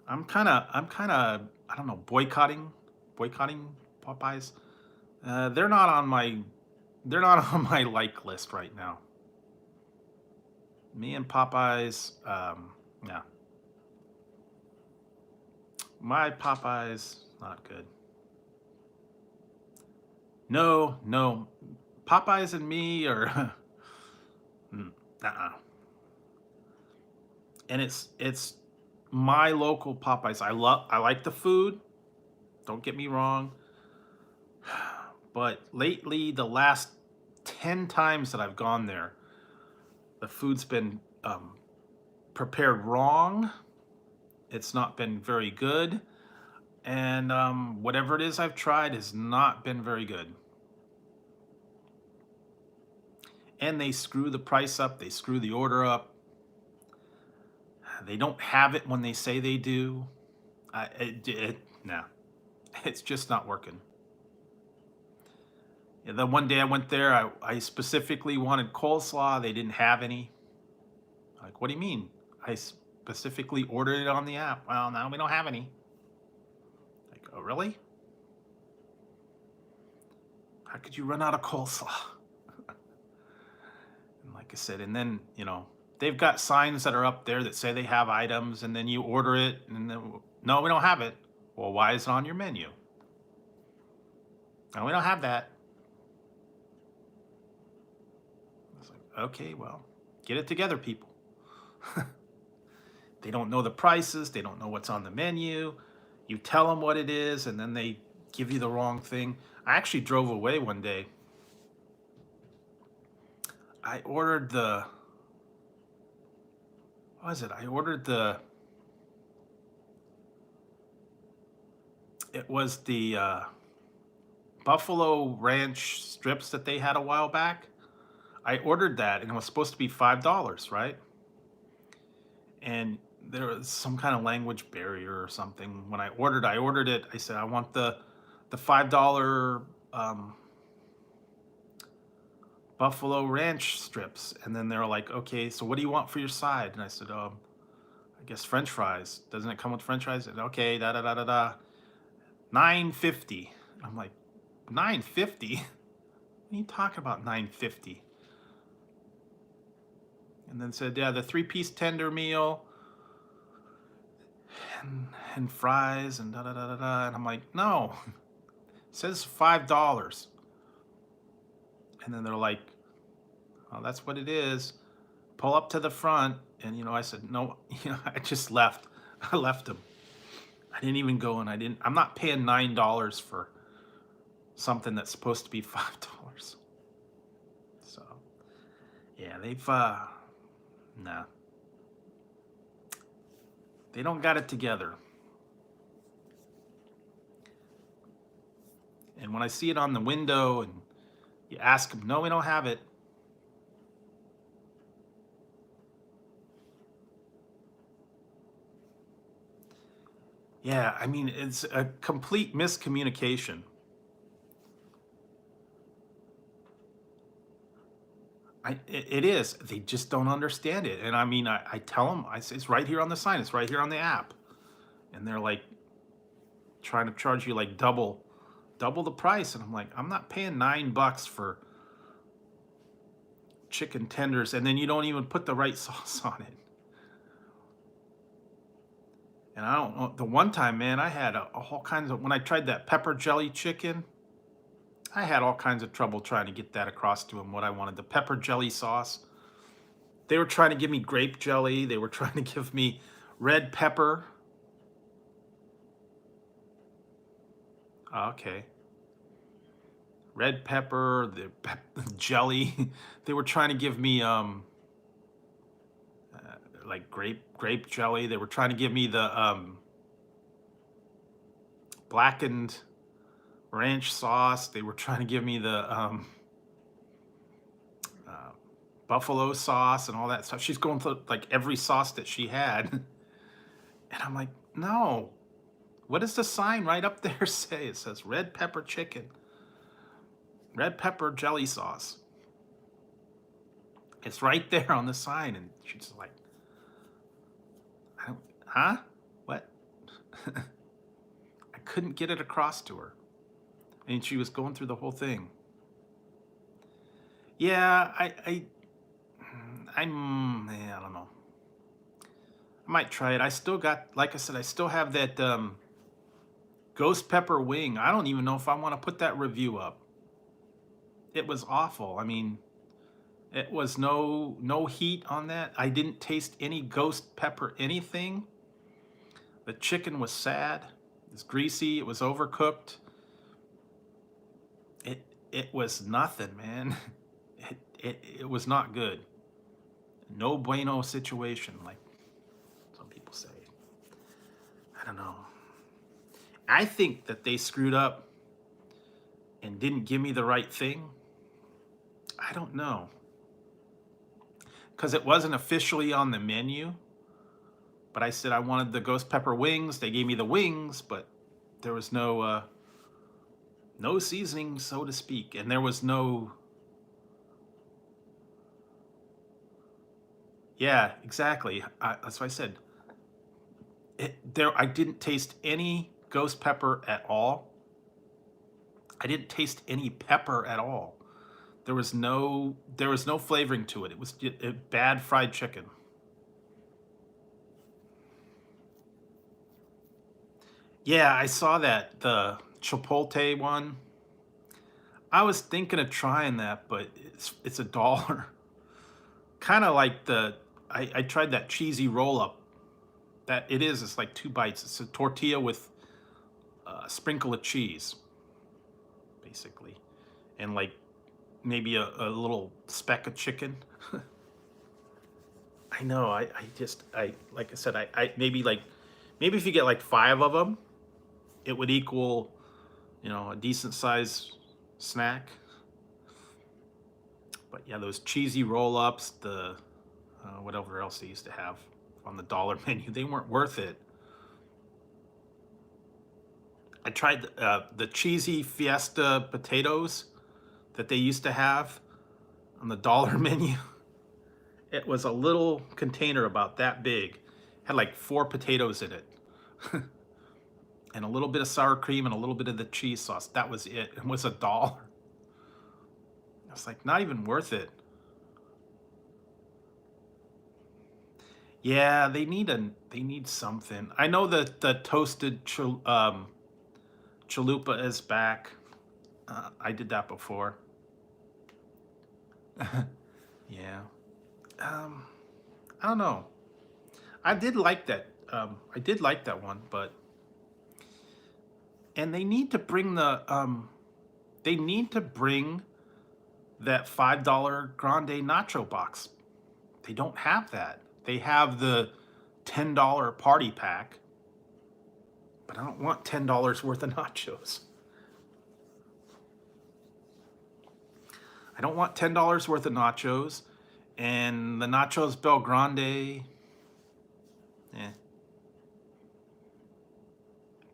I'm kind of. I don't know. Boycotting Popeye's. They're not on my. They're not on my like list right now. Me and Popeye's. Yeah. My Popeye's not good. No. Popeyes and me are and it's my local Popeyes. I like the food. Don't get me wrong. But lately, the last 10 times that I've gone there, the food's been prepared wrong. It's not been very good. And whatever it is I've tried has not been very good. And they screw the price up. They screw the order up. They don't have it when they say they do. No, it's just not working. Yeah, the one day I went there, I specifically wanted coleslaw. They didn't have any. Like, what do you mean? I specifically ordered it on the app. Well, now we don't have any. Like, oh, really? How could you run out of coleslaw? And like I said, and then, they've got signs that are up there that say they have items, and then you order it, and then, no, we don't have it. Well, why is it on your menu? No, we don't have that. I was like, okay, well, get it together, people. They don't know the prices. They don't know what's on the menu. You tell them what it is, and then they give you the wrong thing. I actually drove away one day. I ordered the... What was it? I ordered the... It was the Buffalo Ranch strips that they had a while back. I ordered that, and it was supposed to be $5, right? And there was some kind of language barrier or something. When I ordered it. I said, I want the $5 buffalo ranch strips. And then they're like, okay, so what do you want for your side? And I said, I guess French fries. Doesn't it come with French fries? And okay, da da da da da. $9.50. I'm like, $9.50? What are you talking about, $9.50? And then said, yeah, the 3-piece tender meal and fries and da da da da da. And I'm like, no, it says $5. And then they're like, oh, that's what it is. Pull up to the front. And, I said, no, I just left. I left them. I didn't even go, and I'm not paying $9 for something that's supposed to be $5. So, yeah, they've, nah. They don't got it together. And when I see it on the window and you ask them, no, we don't have it. Yeah, I mean, it's a complete miscommunication. It is. They just don't understand it. And I mean, I tell them, I say, it's right here on the sign. It's right here on the app. And they're like trying to charge you like double the price. And I'm like, I'm not paying $9 for chicken tenders. And then you don't even put the right sauce on it. And I don't know, the one time, man, I had all kinds of, when I tried that pepper jelly chicken, I had all kinds of trouble trying to get that across to them what I wanted. The pepper jelly sauce. They were trying to give me grape jelly. They were trying to give me red pepper. Okay. Red pepper, the jelly. They were trying to give me like grape jelly. They were trying to give me the blackened ranch sauce. They were trying to give me the buffalo sauce and all that stuff. She's going through like every sauce that she had. And I'm like, no. What does the sign right up there say? It says red pepper chicken. Red pepper jelly sauce. It's right there on the sign. And she's like, huh? What? I couldn't get it across to her. And she was going through the whole thing. Yeah, I don't know. I might try it. I still got, like I said, I still have that ghost pepper wing. I don't even know if I want to put that review up. It was awful. I mean, it was no heat on that. I didn't taste any ghost pepper anything. The chicken was sad. It was greasy. It was overcooked. It was nothing, man. It was not good. No bueno situation, like some people say. I don't know. I think that they screwed up and didn't give me the right thing. I don't know. Because it wasn't officially on the menu. But I said I wanted the ghost pepper wings. They gave me the wings, but there was no seasoning, so to speak. And there was no... Yeah, exactly. That's what I said. I didn't taste any ghost pepper at all. I didn't taste any pepper at all. There was no flavoring to it. It was bad fried chicken. Yeah, I saw that, the Chipotle one. I was thinking of trying that, but it's $1. Kind of like I tried that cheesy roll up. It's like 2 bites. It's a tortilla with a sprinkle of cheese, basically, and like maybe a little speck of chicken. I know. I like I said, I maybe if you get like 5 of them, it would equal, a decent size snack. But yeah, those cheesy roll-ups, the whatever else they used to have on the dollar menu, they weren't worth it. I tried the cheesy Fiesta potatoes that they used to have. on the dollar menu. It was a little container about that big. Had like 4 potatoes in it. And a little bit of sour cream and a little bit of the cheese sauce. That was it. It was $1. It's like not even worth it. Yeah, they need something. I know that the toasted chalupa is back. I did that before. Yeah. I don't know. I did like that. I did like that one, but and they need to bring that $5 grande nacho box. They don't have that. They have the $10 party pack, but I don't want $10 worth of nachos. I don't want $10 worth of nachos, and the nachos Bel Grande.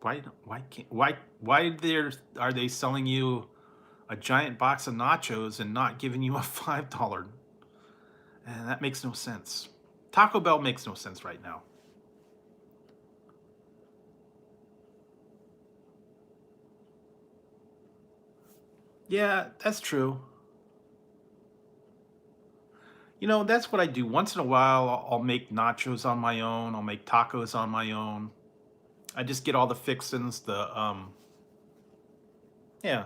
Why are they selling you a giant box of nachos and not giving you a $5? And that makes no sense. Taco Bell makes no sense right now. Yeah, that's true. You know, that's what I do. Once in a while, I'll make nachos on my own. I'll make tacos on my own. I just get all the fixins, yeah,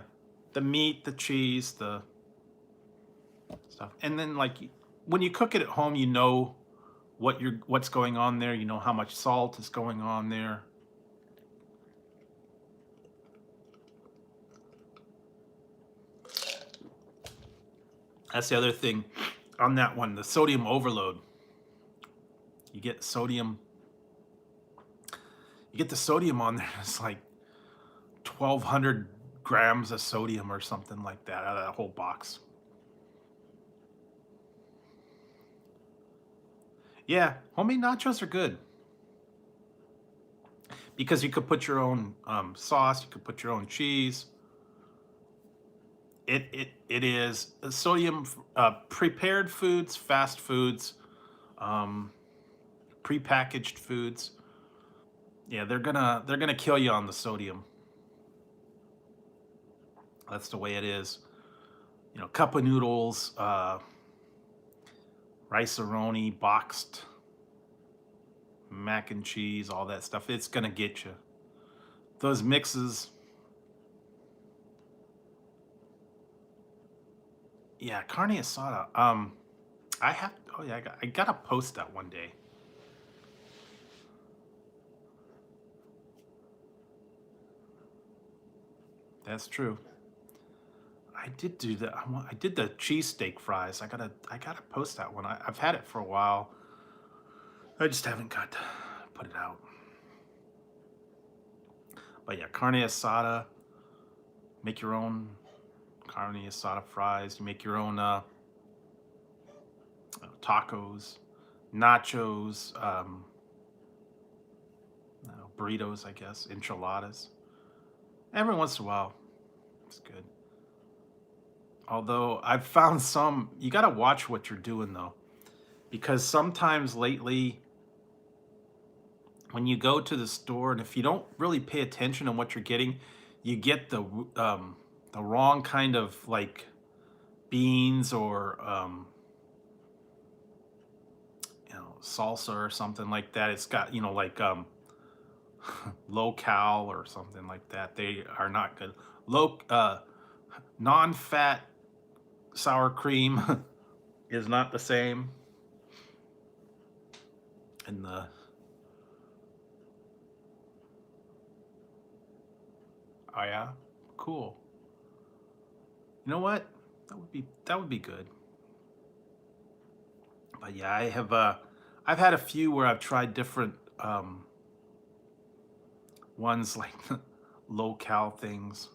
the meat, the cheese, the stuff. And then like when you cook it at home, you know what's going on there. You know how much salt is going on there. That's the other thing on that one, the sodium overload. You get the sodium on there. It's like 1,200 grams of sodium or something like that out of that whole box. Yeah, homemade nachos are good because you could put your own sauce, you could put your own cheese. It is sodium prepared foods, fast foods, prepackaged foods. Yeah, they're gonna kill you on the sodium. That's the way it is. You know, cup of noodles, rice-a-roni, boxed mac and cheese, all that stuff. It's gonna get you. Those mixes. Yeah, carne asada. I have. Oh yeah, I gotta post that one day. That's true. I did do that. I did the cheesesteak fries. I gotta post that one. I've had it for a while. I just haven't got to put it out. But yeah, carne asada. Make your own carne asada fries. You make your own tacos, nachos, burritos, I guess, enchiladas. Every once in a while, it's good. Although I've found you got to watch what you're doing though, because sometimes lately, when you go to the store and if you don't really pay attention on what you're getting, you get the wrong kind of like beans or salsa or something like that. It's got like low cal or something like that. They are not good. Non-fat sour cream is not the same. And oh yeah, cool. You know what? That would be good. But yeah, I've had a few where I've tried different ones like low cal things.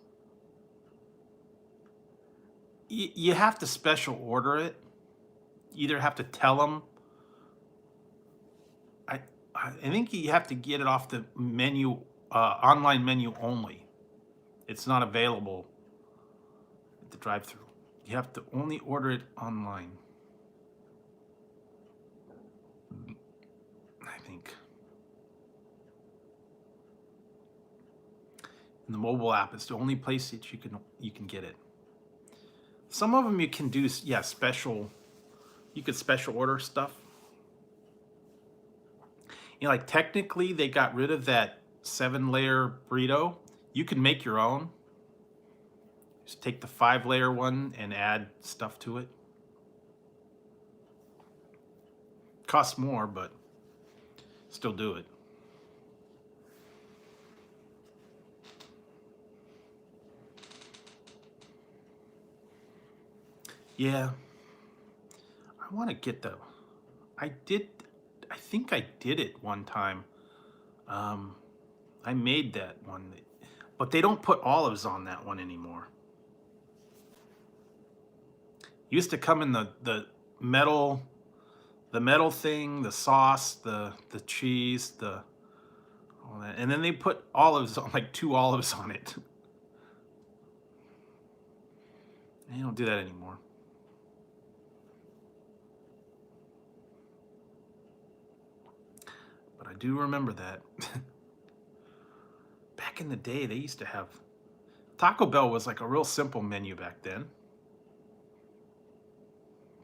You have to special order it. You either have to tell them. I think you have to get it off the menu, online menu only. It's not available at the drive-thru. You have to only order it online. I think. And the mobile app is the only place that you can get it. Some of them you can do, yeah, special. You could special order stuff. You know, like technically they got rid of that 7-layer burrito. You can make your own. Just take the 5-layer one and add stuff to it. Costs more, but still do it. Yeah, I want to get the. I think I did it one time. I made that one, but they don't put olives on that one anymore. Used to come in the metal, thing, the sauce, the cheese, all that, and then they put olives on, like 2 olives on it. They don't do that anymore. But I do remember that. Back in the day, they used to have Taco Bell was like a real simple menu back then.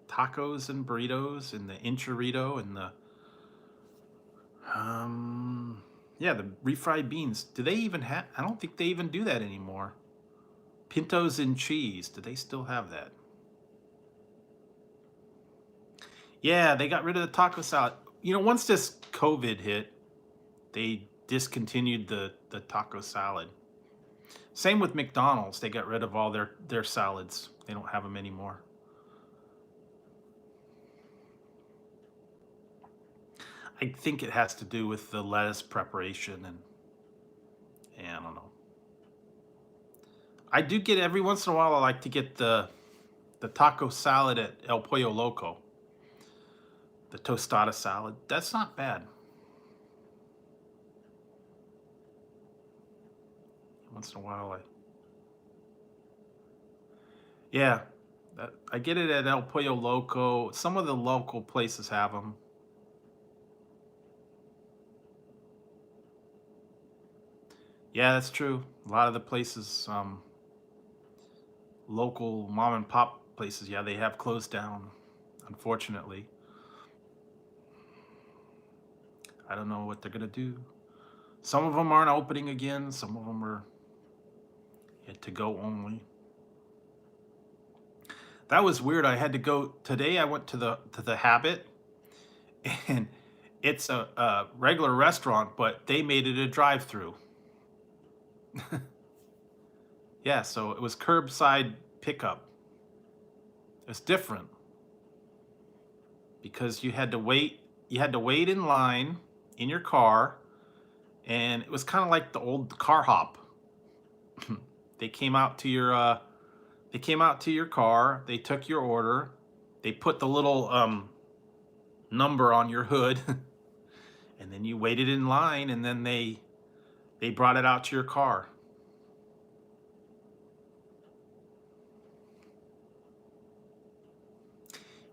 Tacos and burritos and the enchilada and the yeah, the refried beans. Do they even have? I don't think they even do that anymore. Pintos and cheese. Do they still have that? Yeah, they got rid of the taco salad. You know, once this COVID hit, they discontinued the taco salad. Same with McDonald's. They got rid of all their salads. They don't have them anymore. I think it has to do with the lettuce preparation and I don't know. I do get every once in a while. I like to get the taco salad at El Pollo Loco. The tostada salad. That's not bad. Once in a while, yeah, I get it at El Pollo Loco. Some of the local places have them. Yeah, that's true. A lot of the places, local mom and pop places, yeah, they have closed down, unfortunately. I don't know what they're gonna do. Some of them aren't opening again. Some of them are to go only. That was weird. I had to go today. I went to the Habit, and it's a regular restaurant, but they made it a drive-through. Yeah, so it was curbside pickup. It's different because you had to wait. You had to wait in line in your car, and it was kind of like the old car hop. They came out to your car. They took your order. They put the little number on your hood, and then you waited in line, and then they brought it out to your car.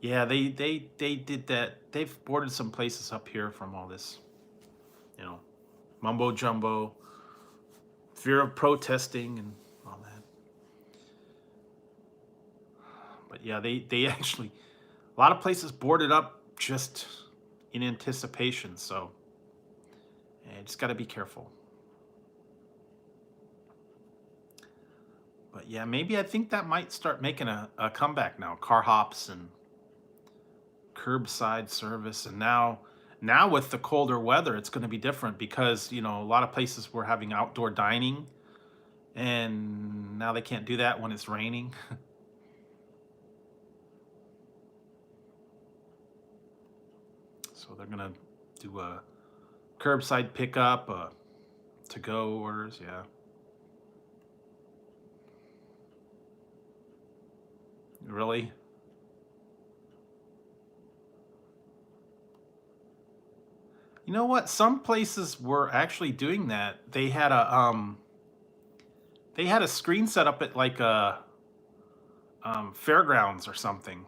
Yeah, they did that. They've boarded some places up here from all this, you know, mumbo jumbo, fear of protesting and all that. But yeah, they actually, a lot of places boarded up just in anticipation. So yeah, just got to be careful. But yeah, maybe I think that might start making a comeback now. Car hops and curbside service, and now with the colder weather, it's going to be different because a lot of places were having outdoor dining, and now they can't do that when it's raining. So they're going to do a curbside pickup, to-go orders. Yeah. Really? You know what? Some places were actually doing that. They had a screen set up at like fairgrounds or something.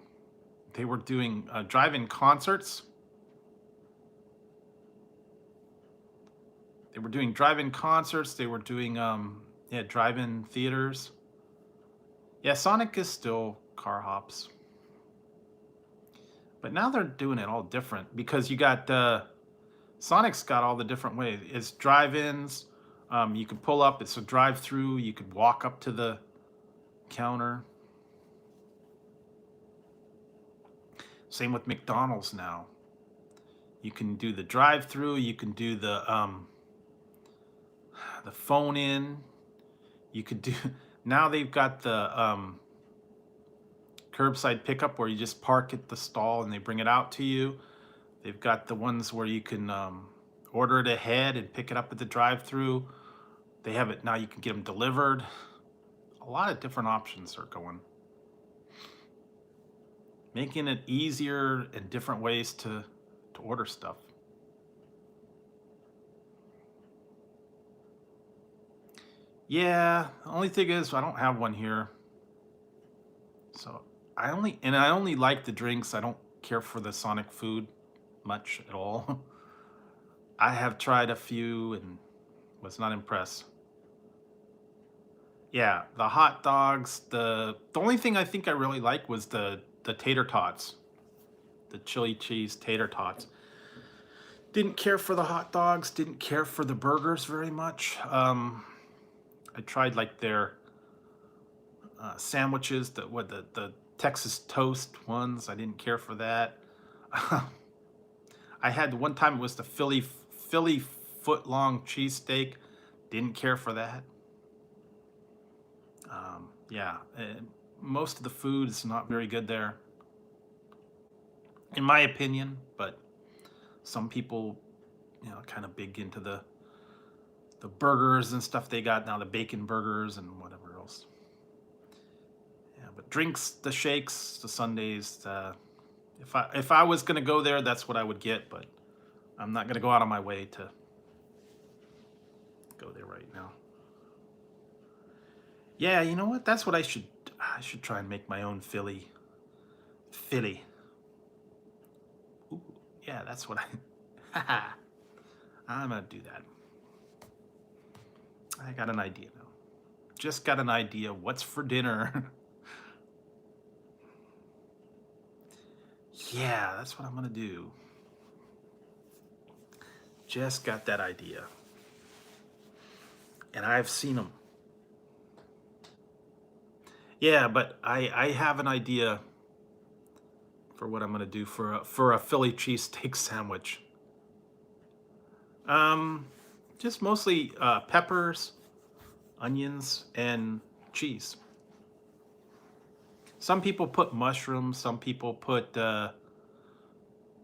They were doing drive-in concerts. They were doing drive-in concerts. They were doing yeah, drive-in theaters. Yeah, Sonic is still car hops, but now they're doing it all different because you got Sonic's got all the different ways. It's drive-ins. You could pull up. It's a drive-through. You could walk up to the counter. Same with McDonald's now. You can do the drive-through. You can do the phone in. You could do. Now they've got the curbside pickup where you just park at the stall and they bring it out to you. They've got the ones where you can order it ahead and pick it up at the drive-through. They have it now. You can get them delivered. A lot of different options are going, making it easier and different ways to order stuff. Yeah, the only thing is I don't have one here. So I only like the drinks. I don't care for the Sonic food much at all. I have tried a few and was not impressed. Yeah, the hot dogs, the only thing I think I really liked was the tater tots. The chili cheese tater tots. Didn't care for the hot dogs, didn't care for the burgers very much. I tried like their sandwiches, the Texas toast ones. I didn't care for that. I had one time it was the Philly foot long cheesesteak. Didn't care for that. Yeah, most of the food is not very good there, in my opinion. But some people, you know, kind of big into the burgers and stuff they got now, the bacon burgers and whatever else. Yeah, but drinks, the shakes, the sundaes. If I was gonna go there, that's what I would get. But I'm not gonna go out of my way to go there right now. Yeah, you know what? That's what I should try and make my own Philly. Ooh, yeah, that's what I'm gonna do that. I got an idea now. Just got an idea. What's for dinner? Yeah, that's what I'm gonna do. Just got that idea. And I've seen them. Yeah, but I have an idea for what I'm gonna do for a Philly cheesesteak sandwich. Just mostly peppers, onions, and cheese. Some people put mushrooms. Some people put well,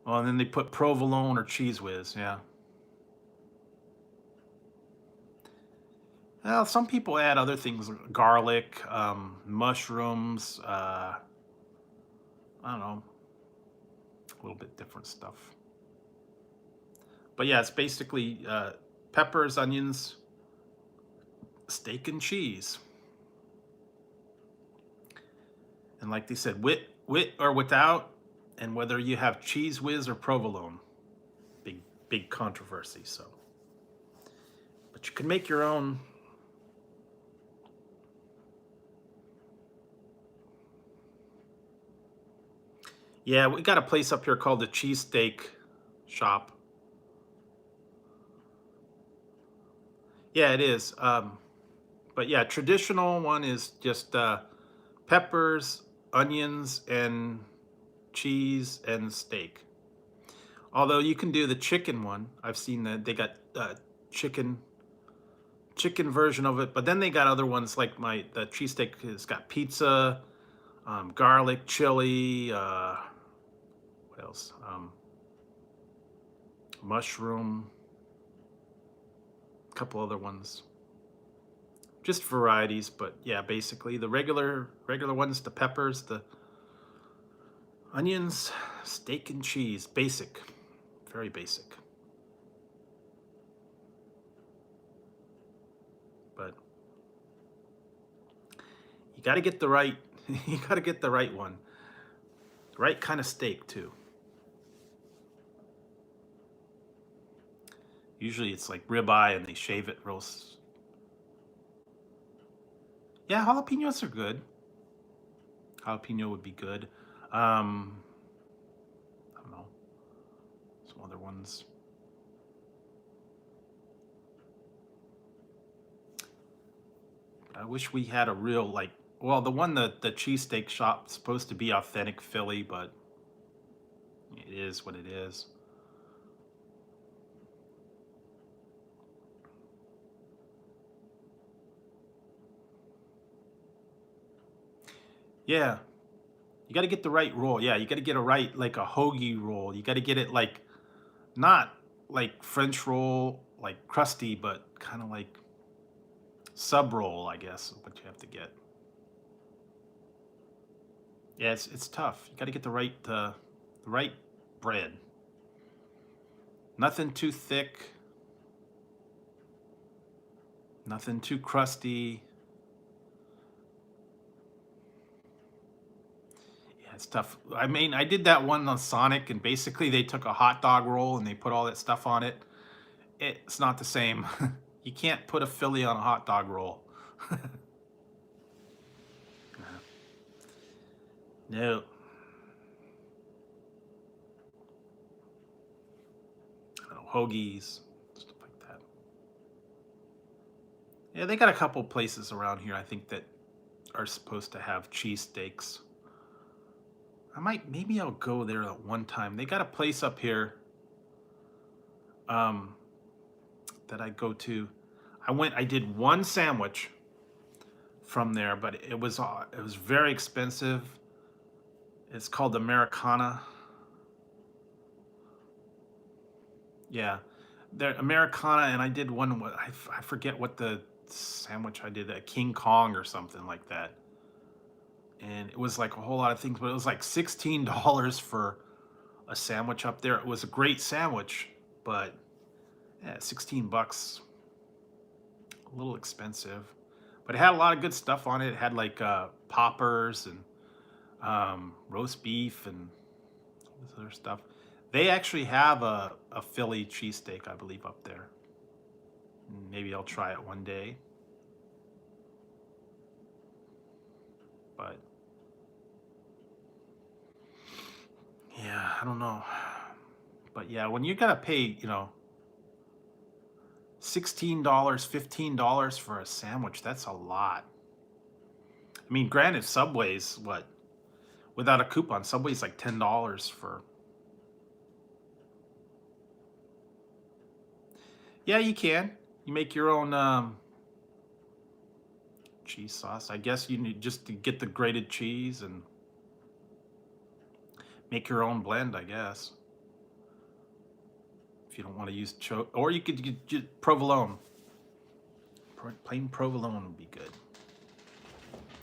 and then they put provolone or cheese whiz. Yeah. Well, some people add other things, garlic, mushrooms. I don't know, a little bit different stuff. But yeah, it's basically peppers, onions, steak, and cheese. And like they said, with or without, and whether you have cheese whiz or provolone. Big controversy. So, but you can make your own. Yeah, we got a place up here called the Cheesesteak Shop. Yeah, it is. But yeah, traditional one is just peppers, onions, and cheese and steak. Although you can do the chicken one. I've seen that they got chicken version of it, but then they got other ones like the cheesesteak has got pizza, garlic, chili, what else? Mushroom, a couple other ones. Just varieties, but yeah, basically the regular ones, the peppers, the onions, steak, and cheese. Basic, very basic. But you got to get the right You got to get the right one. The right kind of steak, too. Usually it's like ribeye and they shave it real. Yeah, jalapenos are good. Jalapeno would be good. I don't know. Some other ones. I wish we had a real, like, well, the one that the cheesesteak shop's supposed to be authentic Philly, but it is what it is. Yeah, you got to get the right roll. Yeah, you got to get a right, like a hoagie roll. You got to get it like not like French roll, like crusty, but kind of like sub roll, I guess, is what you have to get. Yeah, it's tough. You got to get the right bread. Nothing too thick, nothing too crusty. Yeah, it's tough. I mean, I did that one on Sonic, and basically they took a hot dog roll and they put all that stuff on it. It's not the same. You can't put a Philly on a hot dog roll. No. I don't know, hoagies, stuff like that. Yeah, they got a couple places around here, I think, that are supposed to have cheesesteaks. Maybe I'll go there at one time. They got a place up here um, that I go to. I did one sandwich from there, but it was very expensive. It's called Americana. Yeah, they're Americana, and I did one. I forget what the sandwich I did, a King Kong or something like that. And it was like a whole lot of things, but it was like $16 for a sandwich up there. It was a great sandwich, but yeah, 16 bucks, a little expensive. But it had a lot of good stuff on it. It had like poppers and roast beef and all this other stuff. They actually have a Philly cheesesteak, I believe, up there. Maybe I'll try it one day. But yeah, I don't know. But yeah, when you gotta pay, $16, $15 for a sandwich, that's a lot. I mean, granted, Subway's what? Without a coupon, Subway's like $10 for. Yeah, you can. You make your own cheese sauce. I guess you need just to get the grated cheese and make your own blend, I guess. If you don't want to use or you could get provolone. Plain provolone would be good.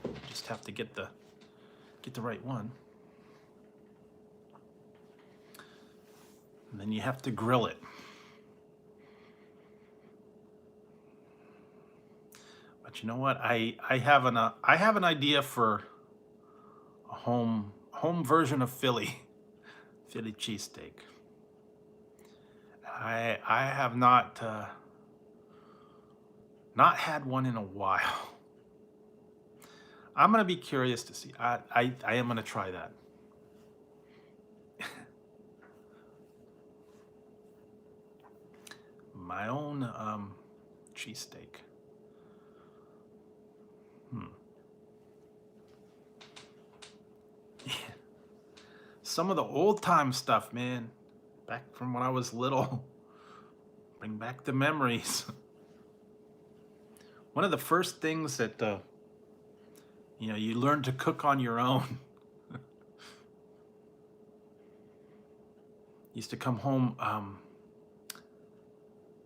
You just have to get the right one. And then you have to grill it. But you know what? I have an idea for a home version of Philly cheesesteak. I have not had one in a while. I'm gonna be curious to see. I am gonna try that. My own cheesesteak. Some of the old time stuff, man. Back from when I was little. Bring back the memories. One of the first things that you learn to cook on your own. Used to come home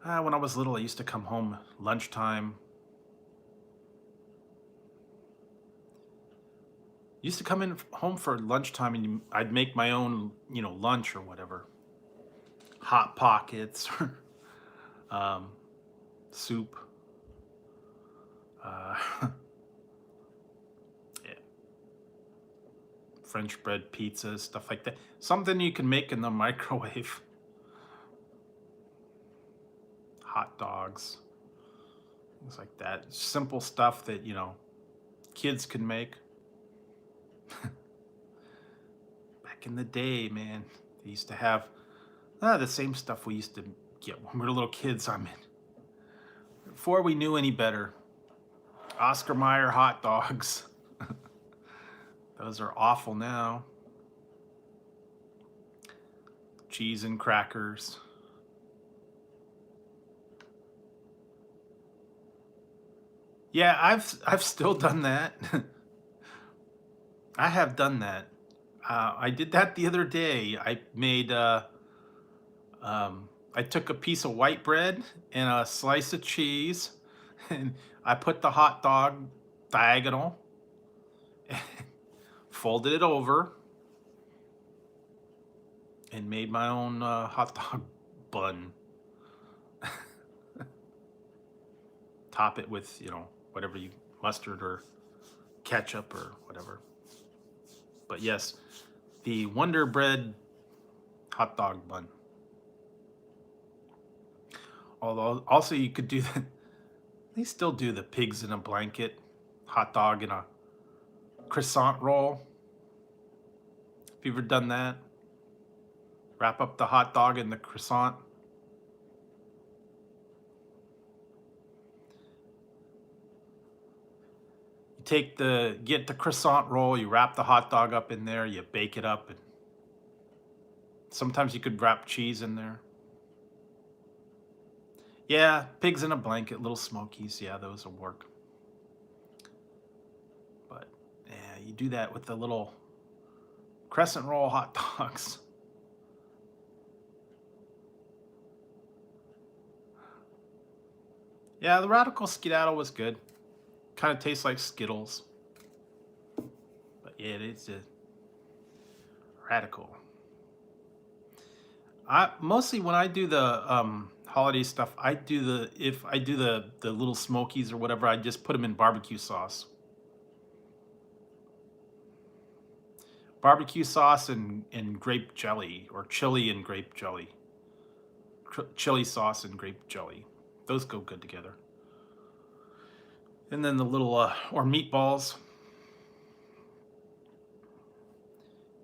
when I was little. I used to come home lunchtime. Used to come in home for lunchtime, and I'd make my own, lunch or whatever. Hot Pockets, soup. Yeah. French bread pizzas, stuff like that. Something you can make in the microwave. Hot dogs, things like that. Simple stuff that, you know, kids can make. Back in the day, man, they used to have the same stuff we used to get when we were little kids. I mean, before we knew any better. Oscar Mayer hot dogs. Those are awful now. Cheese and crackers. Yeah, I've still done that. I have done that. I did that the other day. I made I took a piece of white bread and a slice of cheese, and I put the hot dog diagonal, and folded it over, and made my own hot dog bun. Top it with, you know, whatever you, mustard or ketchup or whatever. But yes, the Wonder Bread hot dog bun. Although also you could do that. They still do the pigs in a blanket hot dog in a croissant roll. Have you ever done that? Wrap up the hot dog in the croissant. Get the croissant roll, you wrap the hot dog up in there, you bake it up, and sometimes you could wrap cheese in there. Yeah, pigs in a blanket, little smokies, yeah, those will work. But yeah, you do that with the little crescent roll hot dogs. Yeah, the Radical Skedaddle was good. Kind of tastes like Skittles. But yeah, it is a Radical. Mostly when I do the holiday stuff, if I do the little smokies or whatever, I just put them in barbecue sauce. Barbecue sauce and grape jelly, or chili and grape jelly. Chili sauce and grape jelly. Those go good together. And then the little, or meatballs.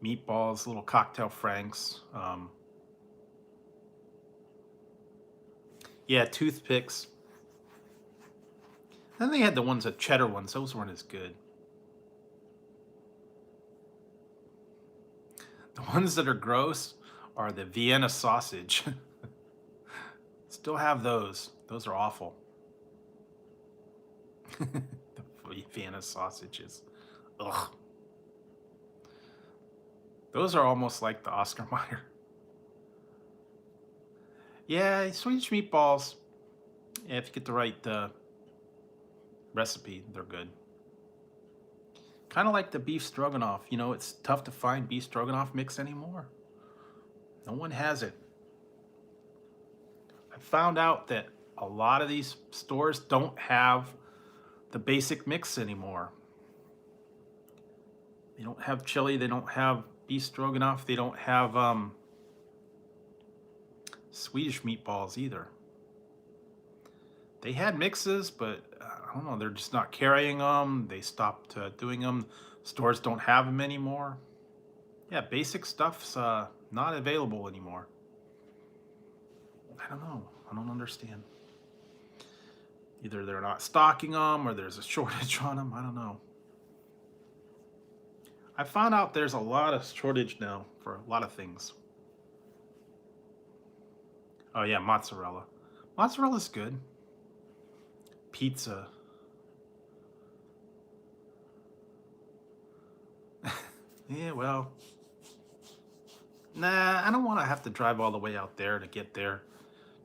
Meatballs, little cocktail franks. Yeah, toothpicks. Then they had the ones, the cheddar ones. Those weren't as good. The ones that are gross are the Vienna sausage. Still have those. Those are awful. The Vienna sausages. Ugh. Those are almost like the Oscar Mayer. Yeah, Swedish meatballs. Yeah, if you get the right recipe, they're good. Kind of like the beef stroganoff. You know, it's tough to find beef stroganoff mix anymore. No one has it. I found out that a lot of these stores don't have the basic mix anymore. They don't have chili. They don't have beef stroganoff. They don't have Swedish meatballs either. They had mixes, but I don't know, they're just not carrying them. They stopped doing them. Stores don't have them anymore. Yeah, basic stuff's not available anymore. I don't know. I don't understand. Either they're not stocking them or there's a shortage on them. I don't know. I found out there's a lot of shortage now for a lot of things. Oh yeah, mozzarella. Mozzarella's good. Pizza. Yeah, well. Nah, I don't want to have to drive all the way out there to get there.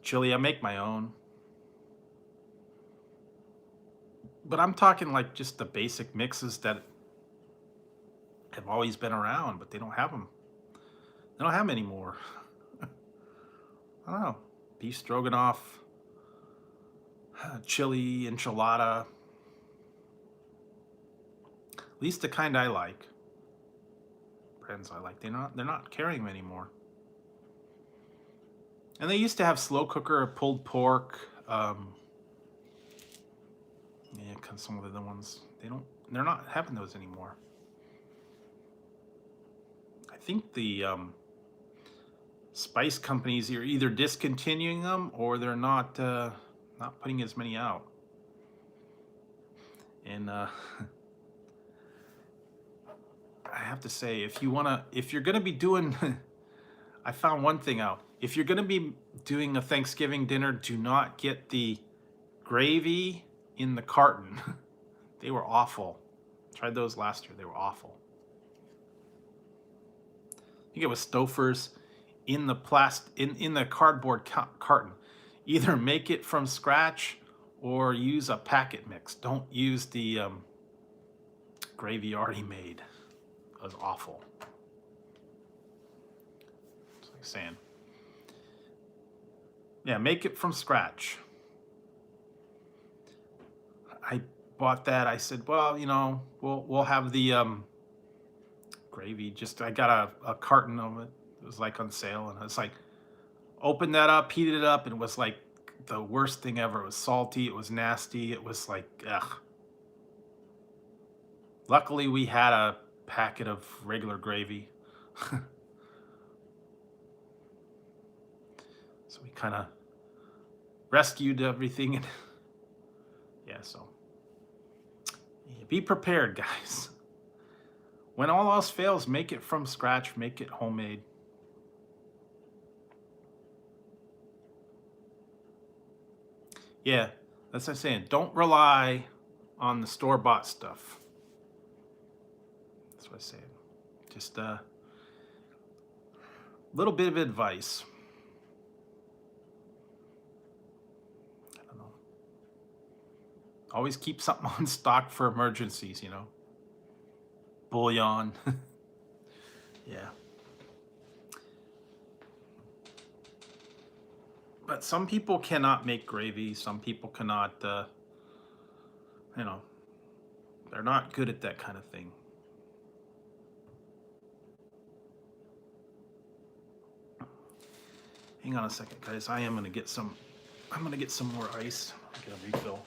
Chili, I make my own. But I'm talking like just the basic mixes that have always been around, but they don't have them. They don't have them anymore. I don't know. Beef stroganoff, chili, enchilada. At least the kind I like. brands I like. They're not carrying them anymore. And they used to have slow cooker, pulled pork. Yeah, cause some of the other ones they're not having those anymore. I think the spice companies are either discontinuing them or they're not putting as many out. And I have to say, if you're gonna be doing, I found one thing out. If you're gonna be doing a Thanksgiving dinner, do not get the gravy in the carton. They were awful. Tried those last year. They were awful. I think it was Stouffer's in the in the cardboard carton. Either make it from scratch or use a packet mix. Don't use the gravy already made. It was awful. It's like saying, yeah, make it from scratch. I bought that. I said, well, we'll have the gravy. I got a carton of it. It was like on sale, and it's like, opened that up, heated it up, and it was like the worst thing ever. It was salty. It was nasty. It was like, ugh. Luckily, we had a packet of regular gravy. So we kind of rescued everything. And yeah, so yeah, be prepared, guys. When all else fails, make it from scratch. Make it homemade. Yeah, that's what I'm saying. Don't rely on the store-bought stuff. That's what I'm saying. Just a little bit of advice. I don't know. Always keep something on stock for emergencies, Bouillon. Yeah. But some people cannot make gravy. Some people cannot, they're not good at that kind of thing. Hang on a second, guys. I'm gonna get some more ice. Get a refill.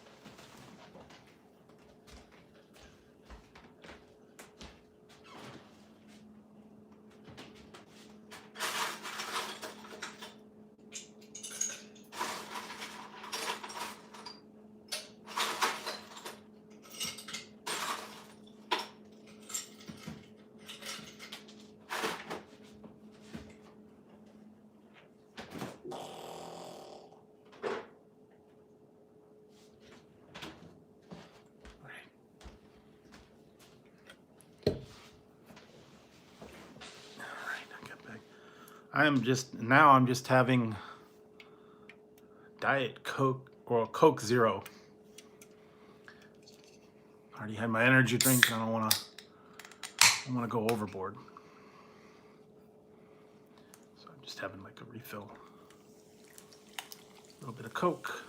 I'm just having Diet Coke or Coke Zero. I already had my energy drink and I don't want to go overboard. So I'm just having like a refill. A little bit of Coke.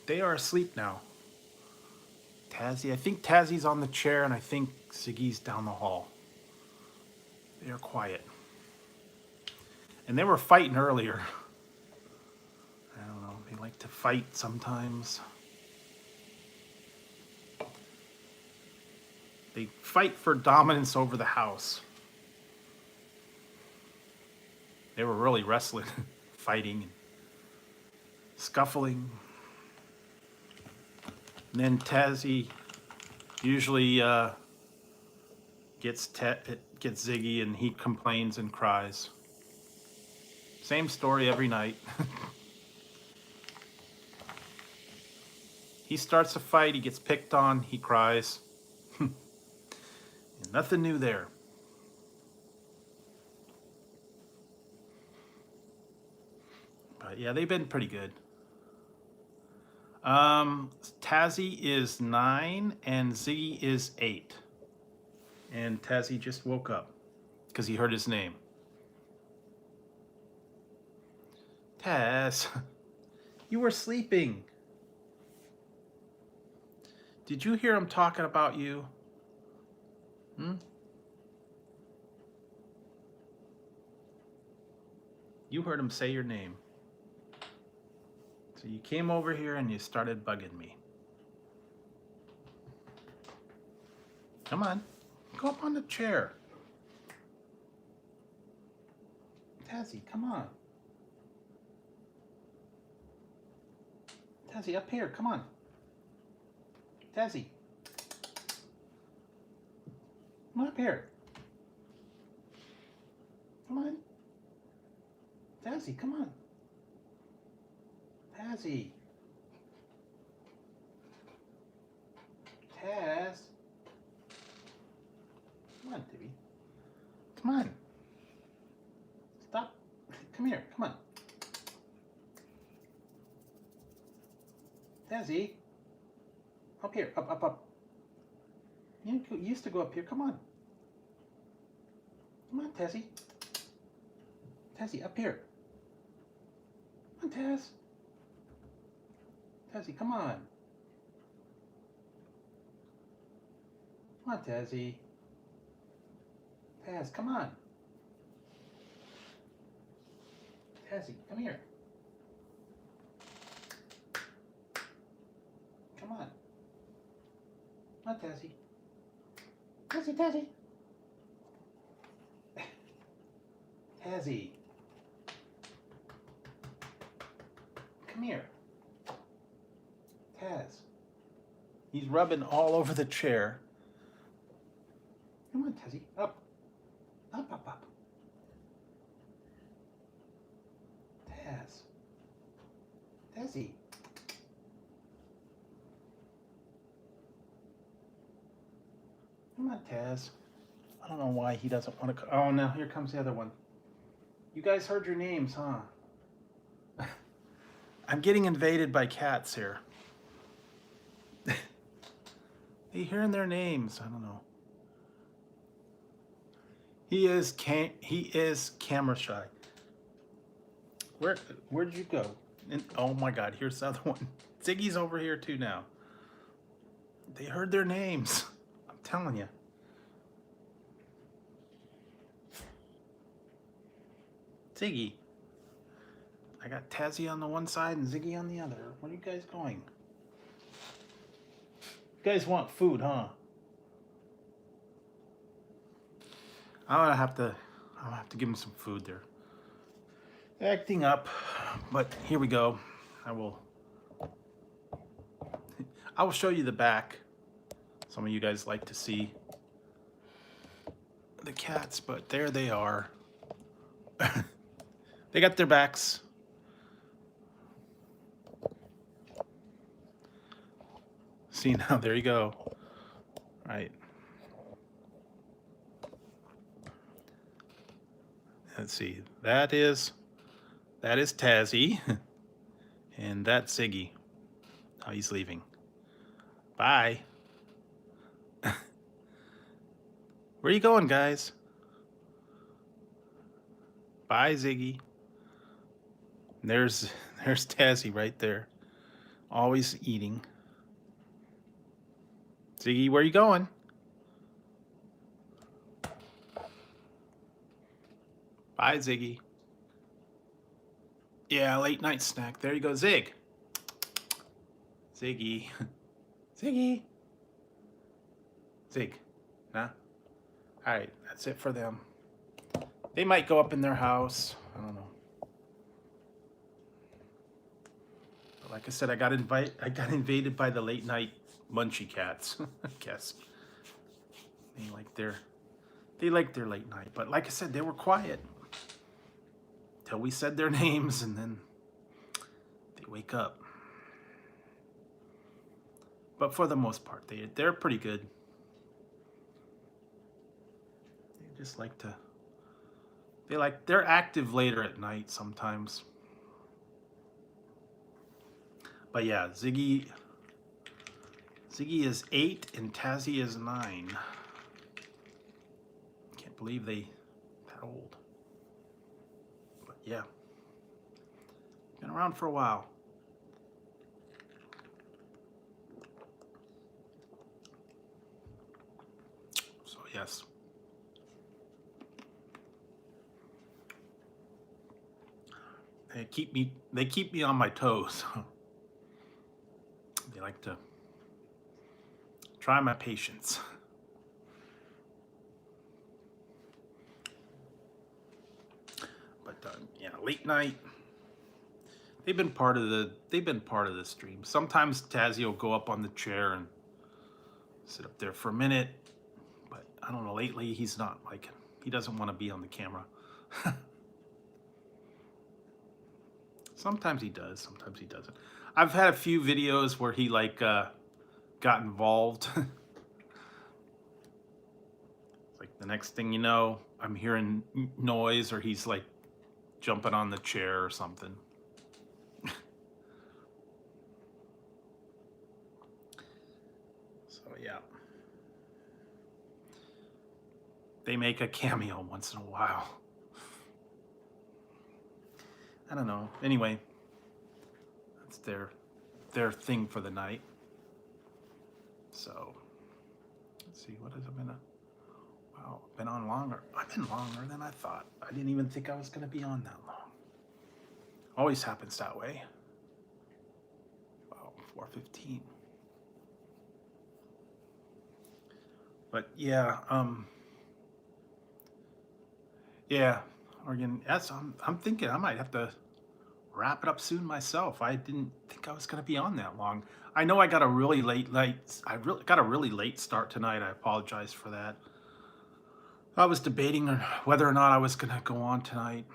They are asleep now. I think Tazzie's on the chair, and I think Ziggy's down the hall. They are quiet. And they were fighting earlier. I don't know, they like to fight sometimes. They fight for dominance over the house. They were really wrestling, fighting, and scuffling. And then Tazzy usually gets Ziggy, and he complains and cries. Same story every night. He starts a fight, he gets picked on, he cries. Nothing new there. But yeah, they've been pretty good. Tazzy is 9 and Ziggy is 8. And Tazzy just woke up because he heard his name. Taz, you were sleeping. Did you hear him talking about you? Hmm? You heard him say your name. So you came over here and you started bugging me. Come on. Go up on the chair. Tazzy, come on. Tazzy, up here. Come on. Tazzy. Come on up here. Come on. Tazzy, come on. Tazzy. Taz. Come on, Tibby. Come on. Stop. Come here. Come on. Tazzy. Up here. Up, up, up. You used to go up here. Come on. Come on, Tazzy. Tazzy, up here. Come on, Taz. Tazzy, come on. Come on, Tazzy. Taz, come on. Tazzy, come here. Come on. Come on, Tazzy. Tazzy, Tazzy. Tazzy. Come here. Taz. He's rubbing all over the chair. Come on, Tazzy. Up. Up, up, up. Taz. Tazzy. Come on, Taz. I don't know why he doesn't want to. Oh, now here comes the other one. You guys heard your names, huh? I'm getting invaded by cats here. They hearing their names. I don't know. He is camera shy. Where did you go? And, oh my God! Here's the other one. Ziggy's over here too now. They heard their names. I'm telling you. Ziggy. I got Tazzy on the one side and Ziggy on the other. Where are you guys going? You guys want food, huh? I'll have to give them some food. They're acting up, but here we go. I will show you the back. Some of you guys like to see the cats, but there they are. They got their backs. See now, there you go. Right. Let's see. That is Tazzy, and that's Ziggy. Oh, he's leaving. Bye. Where are you going, guys? Bye, Ziggy. There's Tazzy right there, always eating. Ziggy, where are you going? Bye, Ziggy. Yeah, late night snack. There you go, Zig. Ziggy. Ziggy. Zig. Nah? Alright, that's it for them. They might go up in their house. I don't know. But like I said, I got invaded by the late night munchie cats, I guess. They like their late night. But like I said, they were quiet till we said their names, and then they wake up. But for the most part, they're pretty good. They just like to. They're active later at night sometimes. But yeah, Ziggy is 8 and Tazzy is 9. Can't believe they that old. But yeah, been around for a while. yes. They keep me on my toes. They like to try my patience. But yeah, late night. They've been part of the stream. Sometimes Tazzy will go up on the chair and sit up there for a minute, but I don't know. Lately, he's not like he doesn't want to be on the camera. Sometimes he does. Sometimes he doesn't. I've had a few videos where he like got involved. Like the next thing you know, I'm hearing noise or he's like jumping on the chair or something. So yeah. They make a cameo once in a while. I don't know. Anyway, that's their thing for the night. So let's see, what has it been? Wow, been on longer. I've been longer than I thought. I didn't even think I was going to be on that long. Always happens that way. Wow, 4:15. But yeah, yeah, Oregon. I'm thinking I might have to wrap it up soon myself. I didn't think I was going to be on that long. I know I got a really late night. Got a really late start tonight. I apologize for that. I was debating whether or not I was going to go on tonight.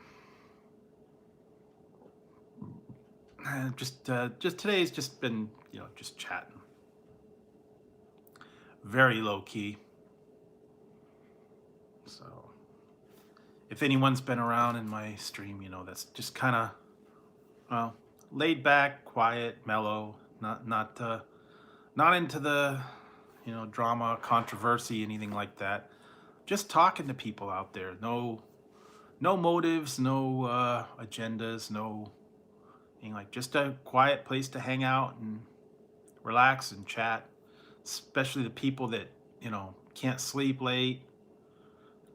Just today's just been, just chatting. Very low key. So if anyone's been around in my stream, that's just kind of, well, laid back, quiet, mellow, not into the, drama, controversy, anything like that. Just talking to people out there. No motives, no agendas, no anything, like just a quiet place to hang out and relax and chat. Especially the people that, can't sleep late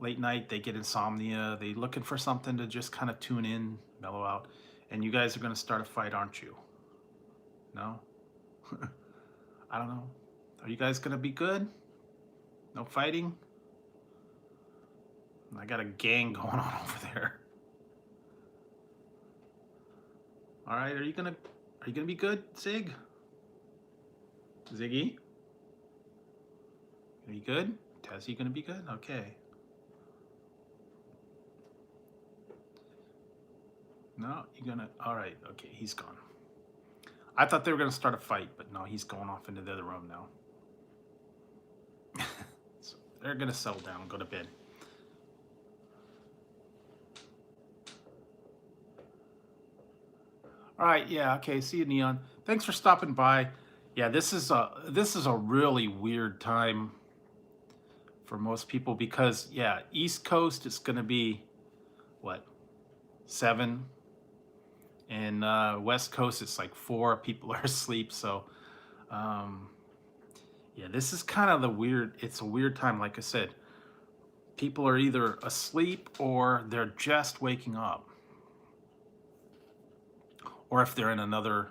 night, they get insomnia, they looking for something to just kind of tune in, mellow out. And you guys are going to start a fight, aren't you? No? I don't know. Are you guys going to be good? No fighting? I got a gang going on over there. All right, are you gonna be good, Zig? Ziggy? Are you good? Tazzy gonna be good? Okay. No, you're gonna. All right. Okay, he's gone. I thought they were gonna start a fight, but no, he's going off into the other room now. So they're gonna settle down and go to bed. All right. Yeah. Okay. See you, Neon. Thanks for stopping by. Yeah, this is a really weird time for most people because East Coast it's gonna be what, 7, and West Coast it's like 4. People are asleep, so yeah, this is kind of it's a weird time. Like I said, people are either asleep or they're just waking up, or if they're in another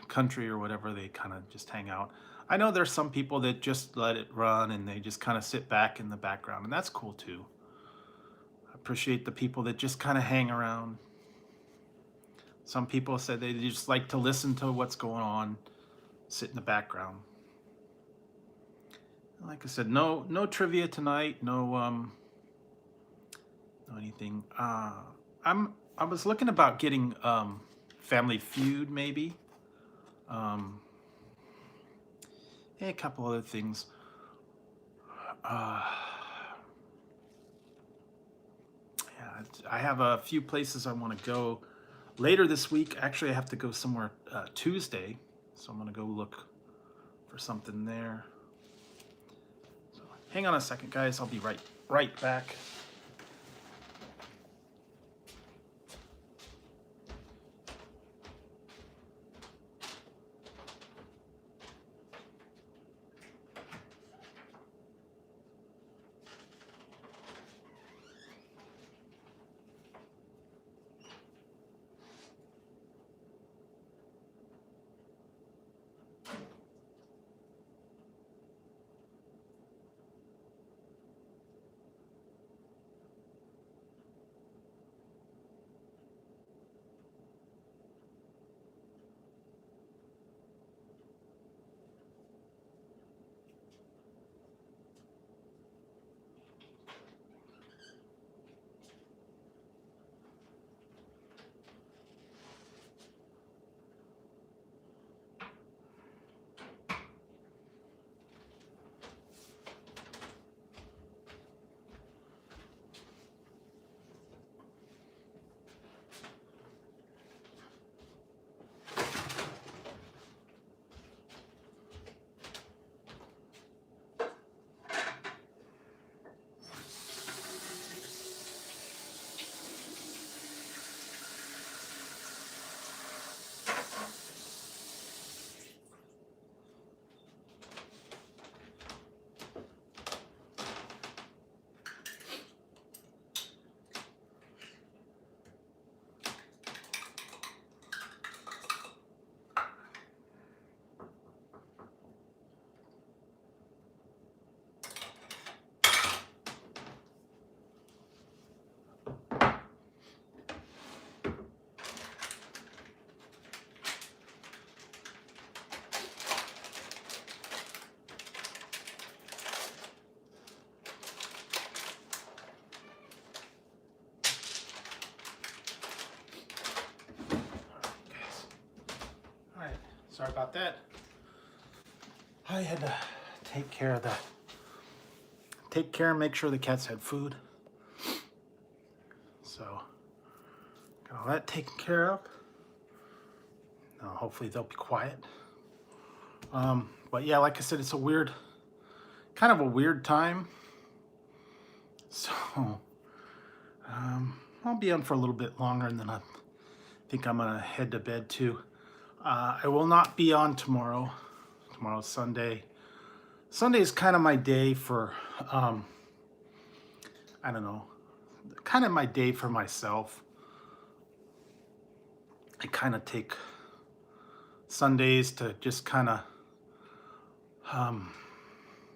country or whatever, they kind of just hang out. I know there's some people that just let it run and they just kind of sit back in the background, and that's cool too. I appreciate the people that just kind of hang around. Some people said they just like to listen to what's going on, sit in the background. Like I said, no trivia tonight, no anything. I was looking about getting Family Feud maybe. And a couple other things. Yeah, I have a few places I want to go later this week. Actually, I have to go somewhere Tuesday, so I'm going to go look for something there. So hang on a second, guys. I'll be right back. sorry about that. I had to take care and make sure the cats had food. So got all that taken care of. Now hopefully they'll be quiet. But yeah, like I said, it's kind of a weird time. So I'll be on for a little bit longer, and then I think I'm gonna head to bed too. I will not be on tomorrow. Tomorrow's Sunday. Sunday is kind of my day for, I don't know, kind of my day for myself. I kind of take Sundays to just kind of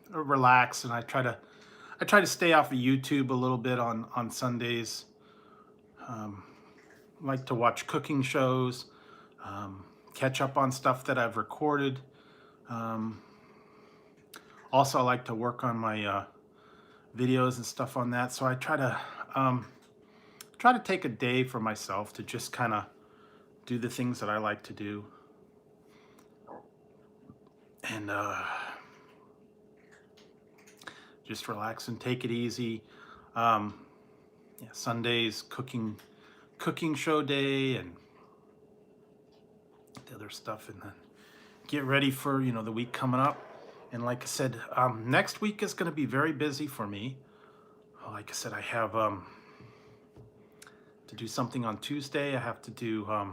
relax, and I try to stay off of YouTube a little bit on Sundays. I like to watch cooking shows, catch up on stuff that I've recorded. Also, I like to work on my videos and stuff on that. So I try to take a day for myself to just kind of do the things that I like to do, and just relax and take it easy. Yeah, Sunday's cooking show day and the other stuff, and then get ready for the week coming up. And like I said, next week is going to be very busy for me. Like I said, I have to do something on Tuesday. I have to do a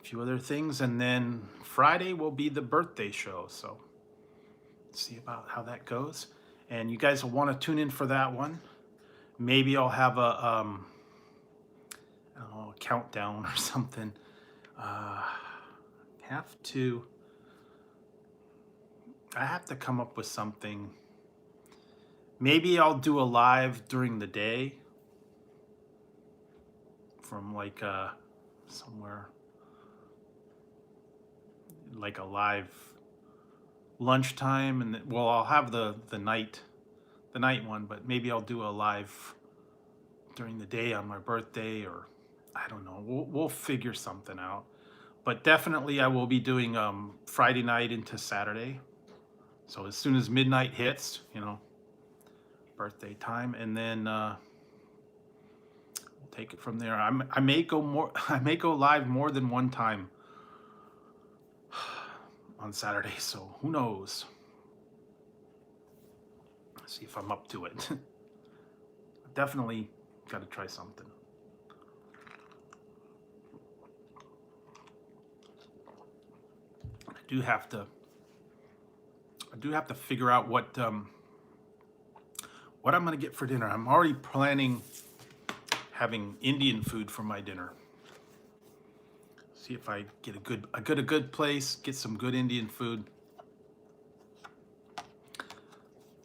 few other things, and then Friday will be the birthday show. So let's see about how that goes. And you guys will want to tune in for that one. Maybe I'll have a I don't know, a countdown or something. I have to come up with something. Maybe I'll do a live during the day from like somewhere, like a live lunchtime, and well, I'll have the night one, but maybe I'll do a live during the day on my birthday, or I don't know. We'll figure something out. But definitely I will be doing Friday night into Saturday. So as soon as midnight hits, birthday time, and then we'll take it from there. I may go live more than one time on Saturday, so who knows? See if I'm up to it. Definitely got to try something. I do have to figure out what I'm going to get for dinner. I'm already planning having Indian food for my dinner. See if I get a good place, get some good Indian food. I'm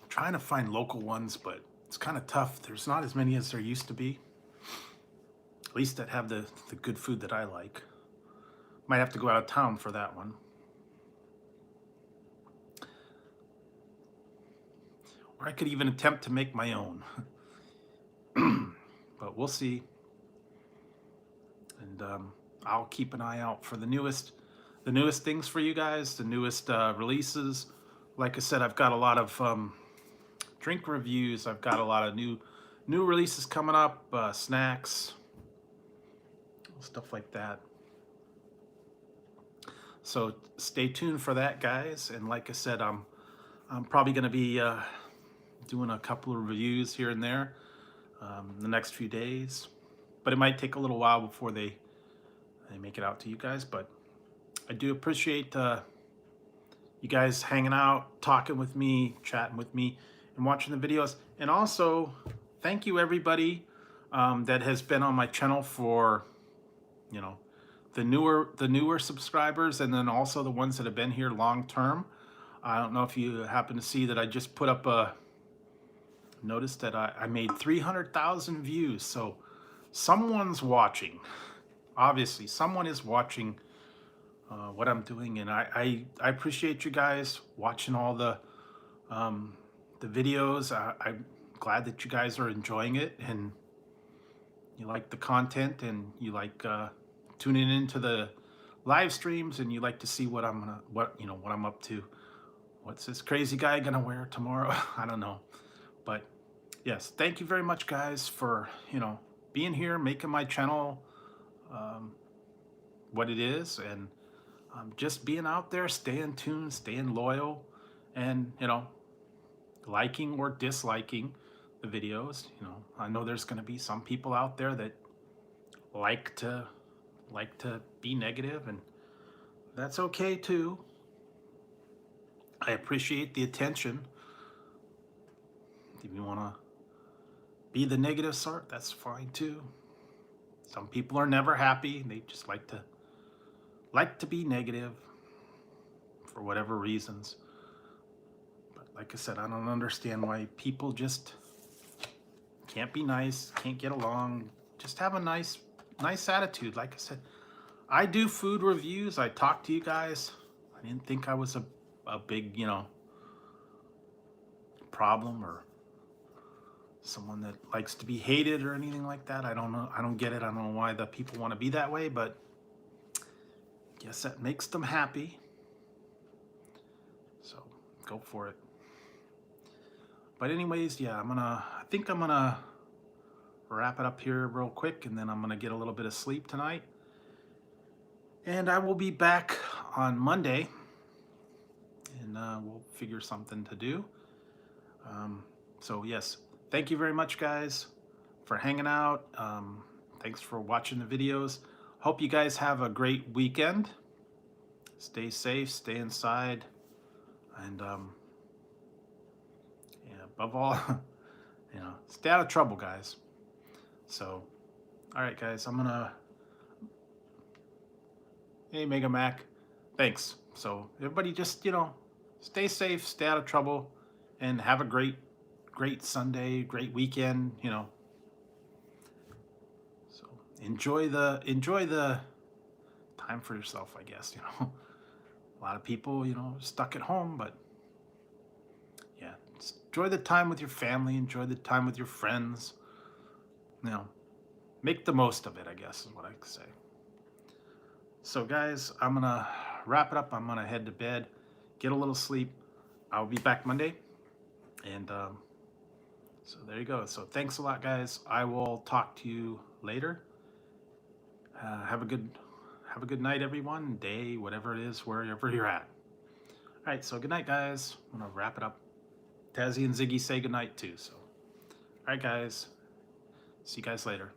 trying to find local ones, but it's kind of tough. There's not as many as there used to be. At least that have the good food that I like. Might have to go out of town for that one. Or I could even attempt to make my own. But we'll see. And I'll keep an eye out for the newest things for you guys, the newest releases. Like I said, I've got a lot of drink reviews. I've got a lot of new releases coming up, snacks, stuff like that. So stay tuned for that, guys. And like I said, I'm probably going to be doing a couple of reviews here and there the next few days, but it might take a little while before they make it out to you guys. But I do appreciate you guys hanging out, talking with me, chatting with me, and watching the videos. And also, thank you everybody that has been on my channel for, the newer subscribers, and then also the ones that have been here long term. I don't know if you happen to see that I just put up notice that I made 300,000 views. So someone's watching. Obviously, someone is watching what I'm doing, and I appreciate you guys watching all the videos. I'm glad that you guys are enjoying it, and you like the content, and you like tuning into the live streams and you like to see what I'm up to. What's this crazy guy gonna wear tomorrow? I don't know. But yes, thank you very much, guys, for being here, making my channel what it is, and just being out there, staying tuned, staying loyal, and liking or disliking the videos. I know there's going to be some people out there that like to be negative, and that's okay too. I appreciate the attention. If you want to be the negative sort, that's fine too. Some people are never happy. They just like to be negative for whatever reasons. But like I said, I don't understand why people just can't be nice, can't get along, just have a nice attitude. Like I said, I do food reviews. I talk to you guys. I didn't think I was a big, problem or someone that likes to be hated or anything like that. I don't know. I don't get it. I don't know why the people want to be that way, but I guess that makes them happy. So go for it. But anyways, yeah, I think I'm gonna wrap it up here real quick, and then I'm gonna get a little bit of sleep tonight. And I will be back on Monday, and we'll figure something to do. So yes, thank you very much, guys, for hanging out. Thanks for watching the videos. Hope you guys have a great weekend. Stay safe, stay inside, and yeah, above all, stay out of trouble, guys. So, all right, guys, I'm gonna. Hey, Mega Mac, thanks. So everybody, just stay safe, stay out of trouble, and have a great Sunday, great weekend. So enjoy the time for yourself, I guess. A lot of people, stuck at home, but yeah, just enjoy the time with your family, enjoy the time with your friends. Make the most of it, I guess is what I could say. So guys, I'm gonna wrap it up. I'm gonna head to bed, get a little sleep. I'll be back Monday, and so there you go. So thanks a lot, guys. I will talk to you later. Have a good night, everyone. Day, whatever it is, wherever you're at. All right. So good night, guys. I'm gonna wrap it up. Tazzy and Ziggy say good night too. So, all right, guys. See you guys later.